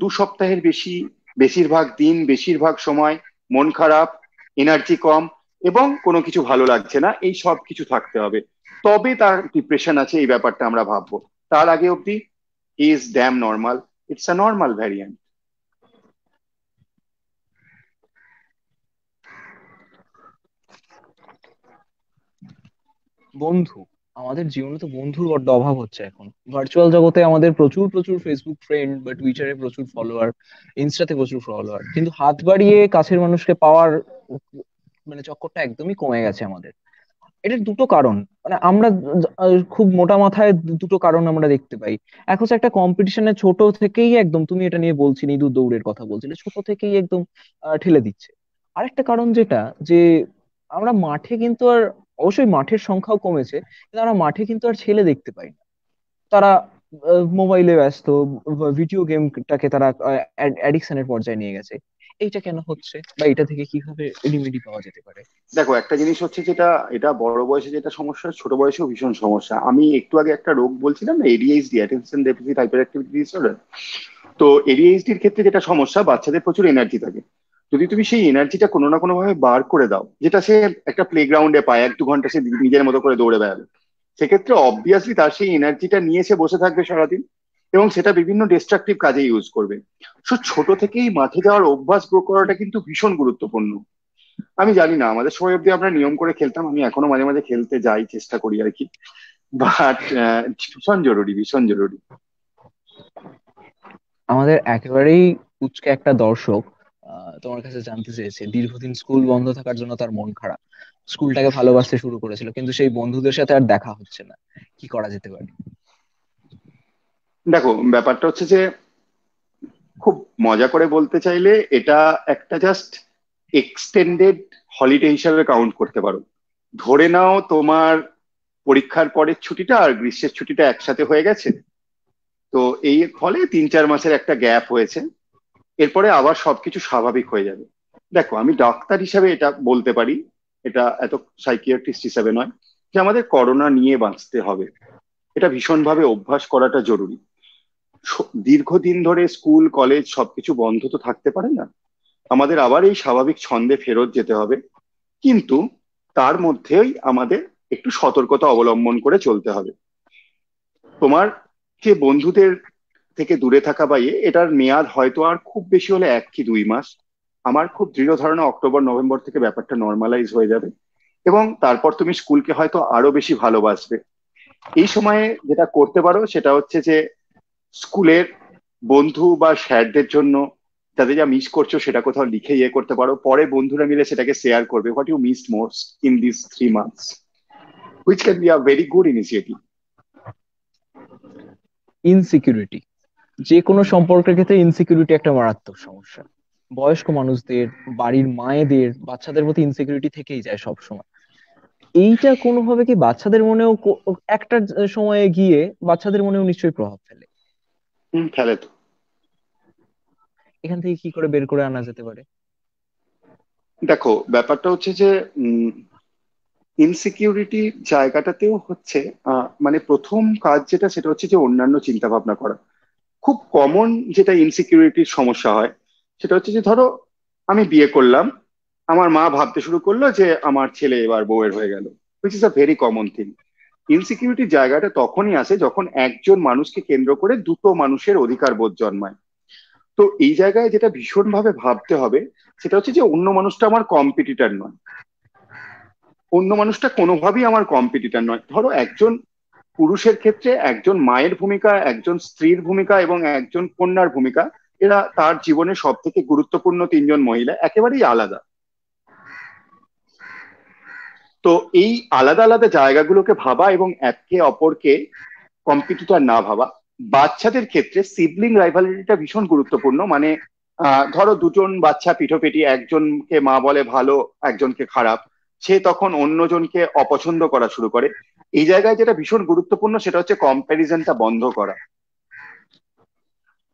2 সপ্তাহের বেশি বেশিরভাগ দিন, বেশিরভাগ সময় মন খারাপ, এনার্জি কম, এবং কোনো কিছু ভালো লাগছে না, এই সব কিছু থাকতে হবে, তবে তার ডিপ্রেশন আছে এই ব্যাপারটা আমরা ভাববো। তার আগে অবধি is dam normal, it's a normal variant. বন্ধু, আমাদের জীবনে তো বন্ধুর বড্ড অভাব হচ্ছে এখন। ভার্চুয়াল জগতে আমাদের প্রচুর প্রচুর ফেসবুক ফ্রেন্ড বা টুইটারে প্রচুর ফলোয়ার, ইনস্টাতে প্রচুর ফলোয়ার, কিন্তু হাত বাড়িয়ে কাছের মানুষকে পাওয়ার মানে চক্করটা একদমই কমে গেছে আমাদের। এটার দুটো কারণ, মানে আমরা খুব মোটা মাথায় দুটো কারণ আমরা দেখতে পাই। এক হচ্ছে একটা কম্পিটিশনে ছোট থেকেই একদম, তুমি এটা নিয়ে বলছি ইঁদুর দৌড়ের কথা বলছিলে, ছোট থেকেই একদম ঠেলে দিচ্ছে। আরেকটা কারণ যেটা, যে আমরা মাঠে কিন্তু আর, অবশ্যই মাঠের সংখ্যাও কমেছে, কিন্তু আমরা মাঠে কিন্তু আর ছেলে দেখতে পাই না। তারা মোবাইলে ব্যস্ত, ভিডিও গেমটাকে তারা অ্যাডিকশনের পর্যায়ে নিয়ে গেছে। এইটা কেন হচ্ছে, বা এটা থেকে কিভাবে রেমেডি পাওয়া যেতে পারে? দেখো, একটা জিনিস হচ্ছে যেটা, এটা বড় বয়সে যেটা সমস্যা, ছোট বয়সেও ভীষণ সমস্যা। আমি একটু আগে একটা রোগ বলছিলাম না, ADHD, attention deficit hyper activity disorder. তো এডিএইচডির ক্ষেত্রে যেটা সমস্যা, বাচ্চাদের প্রচুর এনার্জি থাকে। যদি তুমি সেই এনার্জিটা কোনো না কোনো ভাবে বার করে দাও, যেটা সে একটা প্লে গ্রাউন্ডে পায়, 1-2 ঘন্টা সে নিজের মতো করে দৌড়ে বেড়াবে, সেক্ষেত্রে অবভিয়াসলি তার সেই এনার্জিটা নিয়ে সে বসে থাকবে সারাদিন, এবং সেটা বিভিন্ন ডিস্ট্রাকটিভ কাজে ইউজ করবে। সো ছোট থেকেই মাঠে যাওয়ার অভ্যাস গ্রো করাটা কিন্তু ভীষণ গুরুত্বপূর্ণ। আমি জানি না, আমাদের সময় অব্দি আমরা নিয়ম করে খেলতাম, আমি এখনো মাঝে মাঝে খেলতে যাই, চেষ্টা করি আর কি, বাট ভীষণ জরুরি, ভীষণ জরুরি। আমাদের একেবারেই কুচকে একটা দর্শক তোমার কাছে জানতে চেয়েছে, দীর্ঘদিন স্কুল বন্ধ থাকার জন্য তার মন খারাপ, স্কুলটাকে ভালোবাসতে শুরু করেছিল কিন্তু সেই বন্ধুদের সাথে আর দেখা হচ্ছে না, কি করা যেতে পারে? দেখো, ব্যাপারটা হচ্ছে যে, খুব মজা করে বলতে চাইলে এটা একটা জাস্ট এক্সটেন্ডেড হলিডে হিসাবে কাউন্ট করতে পারো। ধরে নাও তোমার পরীক্ষার পরের ছুটিটা আর গ্রীষ্মের ছুটিটা একসাথে হয়ে গেছে, তো এই ফলে 3-4 মাসের একটা গ্যাপ হয়েছে, এরপরে আবার সবকিছু স্বাভাবিক হয়ে যাবে। দেখো, আমি ডাক্তার হিসাবে এটা বলতে পারি, এটা এত সাইকিয়াট্রিস্ট হিসাবে নয়, যে আমাদের করোনা নিয়ে বাঁচতে হবে, এটা ভীষণভাবে অভ্যাস করাটা জরুরি। দীর্ঘদিন ধরে স্কুল কলেজ সবকিছু বন্ধ তো থাকতে পারে না, আমাদের আবার এই স্বাভাবিক ছন্দে ফেরত যেতে হবে, কিন্তু তার মধ্যেই আমাদের একটু সতর্কতা অবলম্বন করে চলতে হবে। তোমার যে বন্ধুদের থেকে দূরে থাকা বা এটার মেয়াদ হয়তো আর খুব বেশি হলে 1 কি 2 মাস। আমার খুব দৃঢ় ধারণা অক্টোবর নভেম্বর থেকে ব্যাপারটা নর্মালাইজ হয়ে যাবে, এবং তারপর তুমি স্কুলকে হয়তো আরো বেশি ভালোবাসবে। এই সময়ে যেটা করতে পারো সেটা হচ্ছে যে, স্কুলের বন্ধু বা স্যারদের জন্য যাদের যা মিস করছো সেটা কোথাও লিখে করতে পারো, পরে বন্ধুরা মিলে সেটাকে শেয়ার করবে, what you miss most in this 3 months, which can be a very good initiative. Insecurity, যে কোনো সম্পর্কের ক্ষেত্রে ইনসিকিউরিটি একটা মারাত্মক সমস্যা। বয়স্ক মানুষদের, বাড়ির মায়েদের, বাচ্চাদের প্রতি ইনসিকিউরিটি থেকেই যায় সব সময়। এইটা কোনোভাবে কি বাচ্চাদের মনেও একটা সময়ে গিয়ে বাচ্চাদের মনেও নিশ্চয়ই প্রভাব ফেলে? খেলে তো। এখান থেকে কি করে বের করে আনা যেতে পারে? দেখো, ব্যাপারটা হচ্ছে যে, ইনসিকিউরিটি জায়গাটাতেও হচ্ছে, মানে প্রথম কাজ যেটা সেটা হচ্ছে যে অন্যান্য চিন্তা ভাবনা করা। খুব কমন যেটা ইনসিকিউরিটির সমস্যা হয়, সেটা হচ্ছে যে, ধরো আমি বিয়ে করলাম, আমার মা ভাবতে শুরু করলো যে আমার ছেলে এবার বউয়ের হয়ে গেল, which is a very common thing. ইনসিকিউরিটির জায়গাটা তখনই আসে যখন একজন মানুষকে কেন্দ্র করে দুটো মানুষের অধিকার বোধ জন্মায়। তো এই জায়গায় যেটা ভীষণভাবে ভাবতে হবে সেটা হচ্ছে যে, অন্য মানুষটা আমার কম্পিটিটর নয়, অন্য মানুষটা কোনোভাবেই আমার কম্পিটিটর নয়। ধরো একজন পুরুষের ক্ষেত্রে একজন মায়ের ভূমিকা, একজন স্ত্রীর ভূমিকা এবং একজন কন্যার ভূমিকা, এরা তার জীবনে সব থেকে গুরুত্বপূর্ণ তিনজন মহিলা, একেবারেই আলাদা। তো এই আলাদা আলাদা জায়গাগুলোকে ভাবা এবং একে অপরকে কম্পিটিটর না ভাবা। বাচ্চাদের ক্ষেত্রে সিবলিং রাইভালরিটা ভীষণ গুরুত্বপূর্ণ, মানে ধরো দুজন বাচ্চা পিঠোপিঠি, একজনকে মা বলে ভালো, একজনকে খারাপ, সে তখন অন্যজনকে অপছন্দ করা শুরু করে। এই জায়গায় যেটা ভীষণ গুরুত্বপূর্ণ সেটা হচ্ছে কম্প্যারিজনটা বন্ধ করা।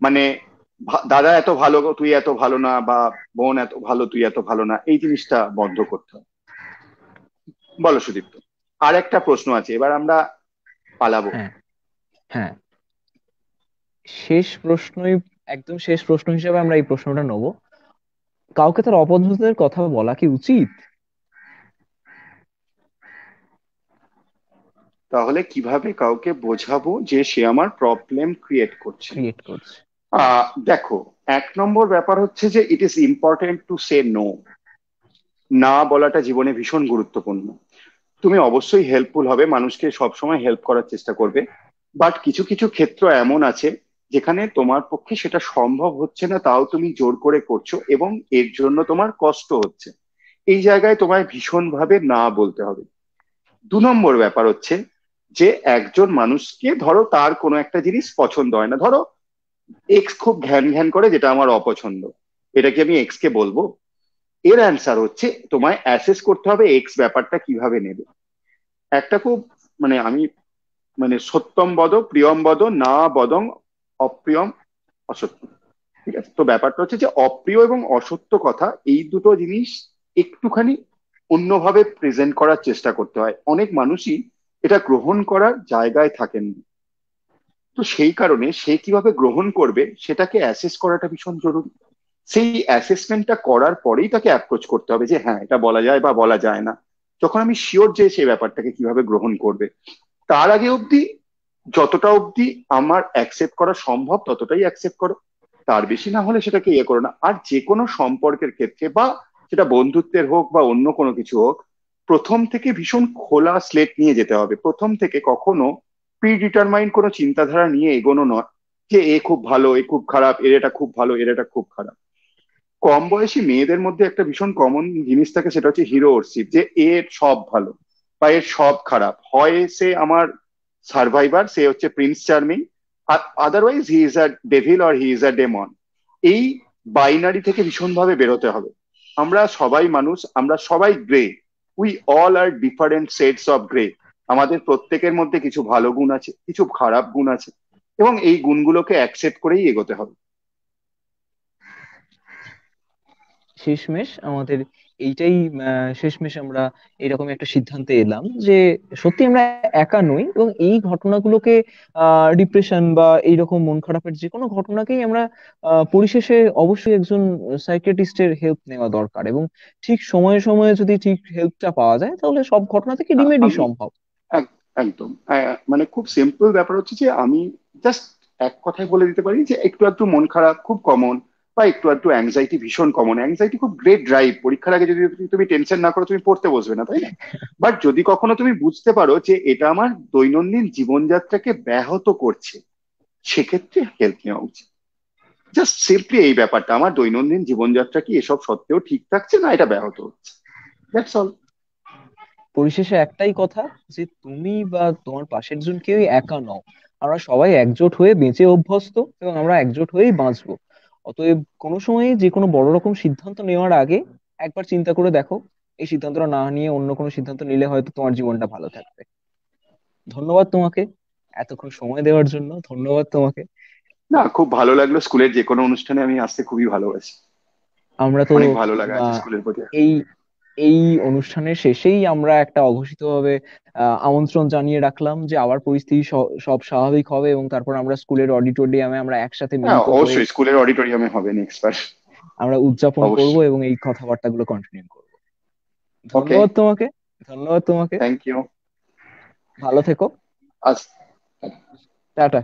মানে দাদা এত ভালো তুই এত ভালো না, বা বোন এত ভালো তুই এত ভালো না, এই জিনিসটা বন্ধ করতে হবে। বলো সুদীপ্ত, আর একটা প্রশ্ন আছে, এবার আমরা পালাবো। হ্যাঁ, হ্যাঁ, শেষ প্রশ্নই একদম শেষ প্রশ্ন হিসেবে আমরা এই প্রশ্নটা নেব, কাউকে তার অপছন্দের কথা বলা কি উচিত? তাহলে কিভাবে কাউকে বোঝাবো যে সে আমার প্রবলেম ক্রিয়েট করছে? ক্রিয়েট করছে। দেখো, 1 নম্বর ব্যাপার হচ্ছে যে it is important to say no. না বলাটা জীবনে ভীষণ গুরুত্বপূর্ণ। তুমি অবশ্যই হেল্পফুল হবে, মানুষকে সবসময় হেল্প করার চেষ্টা করবে, বাট কিছু কিছু ক্ষেত্র এমন আছে যেখানে তোমার পক্ষে সেটা সম্ভব হচ্ছে না, তাও তুমি জোর করে করছো এবং এর জন্য তোমার কষ্ট হচ্ছে। এই জায়গায় তোমায় ভীষণভাবে না বলতে হবে। 2 নম্বর ব্যাপার হচ্ছে যে একজন মানুষকে ধরো তার কোনো একটা জিনিস পছন্দ হয় না, ধরো এক্স খুব ঘ্যান ঘ্যান করে যেটা আমার অপছন্দ, এটা কি আমি এক্স কে বলবো? এর অ্যান্সার হচ্ছে তোমায় অ্যাসেস করতে হবে এক্স ব্যাপারটা কিভাবে নেবে। একটা খুব আমি সত্যম বদ প্রিয়ম বদ না বদং অপ্রিয়ম অসত্য। ঠিক আছে, তো ব্যাপারটা হচ্ছে যে অপ্রিয় এবং অসত্য কথা এই দুটো জিনিস একটুখানি অন্যভাবে প্রেজেন্ট করার চেষ্টা করতে হয়। অনেক মানুষই এটা গ্রহণ করার জায়গায় থাকেন না। তো সেই কারণে সে কিভাবে গ্রহণ করবে সেটাকে অ্যাসেস করাটা ভীষণ জরুরি। সেই অ্যাসেসমেন্টটা করার পরেই তাকে অ্যাপ্রোচ করতে হবে যে হ্যাঁ এটা বলা যায় বা বলা যায় না। যখন আমি শিওর যে সেই ব্যাপারটাকে কিভাবে গ্রহণ করবে, তার আগে অবধি যতটা অবধি আমার অ্যাকসেপ্ট করা সম্ভব ততটাই অ্যাকসেপ্ট করো। তার বেশি না হলে সেটাকে ইয়ে করো না। আর যে কোনো সম্পর্কের ক্ষেত্রে, বা সেটা বন্ধুত্বের হোক বা অন্য কোনো কিছু হোক, প্রথম থেকে ভীষণ খোলা স্লেট নিয়ে যেতে হবে। প্রথম থেকে কখনো প্রি ডিটারমাইন্ড কোনো চিন্তাধারা নিয়ে এগোনো নয় যে এ খুব ভালো এ খুব খারাপ, এর এটা খুব ভালো এর এটা খুব খারাপ। কম বয়সী মেয়েদের মধ্যে একটা ভীষণ কমন জিনিস থাকে, সেটা হচ্ছে হিরো ওরশিপ, যে এর সব ভালো বা এর সব খারাপ। হয় সে আমার সার্ভাইভার, সে হচ্ছে প্রিন্স চার্মিং, আর otherwise he is a devil or he is a demon. এই বাইনারি থেকে ভীষণভাবে বেরোতে হবে। আমরা সবাই মানুষ, আমরা সবাই grey. We all are different shades of grey. আমাদের প্রত্যেকের মধ্যে কিছু ভালো গুণ আছে, কিছু খারাপ গুণ আছে, এবং এই গুণগুলোকে অ্যাকসেপ্ট করেই এগোতে হবে। শেষমেশ আমাদের এইটাই, শেষমেশ আমরা এরকম একটা সিদ্ধান্তে এলাম যে সত্যি আমরা একা নই, এবং এই ঘটনাগুলোকে, ডিপ্রেশন বা এইরকম মন খারাপের যে কোনো ঘটনাকেই আমরা পরিশেষে অবশ্যই একজন সাইকিয়াট্রিস্টের হেল্প নেওয়া দরকার, এবং ঠিক সময়ে সময়ে যদি ঠিক হেল্পটা পাওয়া যায় তাহলে সব ঘটনা থেকে রিমেডি আমি সম্ভব। একদম খুব সিম্পল ব্যাপার হচ্ছে যে আমি জাস্ট এক কথায় বলে দিতে পারি যে একটু একটু মন খারাপ খুব কমন, বা একটু একটু অ্যাংজাইটি ভীষণ কমন। অ্যাংজাইটি খুব গ্রেট ড্রাইভ, পরীক্ষার আগে যদি তুমি টেনশন না করো তুমি পড়তে বসবে না, তাই না? বাট যদি কখনো তুমি বুঝতে পারো যে এটা আমার দৈনন্দিন জীবনযাত্রাকে ব্যাহত করছে, সেক্ষেত্রে হেল্প নেওয়া উচিত। জাস্ট সিম্পলি এই ব্যাপারটা, আমার দৈনন্দিন জীবনযাত্রা কি এসব সত্ত্বেও ঠিক থাকছে না এটা ব্যাহত হচ্ছে, দ্যাটস অল। পরিশেষে একটাই কথা, যে তুমি বা তোমার পাশের জন কেউই একা নও। আমরা সবাই একজোট হয়ে বেঁচে অভ্যস্ত, এবং আমরা একজোট হয়েই বাঁচবো। অতএব কোনো সময় যে কোনো বড় রকম সিদ্ধান্ত নেওয়ার আগে একবার চিন্তা করে দেখো, এই সিদ্ধান্তটা না নিয়ে অন্য কোনো সিদ্ধান্ত নিলে হয়তো তোমার জীবনটা ভালো থাকবে। ধন্যবাদ তোমাকে এতক্ষণ সময় দেওয়ার জন্য, ধন্যবাদ তোমাকে। না, খুব ভালো লাগলো। স্কুলের যে কোনো অনুষ্ঠানে আমি আসতে খুবই ভালোবাসি। আমরা তো অনেক ভালো লাগা আছে আহ, স্কুলের প্রতি। এই এই অনুষ্ঠানের শেষেই আমরা একটা অঘোষিতভাবে আমন্ত্রণ জানিয়ে রাখলাম যে আবার পরিস্থিতি সব স্বাভাবিক হবে, এবং তারপর আমরা স্কুলের অডিটোরিয়ামে আমরা একসাথে হ্যাঁ, মিলিত হয়ে অবশ্যই স্কুলের অডিটোরিয়ামে হবে নেক্সট বার। আমরা উদযাপন করব অবশ্যই। এবং এই কথাবার্তাগুলো কন্টিনিউ করব। ওকে। ধন্যবাদ তোমাকে। ধন্যবাদ তোমাকে। Thank you. ভালো থেকো। আজ টাটা।